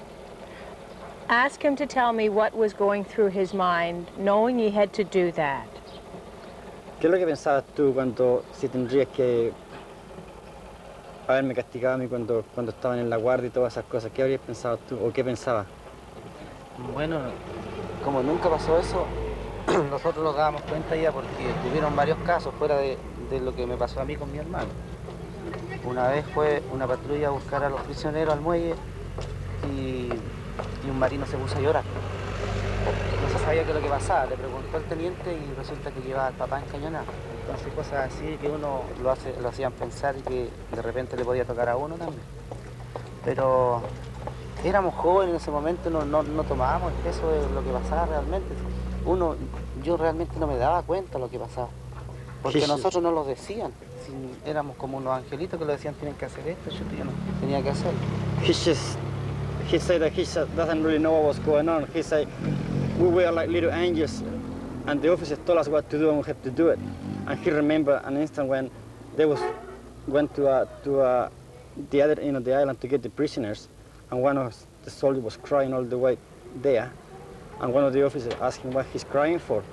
[SPEAKER 3] Ask him to tell me what was going through his mind, knowing he had to do that.
[SPEAKER 4] ¿Qué es lo que pensabas tú si tendrías que haberme castigado a mí cuando estaban en la guardia y todas esas cosas? ¿Qué habrías pensado tú o qué pensabas?
[SPEAKER 8] Bueno, como nunca pasó eso, nosotros nos dábamos cuenta ya porque tuvieron varios casos fuera de lo que me pasó a mí con mi hermano. Una vez fue una patrulla a buscar a los prisioneros al muelle y un marino se puso a llorar. No se sabía qué es lo que pasaba, le preguntó al teniente y resulta que llevaba al papá encañonado. Entonces cosas así que uno lo hacían pensar y que de repente le podía tocar a uno también. Pero éramos jóvenes en ese momento, no tomábamos el peso de lo que pasaba realmente. Yo realmente no me daba cuenta de lo que pasaba. Porque
[SPEAKER 4] He's-
[SPEAKER 8] nosotros no lo decían. Si éramos como unos angelitos que lo decían, tienen que hacer esto, yo no tenía que hacerlo.
[SPEAKER 4] he said that he doesn't really know what was going on. He said, we were like little angels, and the officers told us what to do, and we had to do it. And he remembered an instant when they went to the other end of the island to get the prisoners, and one of the soldiers was crying all the way there, and one of the officers asked him what he's crying for,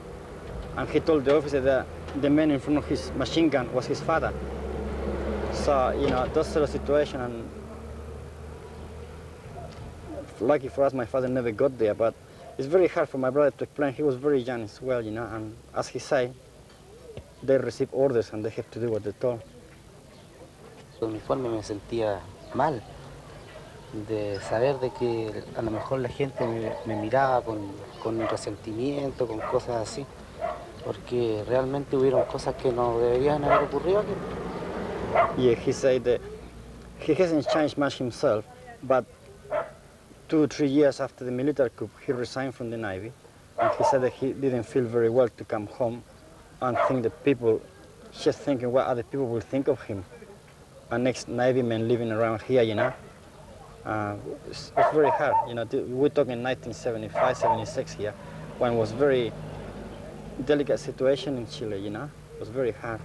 [SPEAKER 4] and he told the officer that the man in front of his machine gun was his father. So, you know, those sort of situation, and lucky for us, my father never got there, but it's very hard for my brother to explain. He was very young as well, you know, and as he said, they receive orders and they have to do what they're told.
[SPEAKER 8] El uniforme me sentía mal, de saber de que a lo mejor la gente me miraba con resentimiento, con cosas así, porque realmente hubieron cosas que no deberían haber ocurrido aquí.
[SPEAKER 4] Yeah, he said that he hasn't changed much himself, but 2 or 3 years after the military coup, he resigned from the Navy, and he said that he didn't feel very well to come home and think that people, just thinking what other people will think of him. An ex-Navy man living around here, you know. It's very hard, you know. We're talking 1975, 76 here, when it was very delicate situation in Chile, you know. It was very hard.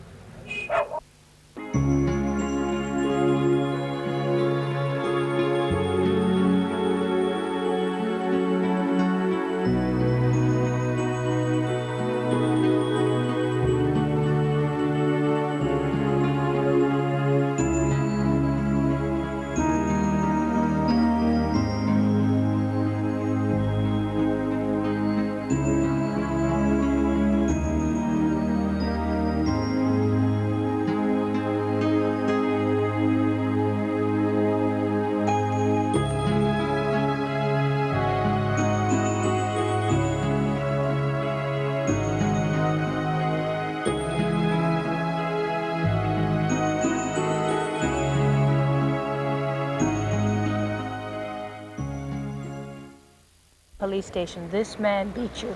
[SPEAKER 3] Police station, this man beat you.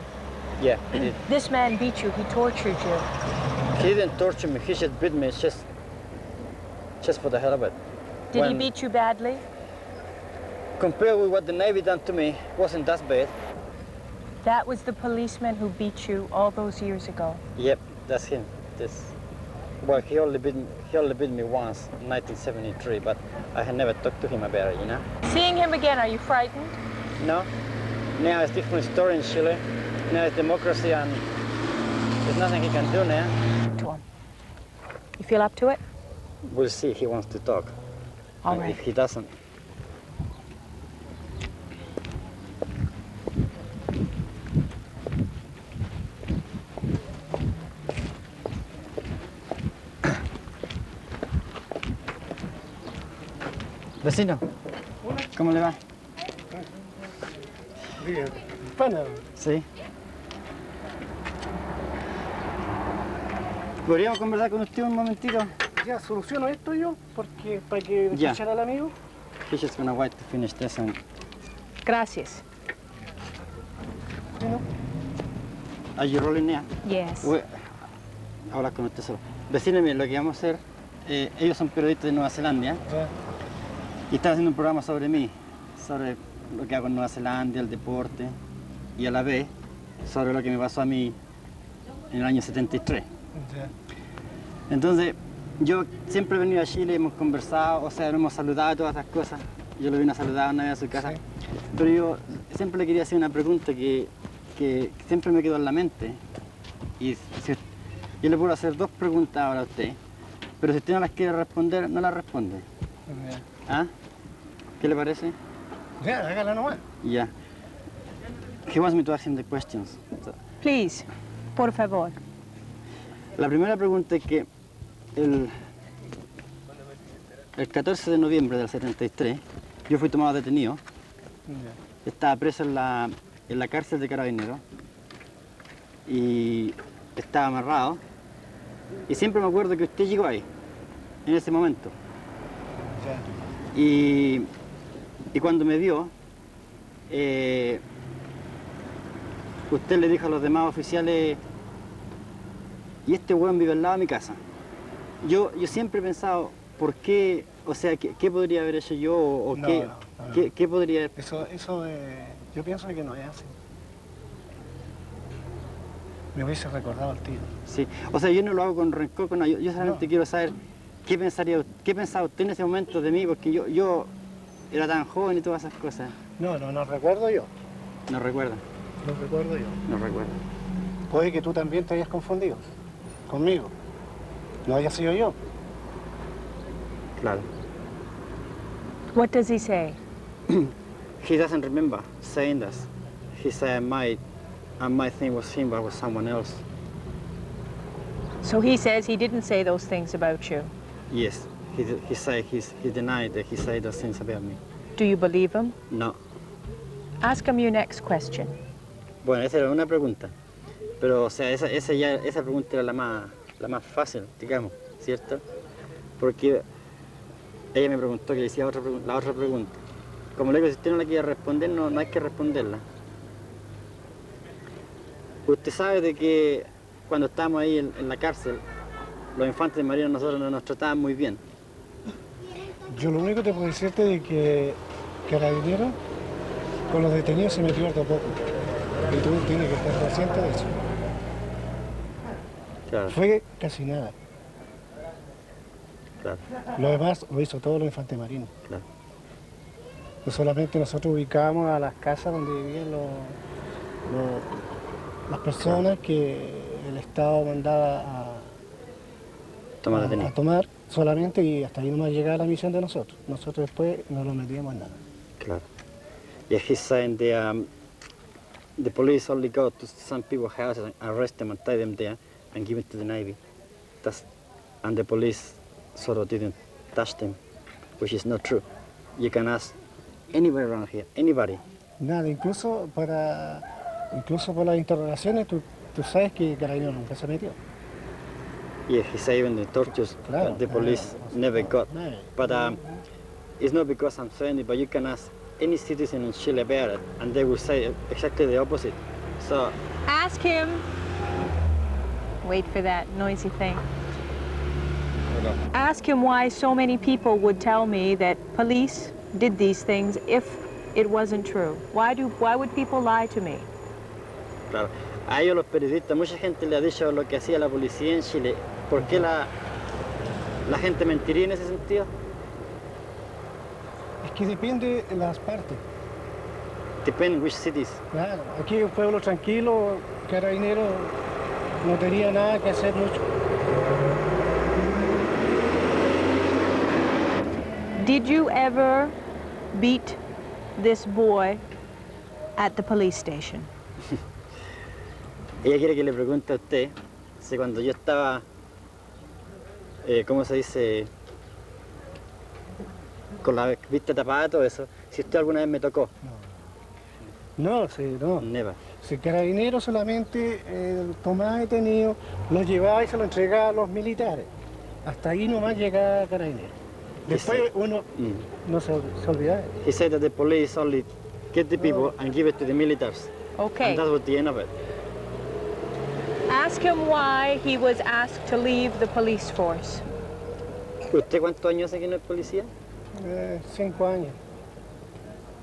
[SPEAKER 4] Yeah, he did.
[SPEAKER 3] This man beat you, he tortured you.
[SPEAKER 4] He didn't torture me, he just beat me, just for the hell of it.
[SPEAKER 3] Did he
[SPEAKER 4] When-
[SPEAKER 3] beat you badly?
[SPEAKER 4] Compared with what the Navy done to me, wasn't that bad.
[SPEAKER 3] That was the policeman who beat you all those years ago.
[SPEAKER 4] Yep, that's him. Well, he only beat me once, in 1973, but I had never talked to him about it, you know?
[SPEAKER 3] Seeing him again, are you frightened?
[SPEAKER 4] No. Now it's different story in Chile. Now it's democracy and there's nothing he can do now.
[SPEAKER 3] To him. You feel up to it?
[SPEAKER 4] We'll see if he wants to talk.
[SPEAKER 3] All
[SPEAKER 4] And
[SPEAKER 3] right.
[SPEAKER 4] if he doesn't. Vecino, ¿cómo le va?
[SPEAKER 6] Bien. Pana.
[SPEAKER 4] Sí. ¿Podríamos conversar con usted un momentito?
[SPEAKER 6] Ya soluciono esto yo, porque para que
[SPEAKER 4] Ya.
[SPEAKER 6] escuchar al amigo.
[SPEAKER 4] He's just gonna wait to finish this and...
[SPEAKER 3] Gracias.
[SPEAKER 4] Are you rolling now?
[SPEAKER 3] Yes.
[SPEAKER 4] Habla con usted solo. Vecino mío, lo que vamos a hacer, ellos son periodistas de Nueva Zelanda y están haciendo un programa sobre mí, sobre lo que hago en Nueva Zelanda, el deporte y a la vez sobre lo que me pasó a mí en el año 73. Entonces, yo siempre he venido a Chile, hemos conversado, o sea, nos hemos saludado y todas esas cosas. Yo lo vine a saludar una vez a su casa.
[SPEAKER 6] Sí.
[SPEAKER 4] Pero yo siempre le quería hacer una pregunta que siempre me quedó en la mente. Y yo le puedo hacer 2 preguntas ahora a usted, pero si usted no las quiere responder, no las responde. ¿Ah? ¿Qué le parece?
[SPEAKER 6] Ya, hágala nomás.
[SPEAKER 4] Yeah. He wants me to ask him the questions. So,
[SPEAKER 3] Please, por favor.
[SPEAKER 4] la primera pregunta es que el 14 de noviembre del 73, yo fui tomado detenido. Estaba preso en la cárcel de Carabineros y estaba amarrado. Y siempre me acuerdo que usted llegó ahí, en ese momento. Y cuando me vio, usted le dijo a los demás oficiales y este weón vive al lado de mi casa. Yo siempre he pensado, ¿por qué? O sea, ¿qué podría haber hecho yo? O
[SPEAKER 7] No,
[SPEAKER 4] qué,
[SPEAKER 7] no.
[SPEAKER 4] qué podría...
[SPEAKER 7] Eso yo pienso que no es así. Me hubiese recordado al tiro.
[SPEAKER 4] Sí, o sea, yo no lo hago con rencor, no, yo solamente
[SPEAKER 7] No.
[SPEAKER 4] quiero saber qué pensaba usted en ese momento de mí, porque yo era tan joven y todas esas cosas.
[SPEAKER 7] No recuerdo yo.
[SPEAKER 4] No recuerda,
[SPEAKER 7] No recuerdo yo.
[SPEAKER 4] no recuerda.
[SPEAKER 7] Puede que tú también te hayas confundido conmigo. No haya sido yo.
[SPEAKER 4] Claro.
[SPEAKER 3] What does he say?
[SPEAKER 4] He doesn't remember saying that. He said I might think it was him, but it was someone else.
[SPEAKER 3] So he says he didn't say those things about you.
[SPEAKER 4] Yes, he denied that he said those things about me.
[SPEAKER 3] Do you believe him?
[SPEAKER 4] No.
[SPEAKER 3] Ask him your next question.
[SPEAKER 4] Bueno, esa era una pregunta. Pero, o sea, esa pregunta era la más fácil, digamos, ¿cierto? Porque ella me preguntó que le hiciera la otra pregunta. Como le digo, si usted no la quiere responder, no hay que responderla. Usted sabe de que cuando estábamos ahí en la cárcel, los infantes de Marina nosotros no nos trataban muy bien.
[SPEAKER 7] Yo lo único que te puedo decirte es que Carabinero con los detenidos se metió harto poco. Y tú tienes que estar consciente de eso.
[SPEAKER 4] Claro,
[SPEAKER 7] Fue casi nada.
[SPEAKER 4] claro,
[SPEAKER 7] Lo demás lo hizo todos los infantes marinos.
[SPEAKER 4] claro.
[SPEAKER 7] No solamente nosotros ubicábamos a las casas donde vivían las personas que el Estado mandaba
[SPEAKER 4] Toma la
[SPEAKER 7] a
[SPEAKER 4] tenía.
[SPEAKER 7] tomar solamente, y hasta ahí nomás llegaba la misión de nosotros. Nosotros después no lo metíamos en nada.
[SPEAKER 4] Claro. Yeah, he's saying the police only go to some people's houses and arrest them and tie them there and give it to the Navy. And the police sort of didn't touch them, which is not true. You can ask anybody around here, anybody.
[SPEAKER 7] Nada, incluso por las interrogaciones, tú sabes que Carabinero nunca se metió.
[SPEAKER 4] Yeah, he said even the tortures
[SPEAKER 7] Claro,
[SPEAKER 4] the police never got.
[SPEAKER 7] Nadie.
[SPEAKER 4] But it's not because I'm saying it, but you can ask any citizen in Chile about it, and they will say exactly the opposite. So,
[SPEAKER 3] Ask him. Wait for that noisy thing. Ask him why so many people would tell me that police did these things if it wasn't true. Why would people lie to me?
[SPEAKER 4] claro, a ellos los periodistas, mucha gente le ha dicho lo que hacía la policía en Chile. ¿Por qué la gente mentiría en ese sentido?
[SPEAKER 7] Es que depende de las partes.
[SPEAKER 4] Depende which cities.
[SPEAKER 7] Claro, aquí es un pueblo tranquilo, Carabinero no tenía nada que hacer mucho.
[SPEAKER 3] Did you ever beat this boy at the police station?
[SPEAKER 4] Ella quiere que le pregunte a usted si cuando yo estaba, ¿cómo se dice? Con la vista tapada, todo eso, si usted alguna vez me tocó.
[SPEAKER 7] No, sí, no.
[SPEAKER 4] Never.
[SPEAKER 7] Si Carabinero solamente tomaba detenido, los llevaba y se lo entregaba a los militares. Hasta ahí nomás llegaba Carabinero. Después uno no se olvidaba.
[SPEAKER 4] He said that the police only get the people and give it to the militaries.
[SPEAKER 3] Okay.
[SPEAKER 4] And that was the end of it.
[SPEAKER 3] Ask him why he was asked to leave the police force.
[SPEAKER 4] ¿Usted cuántos años hace que no es policía?
[SPEAKER 7] 5 años.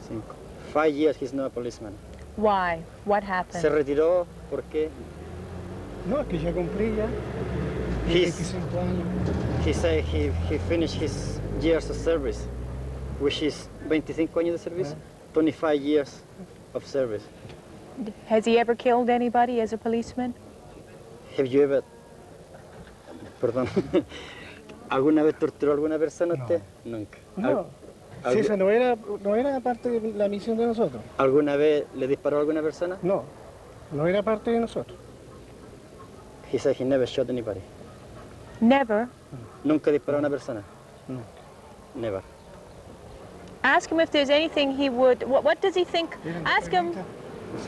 [SPEAKER 4] 5. 5 years he's not a policeman.
[SPEAKER 3] Why? What
[SPEAKER 4] Se
[SPEAKER 3] happened?
[SPEAKER 4] retiró, ¿por qué?
[SPEAKER 7] No, es que ya cumplí ya.
[SPEAKER 4] He's-
[SPEAKER 7] 25 años.
[SPEAKER 4] He said he finished his years of service, which is 25 años de servicio, 25 years of service.
[SPEAKER 3] Has he ever killed anybody as a policeman?
[SPEAKER 4] Have you ever, perdón, ¿alguna vez torturó a alguna persona
[SPEAKER 7] No.
[SPEAKER 4] usted? Nunca.
[SPEAKER 7] No,
[SPEAKER 4] Al-
[SPEAKER 7] si esa no era parte de la misión de nosotros.
[SPEAKER 4] ¿Alguna vez le disparó a alguna persona?
[SPEAKER 7] No era parte de nosotros.
[SPEAKER 4] He said he never shot anybody.
[SPEAKER 3] Never.
[SPEAKER 4] Nunca disparó a una persona.
[SPEAKER 7] No.
[SPEAKER 4] Never.
[SPEAKER 3] Ask him if there's anything he would. What does he think? Ask him.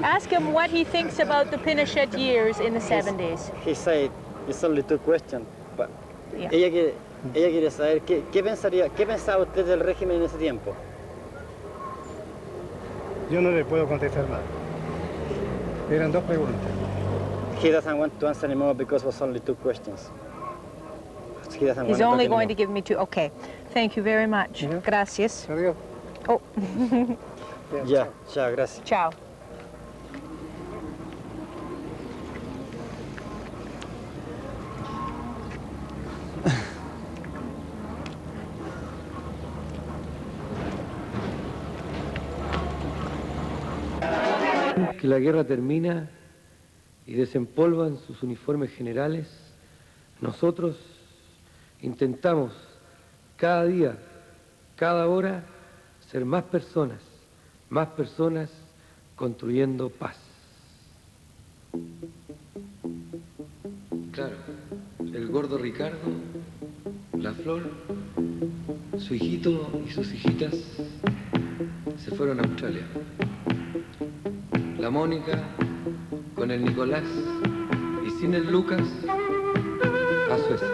[SPEAKER 3] Ask him what he thinks about the Pinochet years in the 70s.
[SPEAKER 4] He said it's only 2 questions, but
[SPEAKER 3] Yeah.
[SPEAKER 4] ella quiere saber qué pensaba usted del régimen en ese tiempo.
[SPEAKER 7] Yo no le puedo contestar nada. Eran 2 preguntas.
[SPEAKER 4] He doesn't want to answer anymore because it was only 2 questions. He doesn't
[SPEAKER 5] He's
[SPEAKER 4] want to
[SPEAKER 5] only
[SPEAKER 4] talk
[SPEAKER 5] going to
[SPEAKER 4] anymore.
[SPEAKER 5] give me 2. Okay. Thank you very much.
[SPEAKER 7] Yeah.
[SPEAKER 5] Gracias.
[SPEAKER 7] Adiós.
[SPEAKER 5] Oh,
[SPEAKER 4] Ya, ya, gracias.
[SPEAKER 5] chao.
[SPEAKER 1] Que la guerra termina y desempolvan sus uniformes generales, nosotros intentamos cada día, cada hora, ser más personas construyendo paz. Claro, el gordo Ricardo, la Flor, su hijito y sus hijitas se fueron a Australia. La Mónica con el Nicolás y sin el Lucas a Suecia.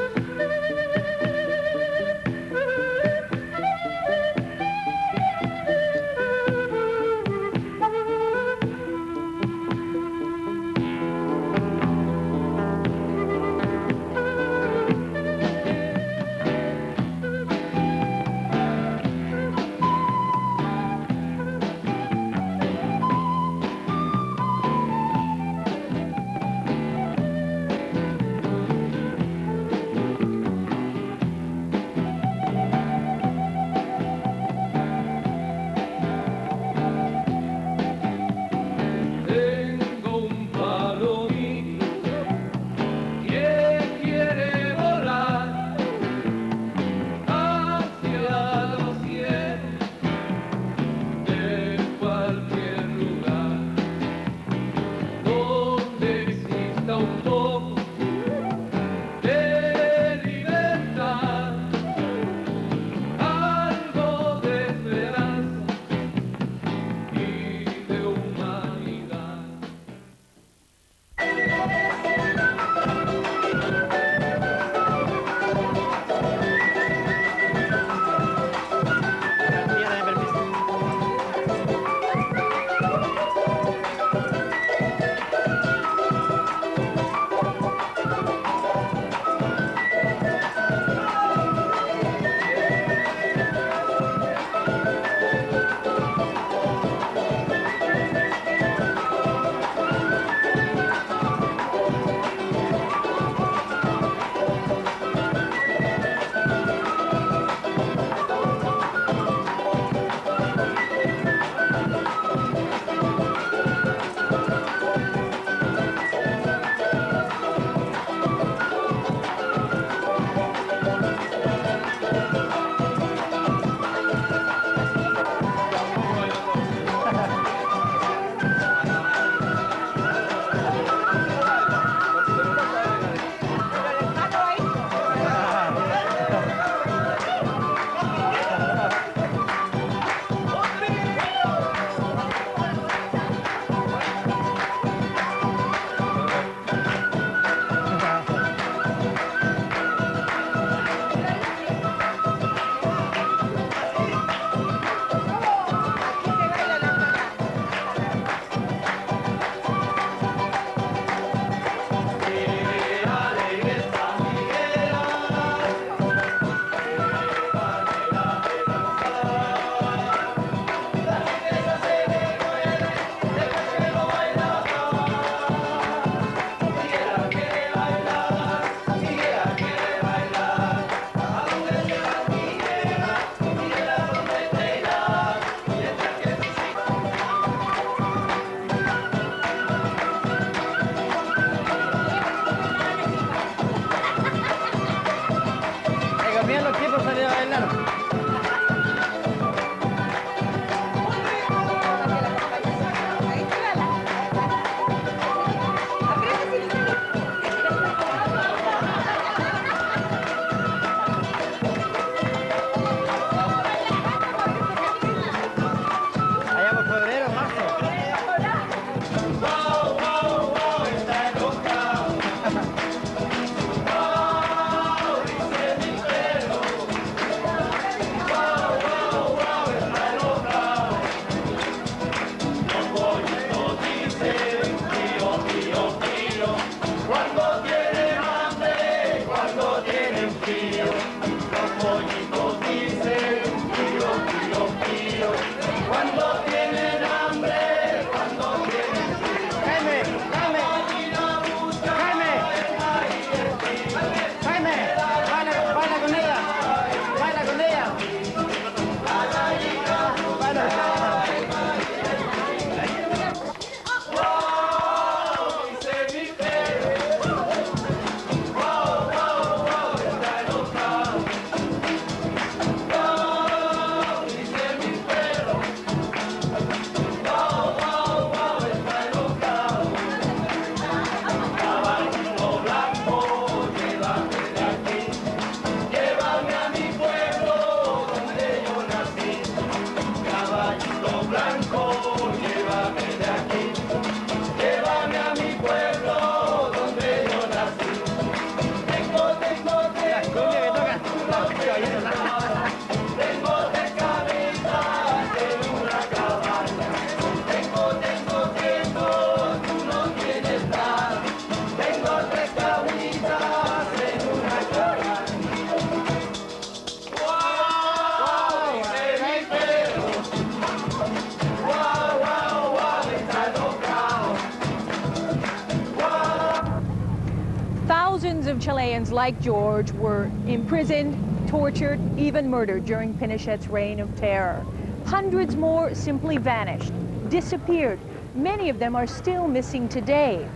[SPEAKER 9] Chileans like George were imprisoned, tortured, even murdered during Pinochet's reign of terror. Hundreds more simply vanished, disappeared. Many of them are still missing today.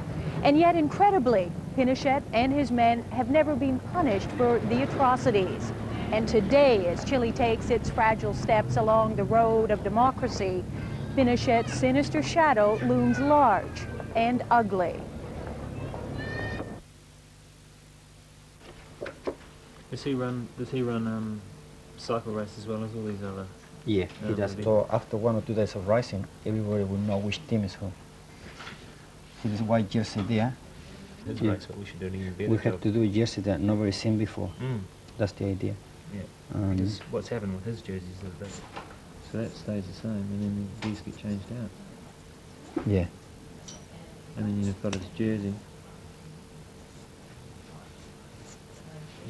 [SPEAKER 9] And yet, incredibly, Pinochet and his men have never been punished for the atrocities. And today, as Chile takes its fragile steps along the road of democracy, Pinochet's sinister shadow looms large and ugly.
[SPEAKER 10] Does he run cycle races as well as all these other?
[SPEAKER 4] Yeah, he does. So after 1 or 2 days of racing, everybody will know which team is who. See this white jersey there?
[SPEAKER 10] That's what we should do to you.
[SPEAKER 4] We have to do a jersey that nobody's seen before. That's the idea.
[SPEAKER 10] Yeah. Because what's happened with his jerseys is that so that stays the same, and then these get changed out.
[SPEAKER 4] Yeah.
[SPEAKER 10] And then you've got his jersey.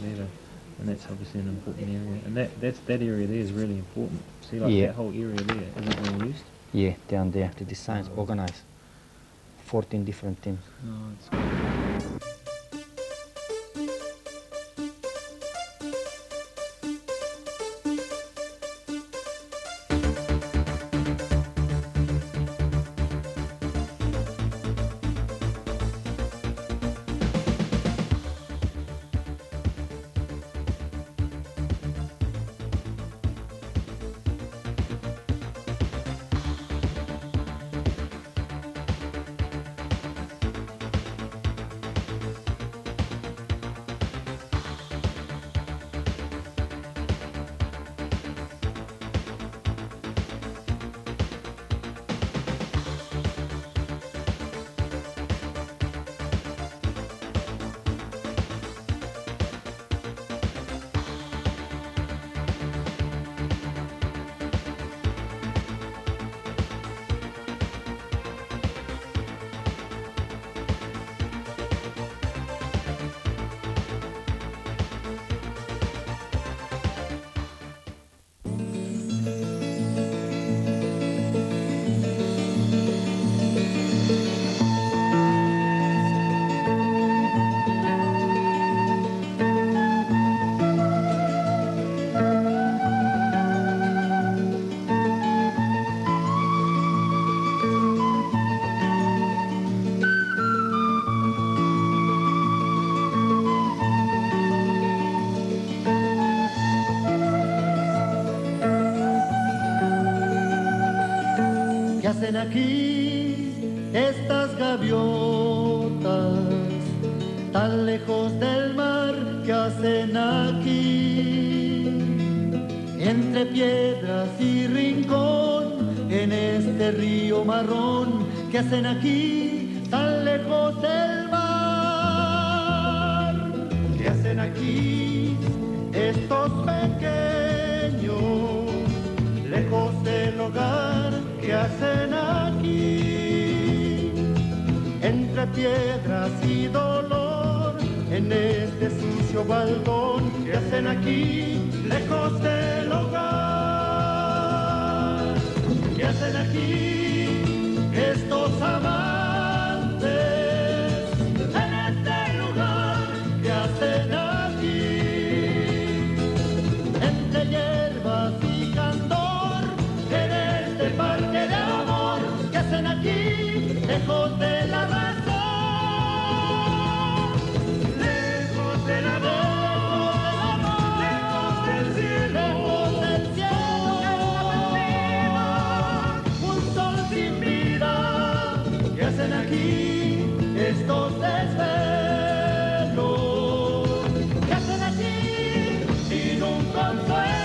[SPEAKER 10] There, and that's obviously an important area. And that area there is really important. See, like that whole area there isn't being used.
[SPEAKER 4] Yeah, down there. The design's organized. 14 different teams.
[SPEAKER 10] Oh, it's good.
[SPEAKER 2] hacen aquí estas gaviotas tan lejos del mar? ¿Qué hacen aquí? Entre piedras y rincón, en este río marrón. ¿Qué hacen aquí tan lejos del mar? ¿Qué hacen aquí estos pequeños, lejos del hogar? ¿Qué hacen aquí? Entre piedras y dolor, en este sucio baldón. ¿Qué hacen aquí, lejos del hogar? ¿Qué hacen aquí estos amantes, en este lugar? ¿Qué hacen aquí? Entre hierbas y candor, en este parque de amor. ¿Qué hacen aquí, lejos de la razón? Lejos del amor, lejos del cielo, un sol sin vida. ¿Qué hacen aquí estos desvelos? ¿Qué hacen aquí sin un consuelo?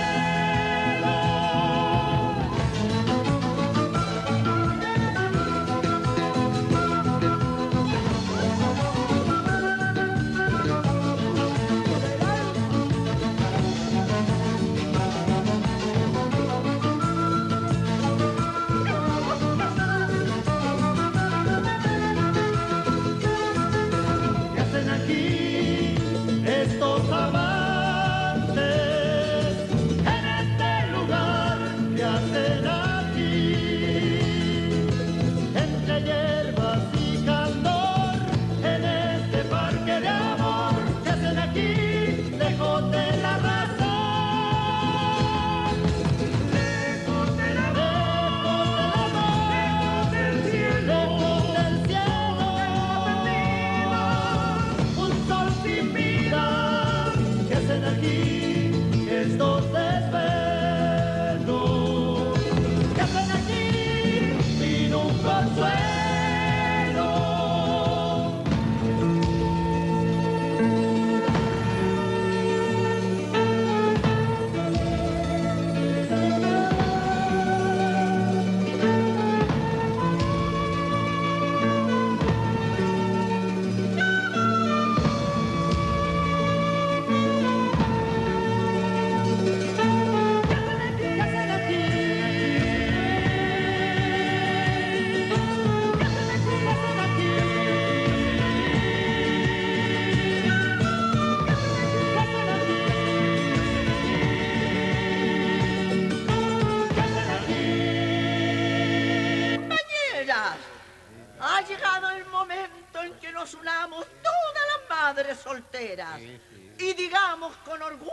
[SPEAKER 11] Ha llegado el momento en que nos unamos todas las madres solteras y digamos con orgullo,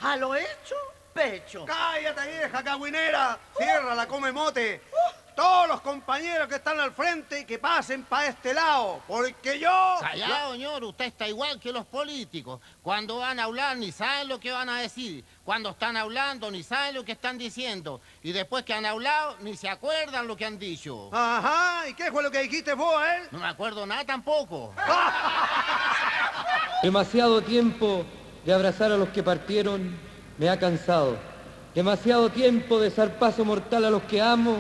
[SPEAKER 11] a lo hecho, pecho.
[SPEAKER 12] ¡Cállate, vieja cagüinera! ¡Ciérrala, come mote! Todos los compañeros que están al frente que pasen para este lado, porque yo...
[SPEAKER 13] Callado, señor, usted está igual que los políticos. Cuando van a hablar ni saben lo que van a decir. Cuando están hablando ni saben lo que están diciendo. Y después que han hablado ni se acuerdan lo que han dicho.
[SPEAKER 12] Ajá, ¿y qué fue lo que dijiste vos,
[SPEAKER 13] No me acuerdo nada tampoco.
[SPEAKER 1] Demasiado tiempo de abrazar a los que partieron me ha cansado. Demasiado tiempo de zarpazo mortal a los que amo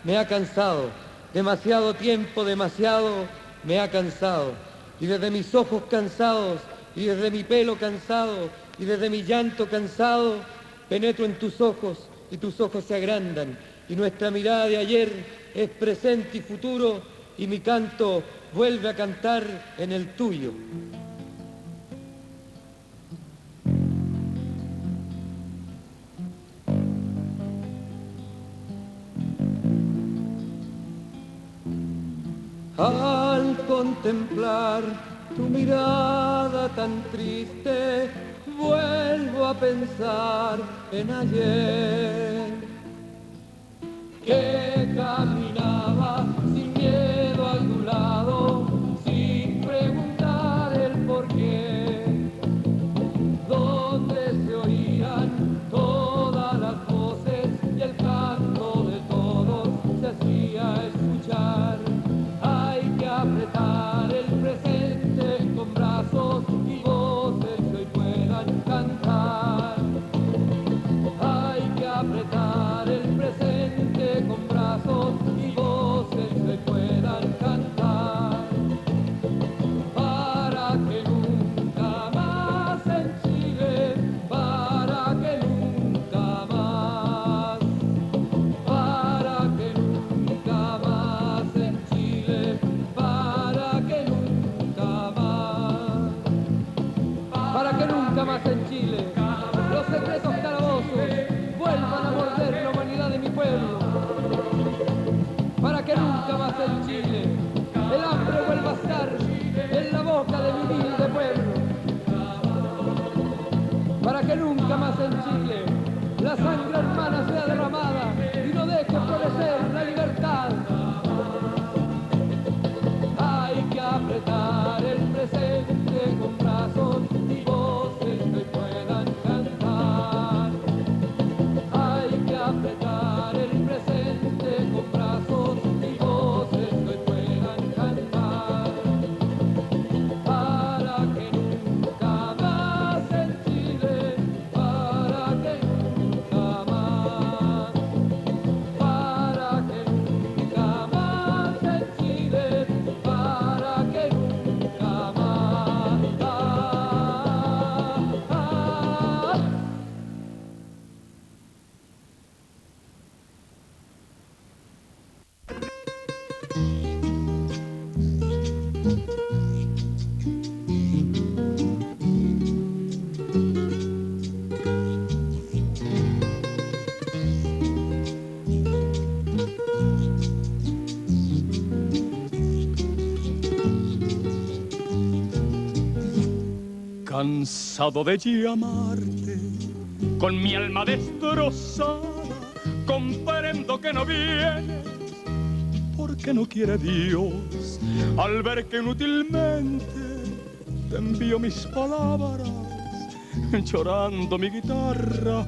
[SPEAKER 1] me ha cansado. Demasiado tiempo, demasiado me ha cansado. Y desde mis ojos cansados, y desde mi pelo cansado, y desde mi llanto cansado, penetro en tus ojos y tus ojos se agrandan. Y nuestra mirada de ayer es presente y futuro, y mi canto vuelve a cantar en el tuyo. Al contemplar tu mirada tan triste, vuelvo a pensar en ayer, que caminaba sin miedo a tu lado, sin preguntar el porqué, donde se oían todas las voces y el canto de todos se hacía escuchar. Apretar el presente con brazos y voces que hoy puedan cantar. Hay que apretar el presente con brazos y voces que hoy puedan cantar. Para que nunca más en Chile, para que nunca más, para que nunca más en Chile. Para que nunca más en Chile los secretos calabozos vuelvan a morder la humanidad de mi pueblo. Para que nunca más en Chile el hambre vuelva a estar en la boca de mi humilde pueblo. Para que nunca más en Chile la sangre hermana sea derramada y no deje florecer la libertad. Hay que apretar el presente con brazos y voces que puedan cantar. Hay que apretar el presente con brazos y voces que puedan cantar. Para que nunca más en Chile, para que nunca más, para que nunca más en Chile. Para que nunca más.
[SPEAKER 14] Cansado de llamarte, con mi alma destrozada, comprendo que no vienes, porque no quiere Dios, al ver que inútilmente te envío mis palabras, llorando mi guitarra,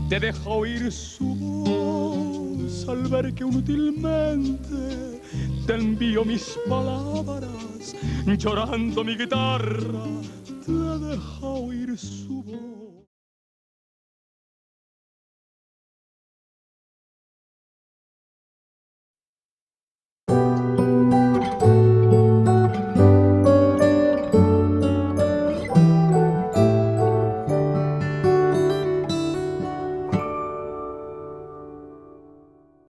[SPEAKER 14] te deja oír su voz, al ver que inútilmente te envío mis palabras, llorando mi guitarra, te deja oír su voz.